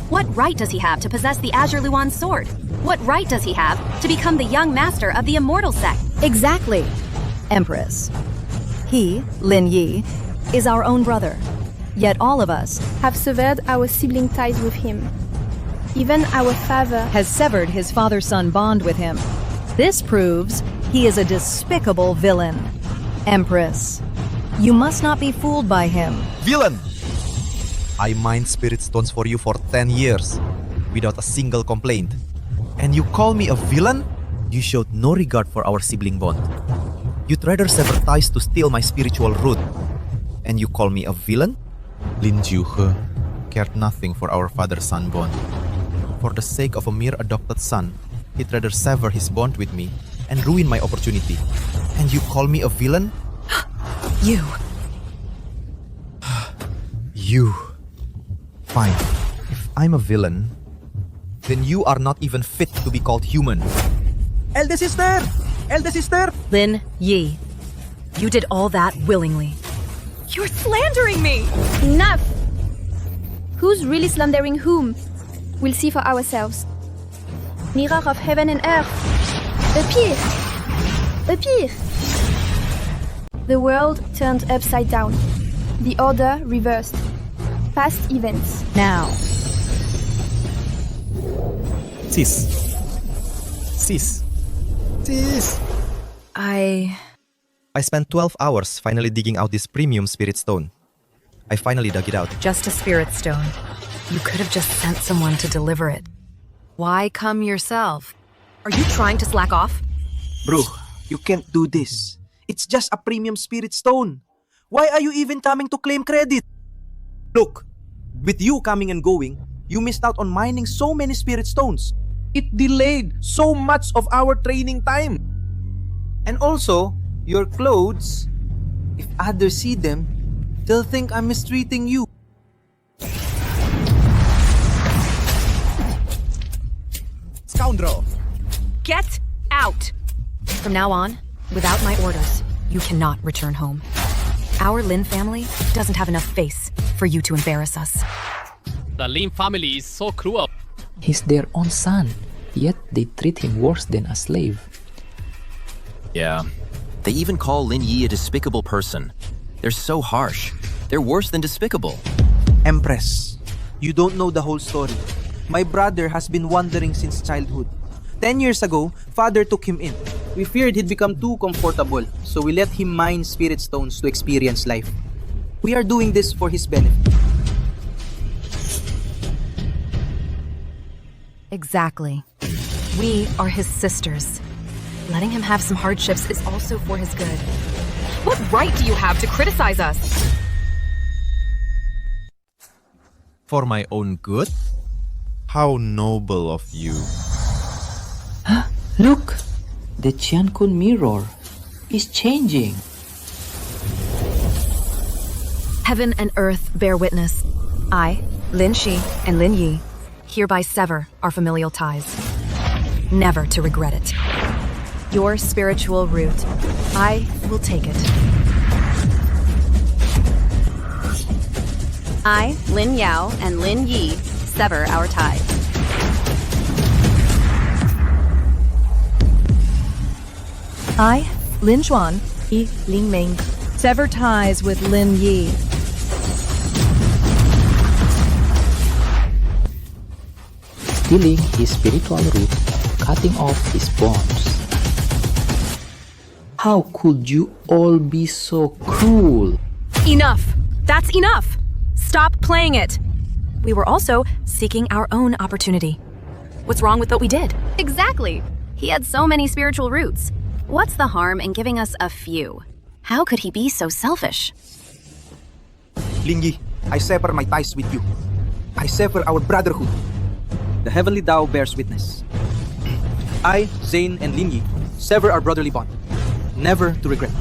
What right does he have to possess the Azure Luan sword? What right does he have to become the young master of the immortal sect? Exactly, Empress. He, Lin Yi, is our own brother. Yet all of us have severed our sibling ties with him. Even our father has severed his father-son bond with him. This proves he is a despicable villain. Empress, you must not be fooled by him. Villain! I mined spirit stones for you for 10 years, without a single complaint. And you call me a villain? You showed no regard for our sibling bond. You'd rather sever ties to steal my spiritual root. And you call me a villain? Lin Jiuhe cared nothing for our father-son bond. For the sake of a mere adopted son, he'd rather sever his bond with me and ruin my opportunity. And you call me a villain? You. You. Fine. If I'm a villain, then you are not even fit to be called human. Elder sister! Elder sister! Lin Yi, you did all that willingly. You're slandering me! Enough! Who's really slandering whom? We'll see for ourselves. Mirror of heaven and earth. Appear! Appear! The world turned upside down. The order reversed. Past events. Now. Sis. Sis. Sis. I spent 12 hours finally digging out this premium spirit stone. I finally dug it out. Just a spirit stone. You could have just sent someone to deliver it. Why come yourself? Are you trying to slack off? Bro, you can't do this. It's just a premium spirit stone. Why are you even coming to claim credit? Look, with you coming and going, you missed out on mining so many spirit stones. It delayed so much of our training time. And also, your clothes, if others see them, they'll think I'm mistreating you. Scoundrel! Get out! From now on, without my orders, you cannot return home. Our Lin family doesn't have enough face for you to embarrass us. The Lin family is so cruel. He's their own son, yet they treat him worse than a slave. Yeah. They even call Lin Yi a despicable person. They're so harsh. They're worse than despicable. Empress, you don't know the whole story. My brother has been wandering since childhood. 10 years ago, father took him in. We feared he'd become too comfortable, so we let him mine spirit stones to experience life. We are doing this for his benefit. Exactly. We are his sisters. Letting him have some hardships is also for his good. What right do you have to criticize us? For my own good? How noble of you. Look! The Qiankun mirror is changing. Heaven and earth bear witness. I, Lin Shi and Lin Yi, hereby sever our familial ties, never to regret it. Your spiritual root, I will take it. I, Lin Yao and Lin Yi, sever our ties. I, Lin Xuan, Yi Ling Ming, sever ties with Lin Yi. Stealing his spiritual root, cutting off his bonds. How could you all be so cruel? Enough! That's enough! Stop playing it! We were also seeking our own opportunity. What's wrong with what we did? Exactly. He had so many spiritual roots. What's the harm in giving us a few? How could he be so selfish? Lin Yi, I sever my ties with you. I sever our brotherhood. The heavenly Tao bears witness. I, Zane and Lin Yi, sever our brotherly bond, never to regret.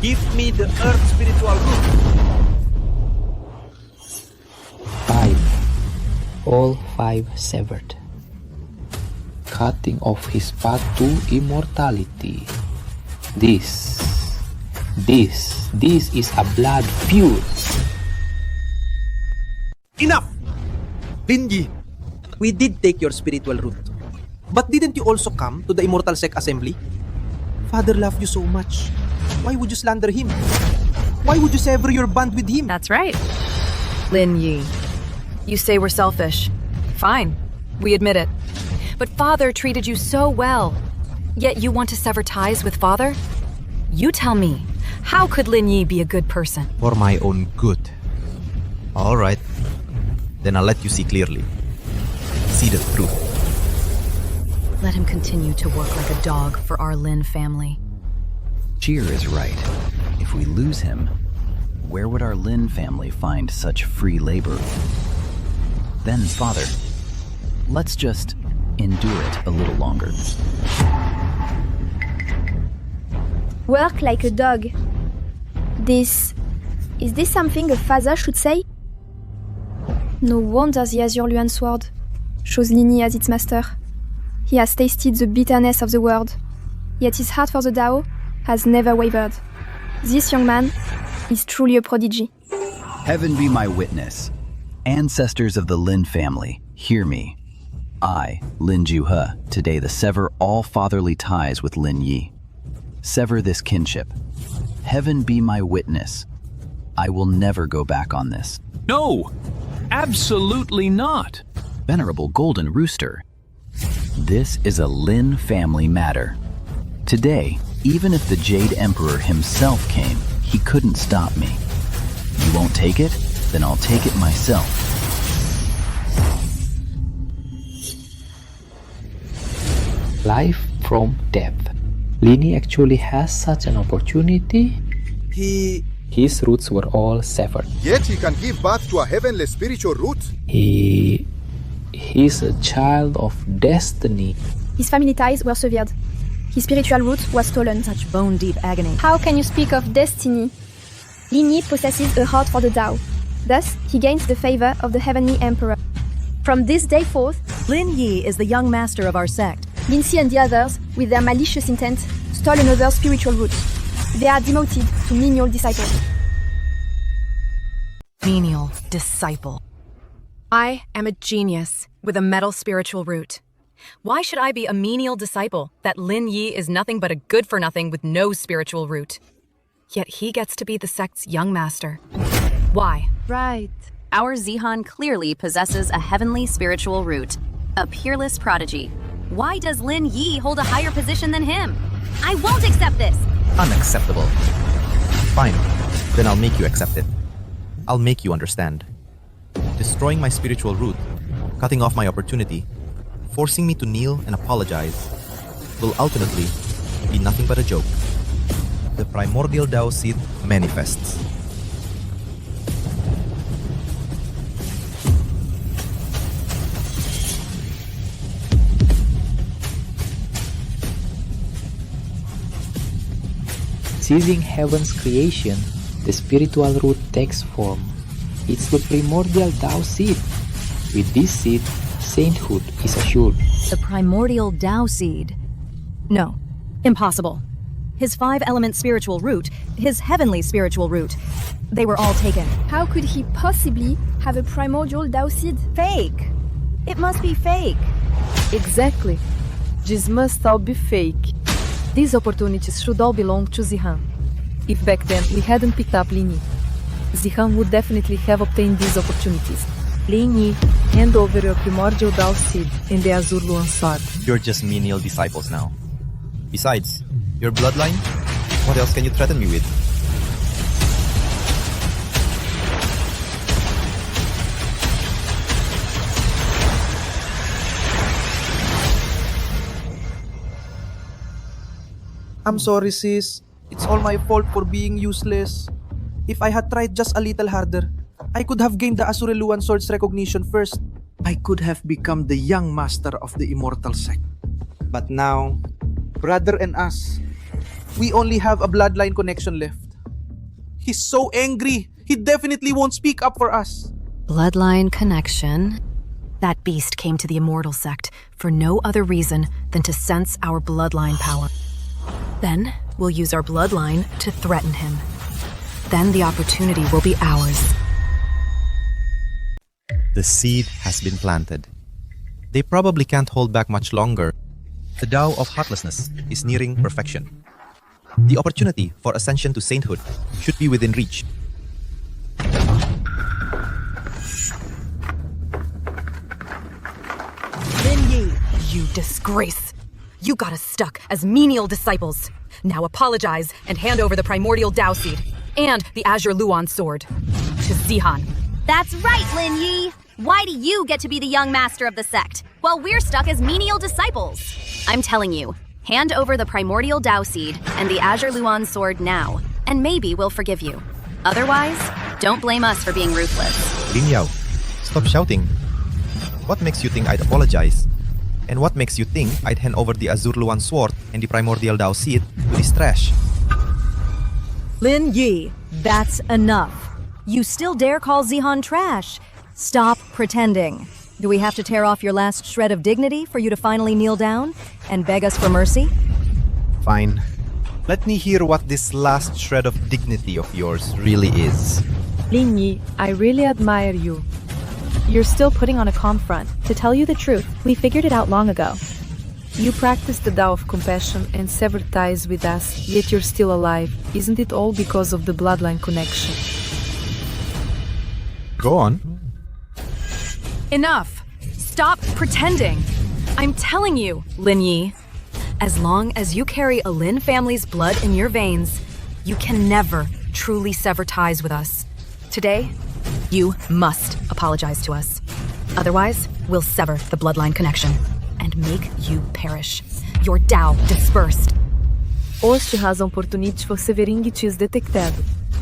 Give me the earth spiritual root. 5. All 5 severed. Cutting off his path to immortality. This is a blood feud. Enough! Lin Yi, we did take your spiritual root. But didn't you also come to the Immortal Sect Assembly? Father loved you so much. Why would you slander him? Why would you sever your bond with him? That's right. Lin Yi, you say we're selfish. Fine, we admit it. But Father treated you so well. Yet you want to sever ties with Father? You tell me, how could Lin Yi be a good person? For my own good. Alright. Then I'll let you see clearly. See the truth. Let him continue to work like a dog for our Lin family. Cheer is right. If we lose him, where would our Lin family find such free labor? Then, Father, let's just endure it a little longer. Work like a dog. Is this something a father should say? No wonder the Azure Luan sword shows Lin Yi as its master. He has tasted the bitterness of the world, yet his heart for the Tao has never wavered. This young man is truly a prodigy. Heaven be my witness. Ancestors of the Lin family, hear me. I, Lin Juhe, today sever all fatherly ties with Lin Yi. Sever this kinship. Heaven be my witness. I will never go back on this. No! Absolutely not! Venerable Golden Rooster, this is a Lin family matter. Today, even if the Jade Emperor himself came, he couldn't stop me. You won't take it? Then I'll take it myself. Life from death. Lin Yi actually has such an opportunity. His roots were all severed. Yet he can give birth to a heavenly spiritual root. He's a child of destiny. His family ties were severed. His spiritual root was stolen. Such bone-deep agony. How can you speak of destiny? Lin Yi possesses a heart for the Tao. Thus, he gains the favor of the Heavenly Emperor. From this day forth, Lin Yi is the young master of our sect. Lin Si and the others, with their malicious intent, stole another spiritual root. They are demoted to menial disciples. Menial disciple. I am a genius with a metal spiritual root. Why should I be a menial disciple that Lin Yi is nothing but a good-for-nothing with no spiritual root? Yet he gets to be the sect's young master. Why? Right. Our Zihan clearly possesses a heavenly spiritual root, a peerless prodigy. Why does Lin Yi hold a higher position than him? I won't accept this! Unacceptable. Fine. Then I'll make you accept it. I'll make you understand. Destroying my spiritual root, cutting off my opportunity, forcing me to kneel and apologize, will ultimately be nothing but a joke. The primordial Tao seed manifests. receiving heaven's creation, the spiritual root takes form. It's the primordial Tao seed. With this seed, sainthood is assured. The primordial Tao seed. No, impossible. His 5-element spiritual root, his heavenly spiritual root, they were all taken. How could he possibly have a primordial Tao seed? Fake! It must be fake. Exactly. This must all be fake. These opportunities should all belong to Zihan. If back then we hadn't picked up Lin Yi, Zihan would definitely have obtained these opportunities. Lin Yi, hand over your primordial Tao seed in the Azure Luan sword. You're just menial disciples now. Besides, your bloodline? What else can you threaten me with? I'm sorry, sis. It's all my fault for being useless. If I had tried just a little harder, I could have gained the Asureluan Sword's recognition first. I could have become the young master of the immortal sect. But now, brother and us, we only have a bloodline connection left. He's so angry. He definitely won't speak up for us. Bloodline connection. That beast came to the immortal sect for no other reason than to sense our bloodline power. Then we'll use our bloodline to threaten him. Then the opportunity will be ours. The seed has been planted. They probably can't hold back much longer. The Tao of Heartlessness is nearing perfection. The opportunity for ascension to sainthood should be within reach. Lin Yi, you disgrace! You got us stuck as menial disciples. Now apologize and hand over the primordial Tao seed and the Azure Luan sword to Zihan. That's right, Lin Yi! Why do you get to be the young master of the sect, while we're stuck as menial disciples? I'm telling you, hand over the primordial Tao seed and the Azure Luan sword now, and maybe we'll forgive you. Otherwise, don't blame us for being ruthless. Lin Yao, stop shouting. What makes you think I'd apologize? And what makes you think I'd hand over the Azure Luan sword and the primordial Tao seed to this trash? Lin Yi, that's enough. You still dare call Zihan trash? Stop pretending. Do we have to tear off your last shred of dignity for you to finally kneel down and beg us for mercy? Fine. Let me hear what this last shred of dignity of yours really is. Lin Yi, I really admire you. You're still putting on a calm front. To tell you the truth, we figured it out long ago. You practice the Tao of compassion and sever ties with us, yet you're still alive. Isn't it all because of the bloodline connection? Go on. Enough! Stop pretending! I'm telling you, Lin Yi, as long as you carry a Lin family's blood in your veins, you can never truly sever ties with us. Today, you must apologize to us. Otherwise, we'll sever the bloodline connection and make you perish. Your Tao dispersed. Hoje has a oportunidade for severing ties detectado.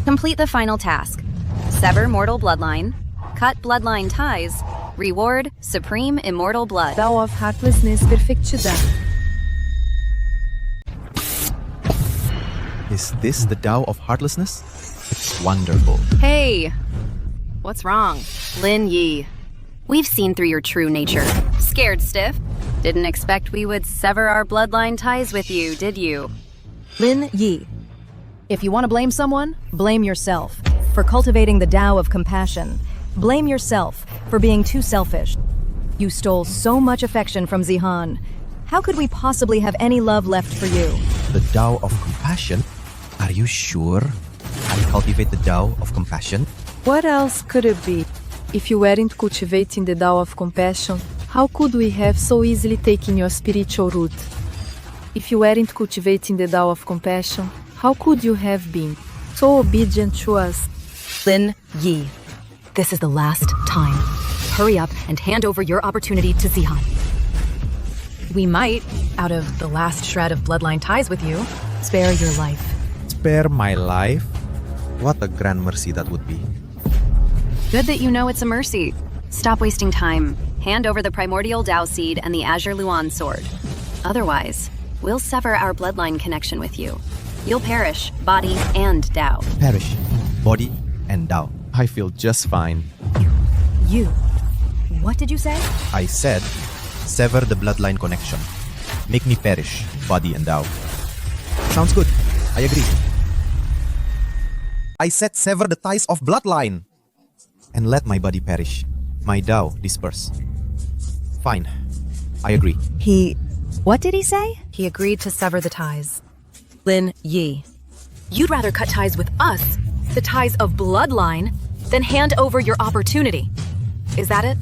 Complete the final task. Sever mortal bloodline, cut bloodline ties, reward supreme immortal blood. Tao of Heartlessness perfectidade. Is this the Tao of Heartlessness? It's wonderful. Hey! What's wrong? Lin Yi. We've seen through your true nature. Scared stiff? Didn't expect we would sever our bloodline ties with you, did you? Lin Yi. If you want to blame someone, blame yourself for cultivating the Tao of compassion. Blame yourself for being too selfish. You stole so much affection from Zihan. How could we possibly have any love left for you? The Tao of Compassion? Are you sure? I cultivate the Tao of Compassion? What else could it be? If you weren't cultivating the Tao of compassion, how could we have so easily taken your spiritual root? If you weren't cultivating the Tao of compassion, how could you have been so obedient to us? Lin Yi, this is the last time. Hurry up and hand over your opportunity to Zihan. We might, out of the last shred of bloodline ties with you, spare your life. Spare my life? What a grand mercy that would be. Good that you know it's a mercy. Stop wasting time. Hand over the primordial Tao seed and the Azure Luan sword. Otherwise, we'll sever our bloodline connection with you. You'll perish, body and Dao. Perish, body, and Dao. I feel just fine. You. What did you say? I said, sever the bloodline connection. Make me perish, body and Dao. Sounds good. I agree. I said sever the ties of bloodline. And let my body perish, my Dao disperse. Fine. I agree. What did he say? He agreed to sever the ties. Lin Yi, you'd rather cut ties with us, the ties of bloodline, than hand over your opportunity. Is that it?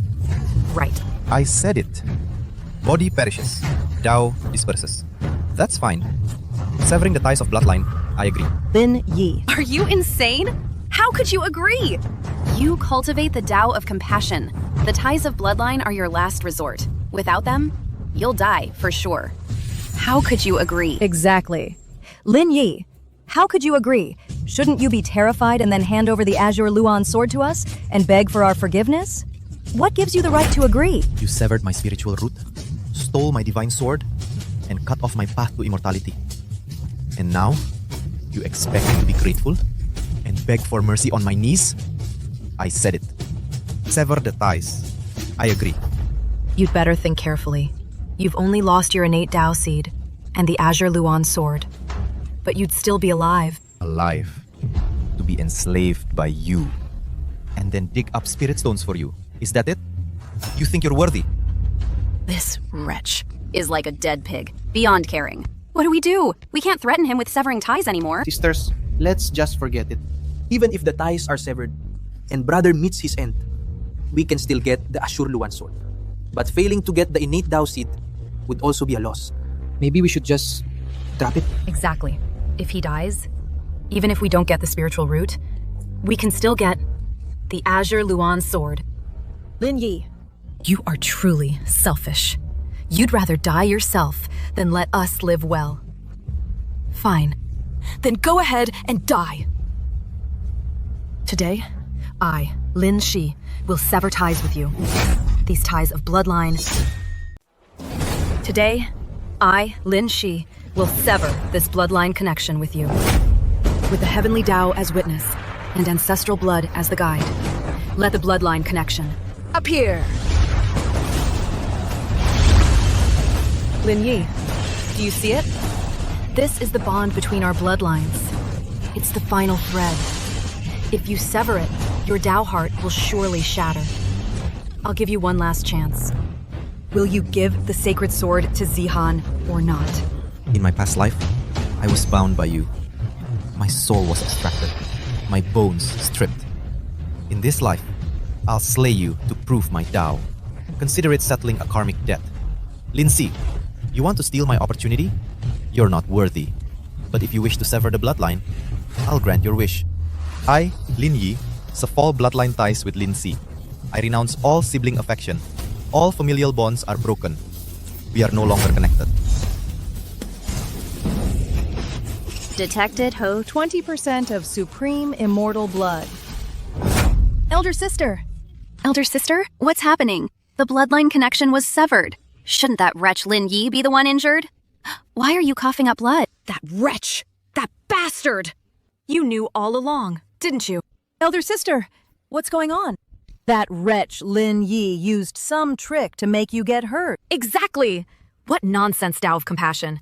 Right. I said it. Body perishes, Dao disperses. That's fine. Severing the ties of bloodline, I agree. Lin Yi. Are you insane? How could you agree? You cultivate the Tao of compassion. The ties of bloodline are your last resort. Without them, you'll die for sure. How could you agree? Exactly. Lin Yi, how could you agree? Shouldn't you be terrified and then hand over the Azure Luan sword to us and beg for our forgiveness? What gives you the right to agree? You severed my spiritual root, stole my divine sword, and cut off my path to immortality. And now, you expect me to be grateful and beg for mercy on my knees? I said it. Sever the ties. I agree. You'd better think carefully. You've only lost your innate Dao seed and the Azure Luan sword. But you'd still be alive. Alive. To be enslaved by you. And then dig up spirit stones for you. Is that it? You think you're worthy? This wretch is like a dead pig, beyond caring. What do? We can't threaten him with severing ties anymore. Sisters, let's just forget it. Even if the ties are severed and brother meets his end, we can still get the Azure Luan sword. But failing to get the innate Dao seed would also be a loss. Maybe we should just drop it. Exactly. If he dies, even if we don't get the spiritual root, we can still get the Azure Luan sword. Lin Yi. You are truly selfish. You'd rather die yourself than let us live well. Fine. Then go ahead and die. Today, I, Lin Shi, will sever ties with you. These ties of bloodline. Today, I, Lin Shi, will sever this bloodline connection with you. With the heavenly Tao as witness and ancestral blood as the guide, let the bloodline connection appear. Lin Yi, do you see it? This is the bond between our bloodlines. It's the final thread. If you sever it, your Tao heart will surely shatter. I'll give you one last chance. Will you give the sacred sword to Zihan or not? In my past life, I was bound by you. My soul was extracted, my bones stripped. In this life, I'll slay you to prove my Tao. Consider it settling a karmic debt. Lindsay, you want to steal my opportunity? You're not worthy. But if you wish to sever the bloodline, I'll grant your wish. I, Lin Yi, sever bloodline ties with Lin Si. I renounce all sibling affection. All familial bonds are broken. We are no longer connected. Detected Ho 20% of supreme immortal blood. Elder sister, what's happening? The bloodline connection was severed. Shouldn't that wretch Lin Yi be the one injured? Why are you coughing up blood? That wretch! That bastard! You knew all along, didn't you? Elder sister, what's going on? That wretch Lin Yi used some trick to make you get hurt. Exactly! What nonsense Tao of compassion?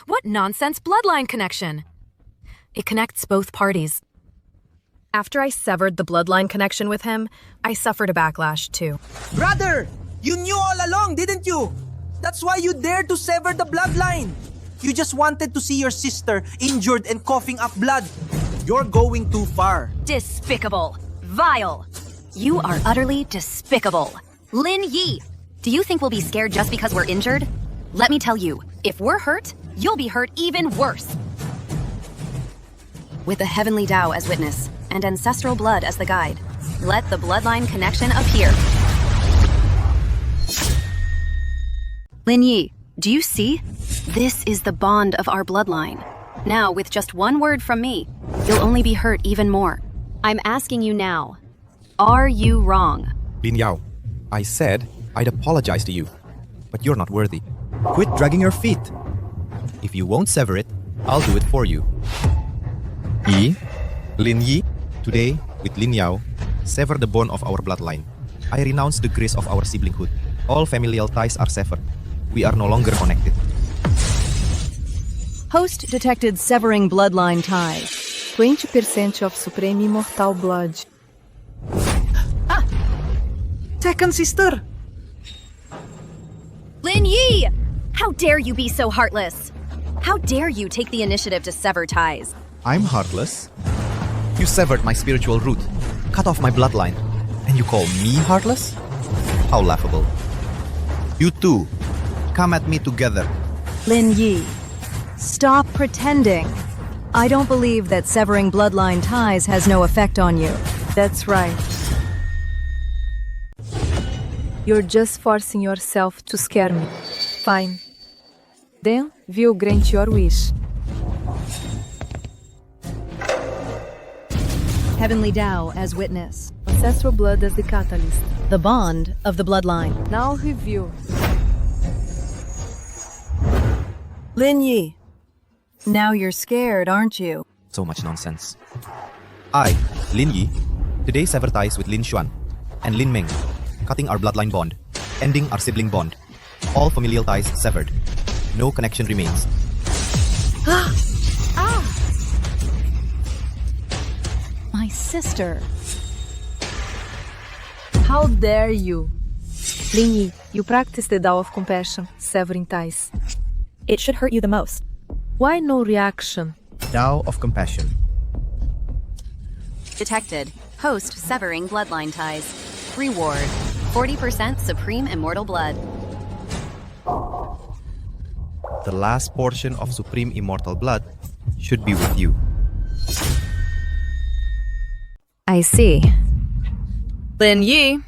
What nonsense bloodline connection? It connects both parties. After I severed the bloodline connection with him, I suffered a backlash too. Brother! You knew all along, didn't you? That's why you dared to sever the bloodline. You just wanted to see your sister injured and coughing up blood. You're going too far. Despicable. Vile. You are utterly despicable. Lin Yi, do you think we'll be scared just because we're injured? Let me tell you, if we're hurt, you'll be hurt even worse. With the heavenly Tao as witness and ancestral blood as the guide, let the bloodline connection appear. Lin Yi, do you see? This is the bond of our bloodline. Now, with just one word from me, you'll only be hurt even more. I'm asking you now, are you wrong? Lin Yao, I said I'd apologize to you, but you're not worthy. Quit dragging your feet. If you won't sever it, I'll do it for you. Yi, Lin Yi, today, with Lin Yao, sever the bond of our bloodline. I renounce the grace of our siblinghood. All familial ties are severed. We are no longer connected. Host detected severing bloodline ties. 20% of supreme immortal blood. Second sister! Lin Yi! How dare you be so heartless? How dare you take the initiative to sever ties? I'm heartless. You severed my spiritual root, cut off my bloodline, and you call me heartless? How laughable. You two, come at me together. Lin Yi, stop pretending. I don't believe that severing bloodline ties has no effect on you. That's right. You're just forcing yourself to scare me. Fine. Then we'll grant your wish. Heavenly Tao as witness. Ancestral blood as the catalyst. The bond of the bloodline. Now review. Lin Yi, now you're scared, aren't you? So much nonsense. I, Lin Yi, today sever ties with Lin Xuan and Lin Meng, cutting our bloodline bond, ending our sibling bond. All familial ties severed. No connection remains. My sister. How dare you? Lin Yi, you practice the Tao of compassion, severing ties. It should hurt you the most. Why no reaction? Tao of compassion. Detected. Host severing bloodline ties. Reward. 40% supreme immortal blood. The last portion of supreme immortal blood should be with you. I see. Lin Yi,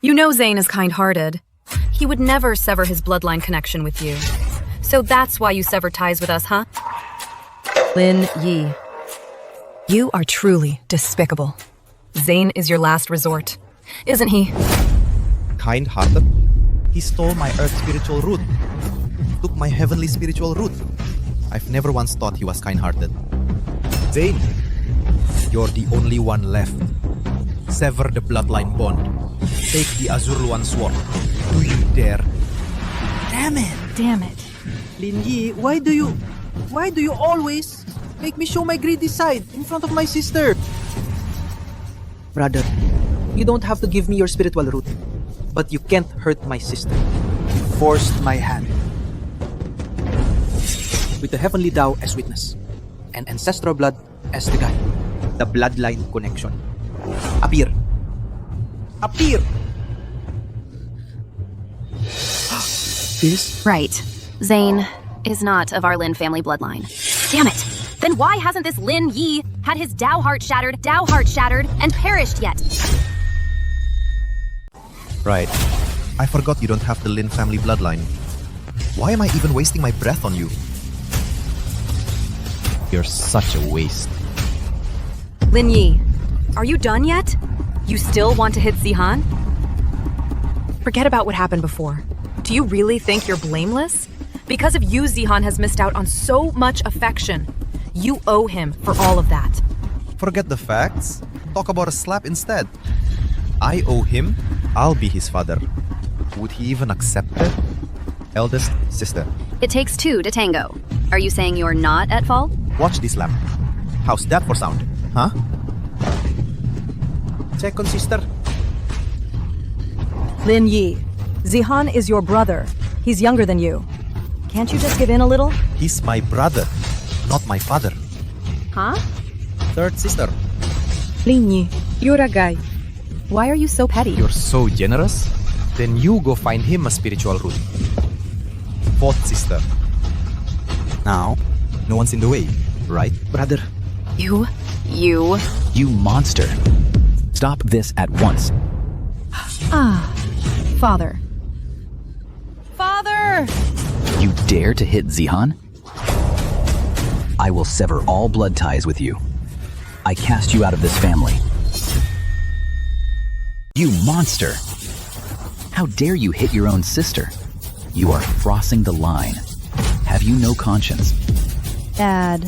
you know Zane is kind-hearted. He would never sever his bloodline connection with you. So that's why you sever ties with us, huh? Lin Yi, you are truly despicable. Zane is your last resort, isn't he? Kind-hearted? He stole my earth spiritual root. Took my heavenly spiritual root. I've never once thought he was kind-hearted. Zane, you're the only one left. Sever the bloodline bond. Take the Azur Luan sword. Do you dare? Damn it! Damn it. Lin Yi, why do you always make me show my greedy side in front of my sister? Brother, you don't have to give me your spiritual root, but you can't hurt my sister. You forced my hand. With the heavenly Tao as witness, and ancestral blood as the guide, the bloodline connection. Appear! Appear! This? Right. Zane is not of our Lin family bloodline. Damn it! Then why hasn't this Lin Yi had his Tao heart shattered, and perished yet? Right. I forgot you don't have the Lin family bloodline. Why am I even wasting my breath on you? You're such a waste. Lin Yi, are you done yet? You still want to hit Zihan? Forget about what happened before. Do you really think you're blameless? Because of you, Zihan has missed out on so much affection. You owe him for all of that. Forget the facts. Talk about a slap instead. I owe him. I'll be his father. Would he even accept it? Eldest sister. It takes two to tango. Are you saying you're not at fault? Watch this slap. How's that for sound? Huh? Second sister. Lin Yi, Zihan is your brother. He's younger than you. Can't you just give in a little? He's my brother, not my father. Huh? Third sister. Lin Yi, you're a guy. Why are you so petty? You're so generous? Then you go find him a spiritual root. Fourth sister. Now, no one's in the way, right? Brother. You You monster. Stop this at once. Father. Father! You dare to hit Zihan? I will sever all blood ties with you. I cast you out of this family. You monster! How dare you hit your own sister? You are crossing the line. Have you no conscience? Dad.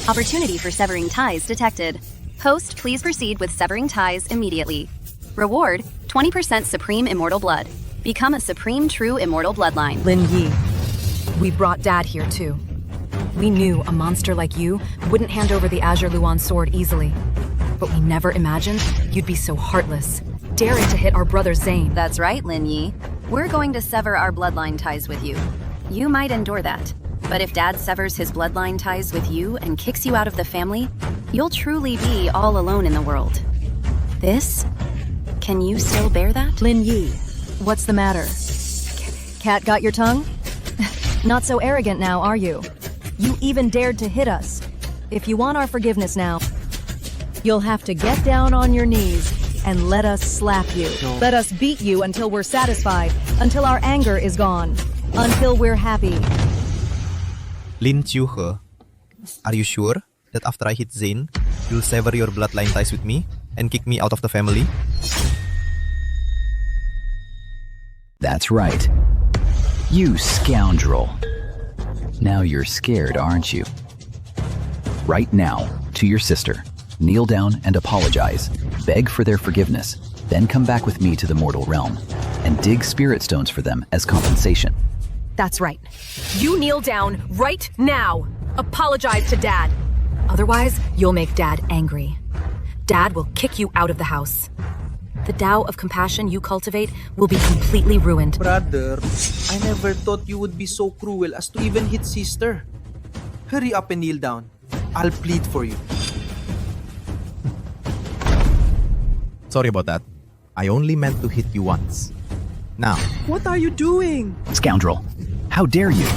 Opportunity for severing ties detected. Host, please proceed with severing ties immediately. Reward, 20% Supreme Immortal Blood. Become a Supreme True Immortal Bloodline. Lin Yi, we brought Dad here too. We knew a monster like you wouldn't hand over the Azure Luan sword easily. But we never imagined you'd be so heartless, daring to hit our brother Zane. That's right, Lin Yi. We're going to sever our bloodline ties with you. You might endure that. But if Dad severs his bloodline ties with you and kicks you out of the family, you'll truly be all alone in the world. This? Can you still bear that? Lin Yi, what's the matter? Cat got your tongue? Not so arrogant now, are you? You even dared to hit us. If you want our forgiveness now, you'll have to get down on your knees and let us slap you. No. Let us beat you until we're satisfied, until our anger is gone, until we're happy. Lin Chiuhe, are you sure that after I hit Zane, you'll sever your bloodline ties with me and kick me out of the family? That's right. You scoundrel. Now you're scared, aren't you? Right now, to your sister, kneel down and apologize, beg for their forgiveness, then come back with me to the mortal realm and dig spirit stones for them as compensation. That's right. You kneel down right now. Apologize to Dad. Otherwise, you'll make Dad angry. Dad will kick you out of the house. The Tao of compassion you cultivate will be completely ruined. Brother, I never thought you would be so cruel as to even hit sister. Hurry up and kneel down. I'll plead for you. Sorry about that. I only meant to hit you once. Now, What are you doing? Scoundrel, how dare you?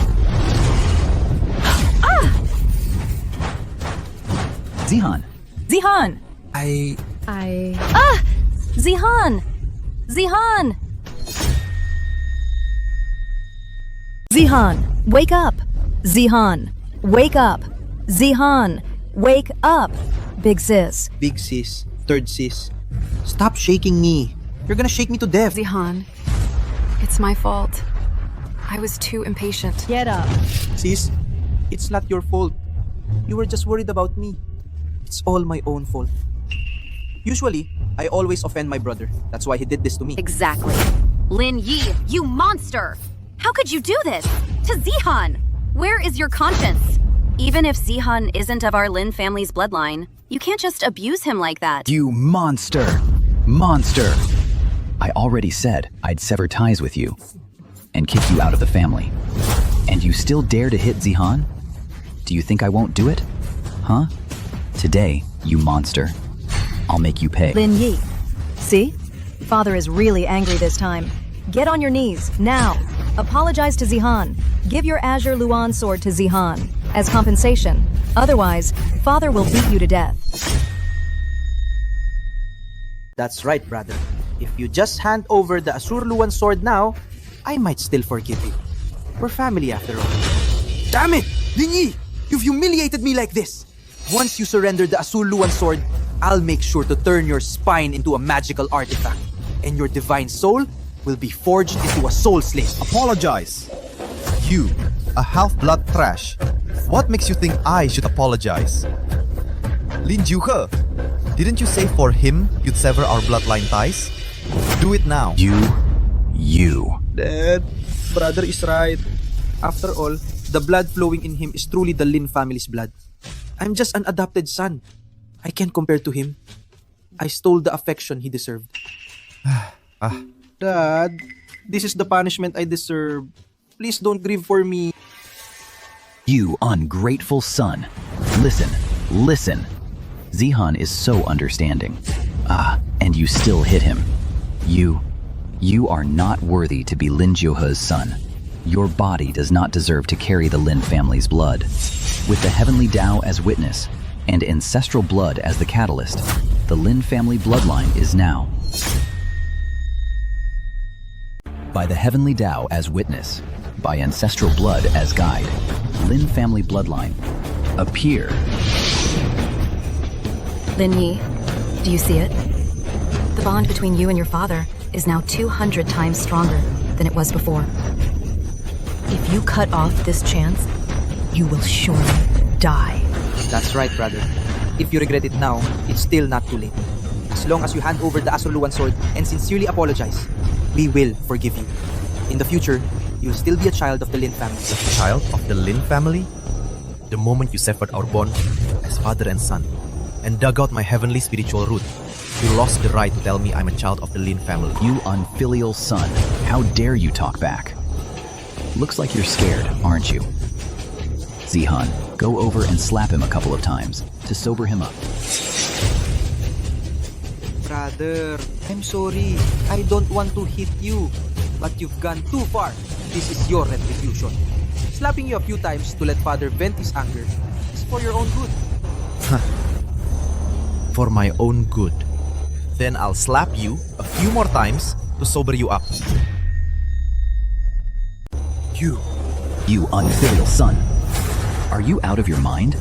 Zihan, Zihan! I... Ah! Zihan! Zihan! Zihan, wake up! Zihan, wake up! Zihan, wake up! Big sis. Big sis, third sis. Stop shaking me. You're gonna shake me to death. Zihan, it's my fault. I was too impatient. Get up. Sis, it's not your fault. You were just worried about me. It's all my own fault. Usually, I always offend my brother. That's why he did this to me. Exactly. Lin Yi, you monster! How could you do this? To Zihan! Where is your conscience? Even if Zihan isn't of our Lin family's bloodline, you can't just abuse him like that. you monster! Monster! I already said I'd sever ties with you and kick you out of the family. And you still dare to hit Zihan? Do you think I won't do it? Huh? Today, you monster. I'll make you pay. Lin Yi. See? Father is really angry this time. Get on your knees, now. Apologize to Zihan. Give your Azure Luan sword to Zihan as compensation. Otherwise, Father will beat you to death. That's right, brother. If you just hand over the Azure Luan sword now, I might still forgive you. We're family after all. Damn it! Lin Yi! You've humiliated me like this! Once you surrender the Azure Luan sword, I'll make sure to turn your spine into a magical artifact, and your divine soul will be forged into a soul slave. apologize. You, a half-blood trash. What makes you think I should apologize? Lin Jiuhe, didn't you say for him you'd sever our bloodline ties? Do it now. You. Dad, brother is right. After all, the blood flowing in him is truly the Lin family's blood. I'm just an adopted son. I can't compare to him. I stole the affection he deserved. Dad, this is the punishment I deserve. Please don't grieve for me. You ungrateful son. Listen. Zihan is so understanding. And you still hit him. You are not worthy to be Lin Jiuhe's son. Your body does not deserve to carry the Lin family's blood. With the heavenly Tao as witness, and ancestral blood as the catalyst, the Lin family bloodline is now. By the heavenly Tao as witness, by ancestral blood as guide, Lin family bloodline, appear. Lin Yi, do you see it? The bond between you and your father is now 200 times stronger than it was before. If you cut off this chance, you will surely die. That's right, brother. If you regret it now, it's still not too late. As long as you hand over the Azurluan sword and sincerely apologize, we will forgive you. In the future, you'll still be a child of the Lin family. A child of the Lin family? The moment you severed our bond as father and son and dug out my heavenly spiritual root, you lost the right to tell me I'm a child of the Lin family. You unfilial son. How dare you talk back? Looks like you're scared, aren't you? Zihan, go over and slap him a couple of times to sober him up. Brother, I'm sorry. I don't want to hit you. But you've gone too far. This is your retribution. Slapping you a few times to let Father vent his anger is for your own good. For my own good. Then I'll slap you a few more times to sober you up. You unfilial son. Are you out of your mind?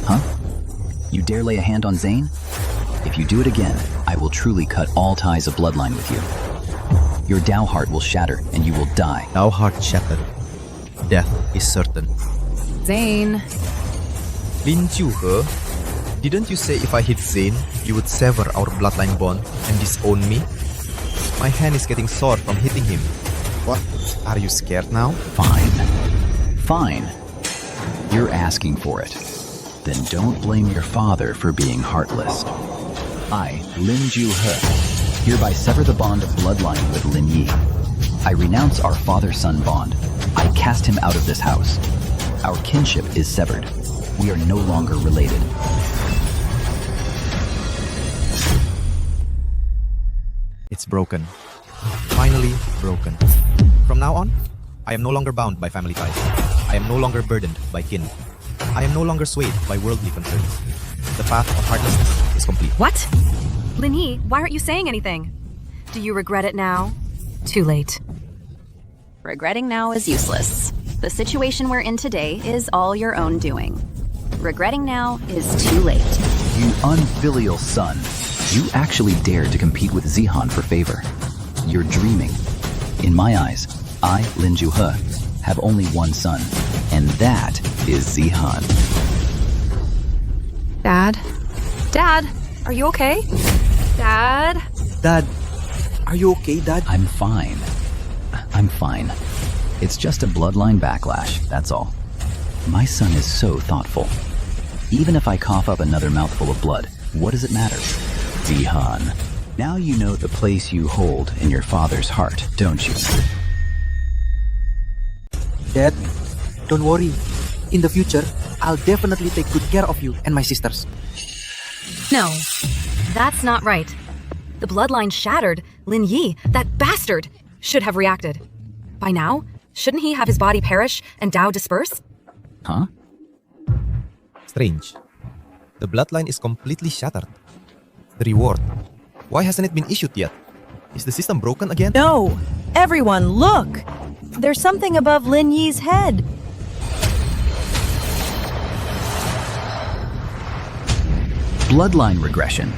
Huh? You dare lay a hand on Zane? If you do it again, I will truly cut all ties of bloodline with you. Your Dao heart will shatter and you will die. Dao heart shattered. Death is certain. Zane. Lin Juhe, didn't you say if I hit Zane, you would sever our bloodline bond and disown me? My hand is getting sore from hitting him. What? Are you scared now? Fine. You're asking for it. Then don't blame your father for being heartless. I, Lin Juhe, hereby sever the bond of bloodline with Lin Yi. I renounce our father-son bond. I cast him out of this house. Our kinship is severed. We are no longer related. It's broken. Finally broken. From now on, I am no longer bound by family ties. I am no longer burdened by kin. I am no longer swayed by worldly concerns. The path of heartlessness is complete. What? Lin Yi, why aren't you saying anything? Do you regret it now? Too late. Regretting now is useless. The situation we're in today is all your own doing. Regretting now is too late. You unfilial son. You actually dared to compete with Zihan for favor. You're dreaming. In my eyes, I, Lin Juhe, have only one son, and that is Zihan. Dad? Dad, are you okay? Dad? Dad, are you okay, Dad? I'm fine. It's just a bloodline backlash, that's all. My son is so thoughtful. Even if I cough up another mouthful of blood, what does it matter? Zihan, now you know the place you hold in your father's heart, don't you? Dad, don't worry. In the future, I'll definitely take good care of you and my sisters. No, that's not right. The bloodline shattered. Lin Yi, that bastard, should have reacted. By now, shouldn't he have his body perish and Dao disperse? Huh? Strange. The bloodline is completely shattered. The reward. Why hasn't it been issued yet? Is the system broken again? No! Everyone, look! There's something above Lin Yi's head. Bloodline regression.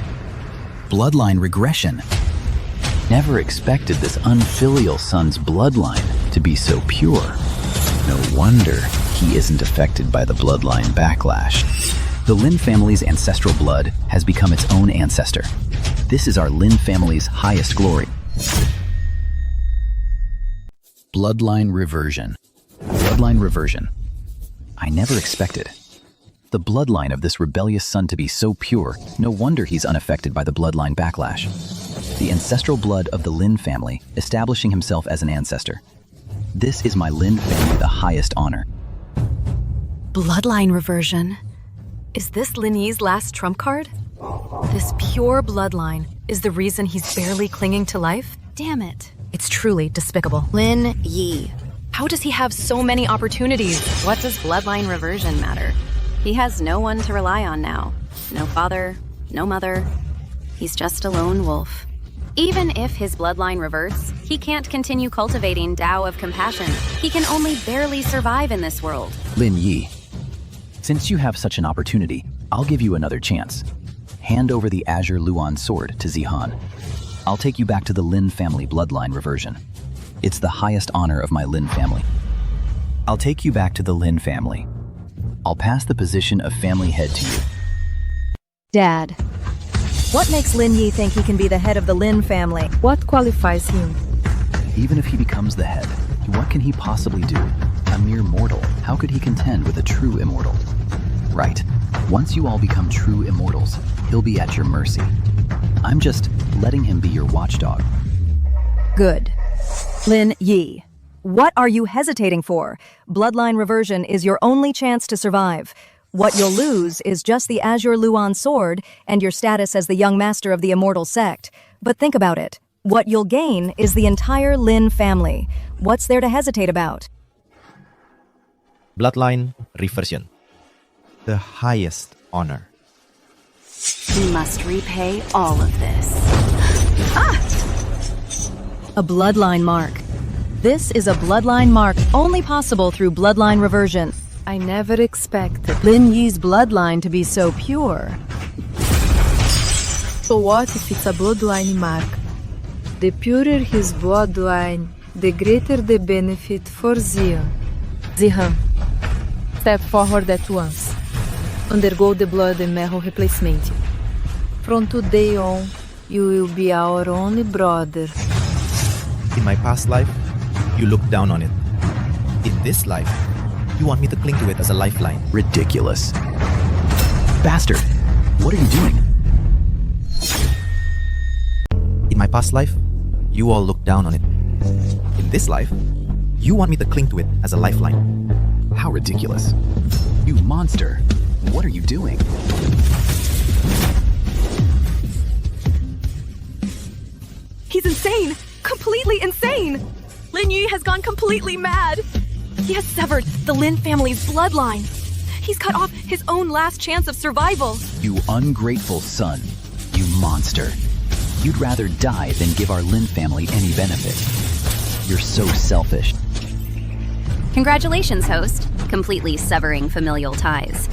Bloodline regression. Never expected this unfilial son's bloodline to be so pure. No wonder he isn't affected by the bloodline backlash. The Lin family's ancestral blood has become its own ancestor. This is our Lin family's highest glory. Bloodline reversion. Bloodline reversion. I never expected. The bloodline of this rebellious son to be so pure, no wonder he's unaffected by the bloodline backlash. The ancestral blood of the Lin family, establishing himself as an ancestor. This is my Lin family the highest honor. Bloodline reversion. Is this Lin Yi's last trump card? This pure bloodline is the reason he's barely clinging to life? Damn it. It's truly despicable. Lin Yi. How does he have so many opportunities? What does bloodline reversion matter? He has no one to rely on now. No father, no mother. He's just a lone wolf. Even if his bloodline reverts, he can't continue cultivating Dao of compassion. He can only barely survive in this world. Lin Yi, since you have such an opportunity, I'll give you another chance. Hand over the Azure Luan sword to Zihan. I'll take you back to the Lin family bloodline reversion. It's the highest honor of my Lin family. I'll take you back to the Lin family. I'll pass the position of family head to you. Dad, what makes Lin Yi think he can be the head of the Lin family? What qualifies him? Even if he becomes the head, what can he possibly do? A mere mortal, how could he contend with a true immortal? Right. Once you all become true immortals, he'll be at your mercy. I'm just letting him be your watchdog. Good. Lin Yi, what are you hesitating for? Bloodline reversion is your only chance to survive. What you'll lose is just the Azure Luan sword and your status as the young master of the immortal sect. But think about it. What you'll gain is the entire Lin family. What's there to hesitate about? Bloodline reversion. The highest honor. We must repay all of this. A bloodline mark. This is a bloodline mark only possible through bloodline reversion. I never expected Lin Yi's bloodline to be so pure. So what if it's a bloodline mark? The purer his bloodline, the greater the benefit for Zihan. Zihan, step forward at once. Undergo the blood and marrow replacement. From today on, you will be our only brother. In my past life, you looked down on it. In this life, you want me to cling to it as a lifeline. Ridiculous. Bastard, what are you doing? In my past life, you all looked down on it. In this life, you want me to cling to it as a lifeline. How ridiculous. You monster. What are you doing? He's insane! Completely insane! Lin Yi has gone completely mad! He has severed the Lin family's bloodline. He's cut off his own last chance of survival. You ungrateful son. You monster. You'd rather die than give our Lin family any benefit. You're so selfish. Congratulations, host. Completely severing familial ties.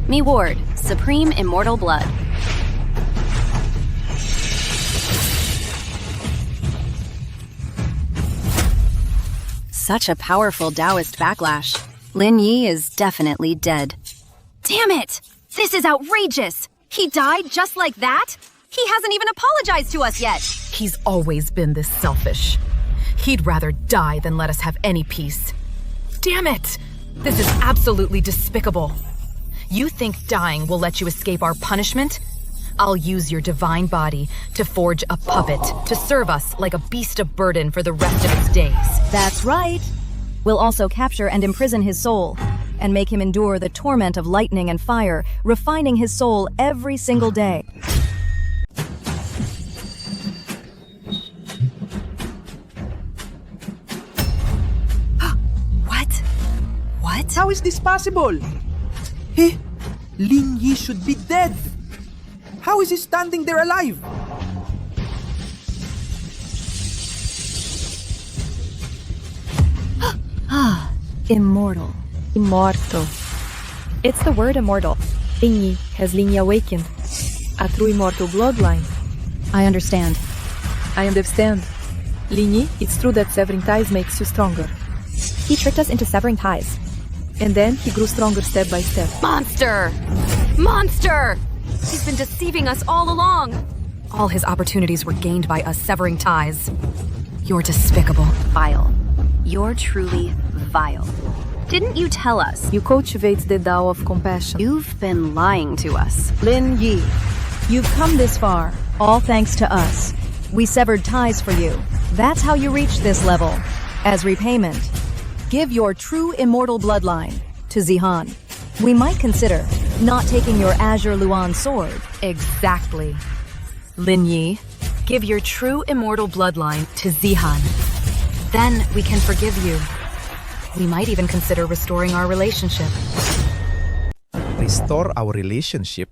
Me Ward, Supreme Immortal Blood. Such a powerful Taoist backlash. Lin Yi is definitely dead. Damn it! This is outrageous! He died just like that? He hasn't even apologized to us yet! He's always been this selfish. He'd rather die than let us have any peace. Damn it! This is absolutely despicable. You think dying will let you escape our punishment? I'll use your divine body to forge a puppet to serve us like a beast of burden for the rest of its days. That's right. We'll also capture and imprison his soul and make him endure the torment of lightning and fire, refining his soul every single day. What? How is this possible? Lin Yi should be dead. How is he standing there alive? Immortal. Immortal. It's the word immortal. Lin Yi has Lin Yi awakened. A true immortal bloodline. I understand. I understand. Lin Yi, it's true that severing ties makes you stronger. He tricked us into severing ties. And then he grew stronger step by step. Monster! Monster! He's been deceiving us all along. All his opportunities were gained by us severing ties. You're despicable. Vile. You're truly vile. Didn't you tell us? You cultivate the Tao of compassion. You've been lying to us. Lin Yi, you've come this far, all thanks to us. We severed ties for you. That's how you reached this level. As repayment, give your true immortal bloodline to Zihan. We might consider not taking your Azure Luan sword. Exactly. Lin Yi, give your true immortal bloodline to Zihan. Then we can forgive you. We might even consider restoring our relationship. Restore our relationship?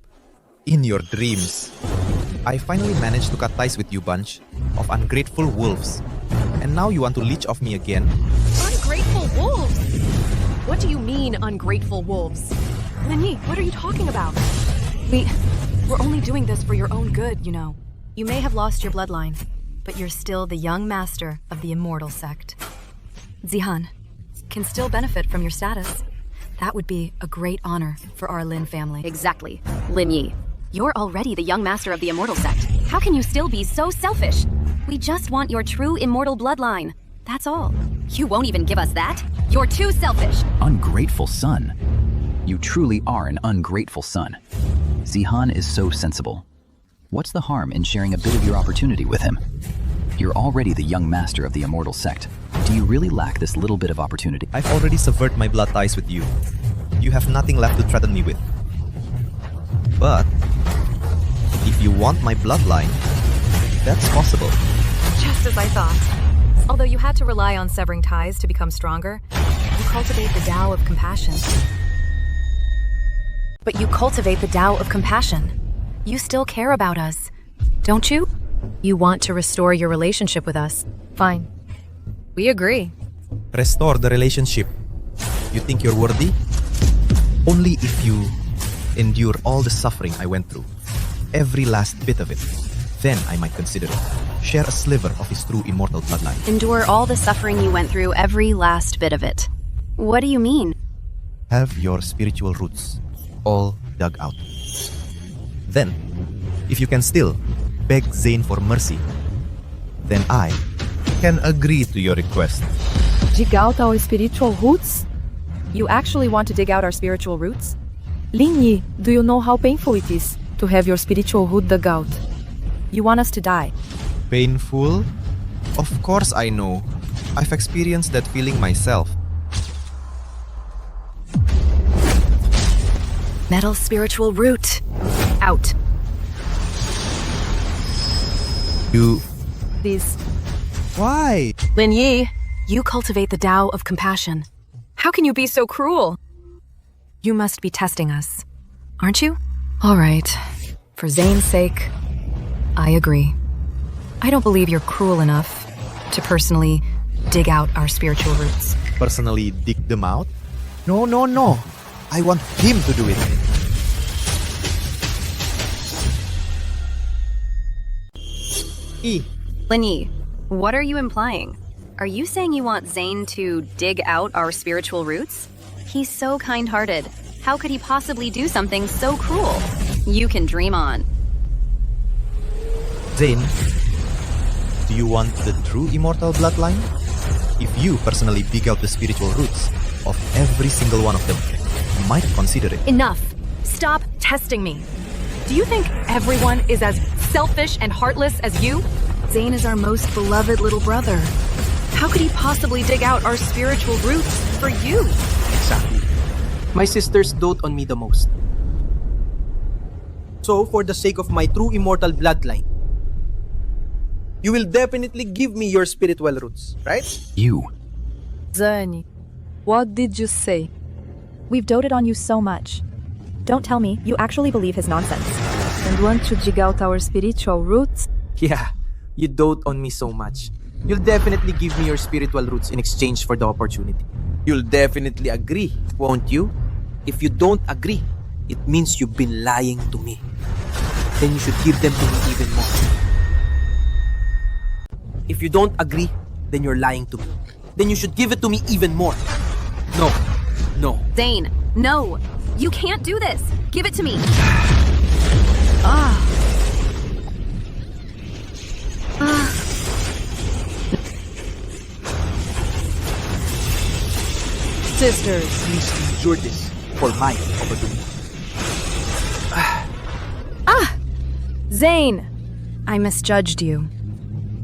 In your dreams. I finally managed to cut ties with you bunch of ungrateful wolves. And now you want to leech off me again? Ungrateful wolves? What do you mean, ungrateful wolves? Lin Yi, what are you talking about? We're only doing this for your own good, you know. You may have lost your bloodline, but you're still the young master of the immortal sect. Zihan can still benefit from your status. That would be a great honor for our Lin family. Exactly. Lin Yi, you're already the young master of the immortal sect. How can you still be so selfish? We just want your true immortal bloodline. That's all. You won't even give us that? You're too selfish. Ungrateful son. You truly are an ungrateful son. Zihan is so sensible. What's the harm in sharing a bit of your opportunity with him? You're already the young master of the immortal sect. Do you really lack this little bit of opportunity? I've already severed my blood ties with you. You have nothing left to threaten me with. But if you want my bloodline, that's possible. Just as I thought. Although you had to rely on severing ties to become stronger, you cultivate the Tao of compassion. But you cultivate the Tao of compassion. You still care about us, don't you? You want to restore your relationship with us. Fine. We agree. Restore the relationship. You think you're worthy? Only if you endure all the suffering I went through, every last bit of it, then I might consider it. Share a sliver of his true immortal bloodline. Endure all the suffering you went through, every last bit of it. What do you mean? Have your spiritual roots all dug out. Then, if you can still beg Zane for mercy, then I can agree to your request. Dig out our spiritual roots? You actually want to dig out our spiritual roots? Lin Yi, do you know how painful it is to have your spiritual root dug out? You want us to die? Painful? Of course I know. I've experienced that feeling myself. Metal spiritual root. Out. This. Why? Lin Yi, you cultivate the Tao of compassion. How can you be so cruel? You must be testing us, aren't you? All right. For Zane's sake, I agree. I don't believe you're cruel enough to personally dig out our spiritual roots. Personally dig them out? No. I want him to do it. Lin Yi, what are you implying? Are you saying you want Zane to dig out our spiritual roots? He's so kind-hearted. How could he possibly do something so cruel? You can dream on. Zane, do you want the true immortal bloodline? If you personally dig out the spiritual roots of every single one of them, you might consider it. Enough! Stop testing me. Do you think everyone is as selfish and heartless as you? Zane is our most beloved little brother. How could he possibly dig out our spiritual roots for you? Exactly. My sisters dote on me the most. So, for the sake of my true immortal bloodline, you will definitely give me your spiritual roots, right? You. Zane, what did you say? We've doted on you so much. Don't tell me you actually believe his nonsense. And want to dig out our spiritual roots? Yeah, you dote on me so much. You'll definitely give me your spiritual roots in exchange for the opportunity. You'll definitely agree, won't you? If you don't agree, it means you've been lying to me. Then you should give them to me even more. If you don't agree, then you're lying to me. Then you should give it to me even more. No. Zane, no! You can't do this! Give it to me! Sisters, Please endure this for my opportunity. Zane! I misjudged you.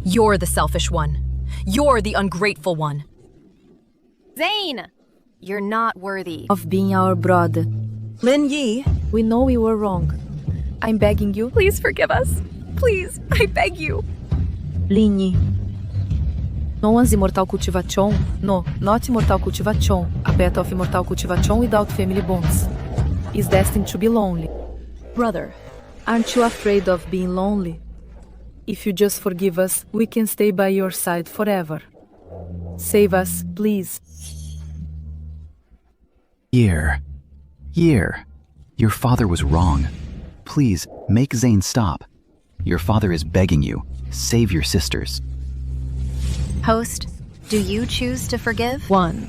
You're the selfish one. You're the ungrateful one. Zane! You're not worthy of being our brother. Lin Yi, We know we were wrong. I'm begging you. please forgive us. Please, I beg you. Lin Yi. No one's immortal cultivation. No, not immortal cultivation. A path of immortal cultivation without family bonds is destined to be lonely. Brother, aren't you afraid of being lonely? If you just forgive us, we can stay by your side forever. Save us, please. Year. Your father was wrong. Please, make Zane stop. Your father is begging you. Save your sisters. Host, do you choose to forgive? 1,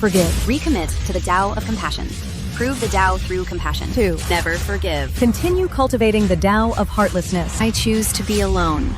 forgive. Recommit to the Tao of compassion. Prove the Tao through compassion. 2. Never forgive. Continue cultivating the Tao of heartlessness. I choose to be alone.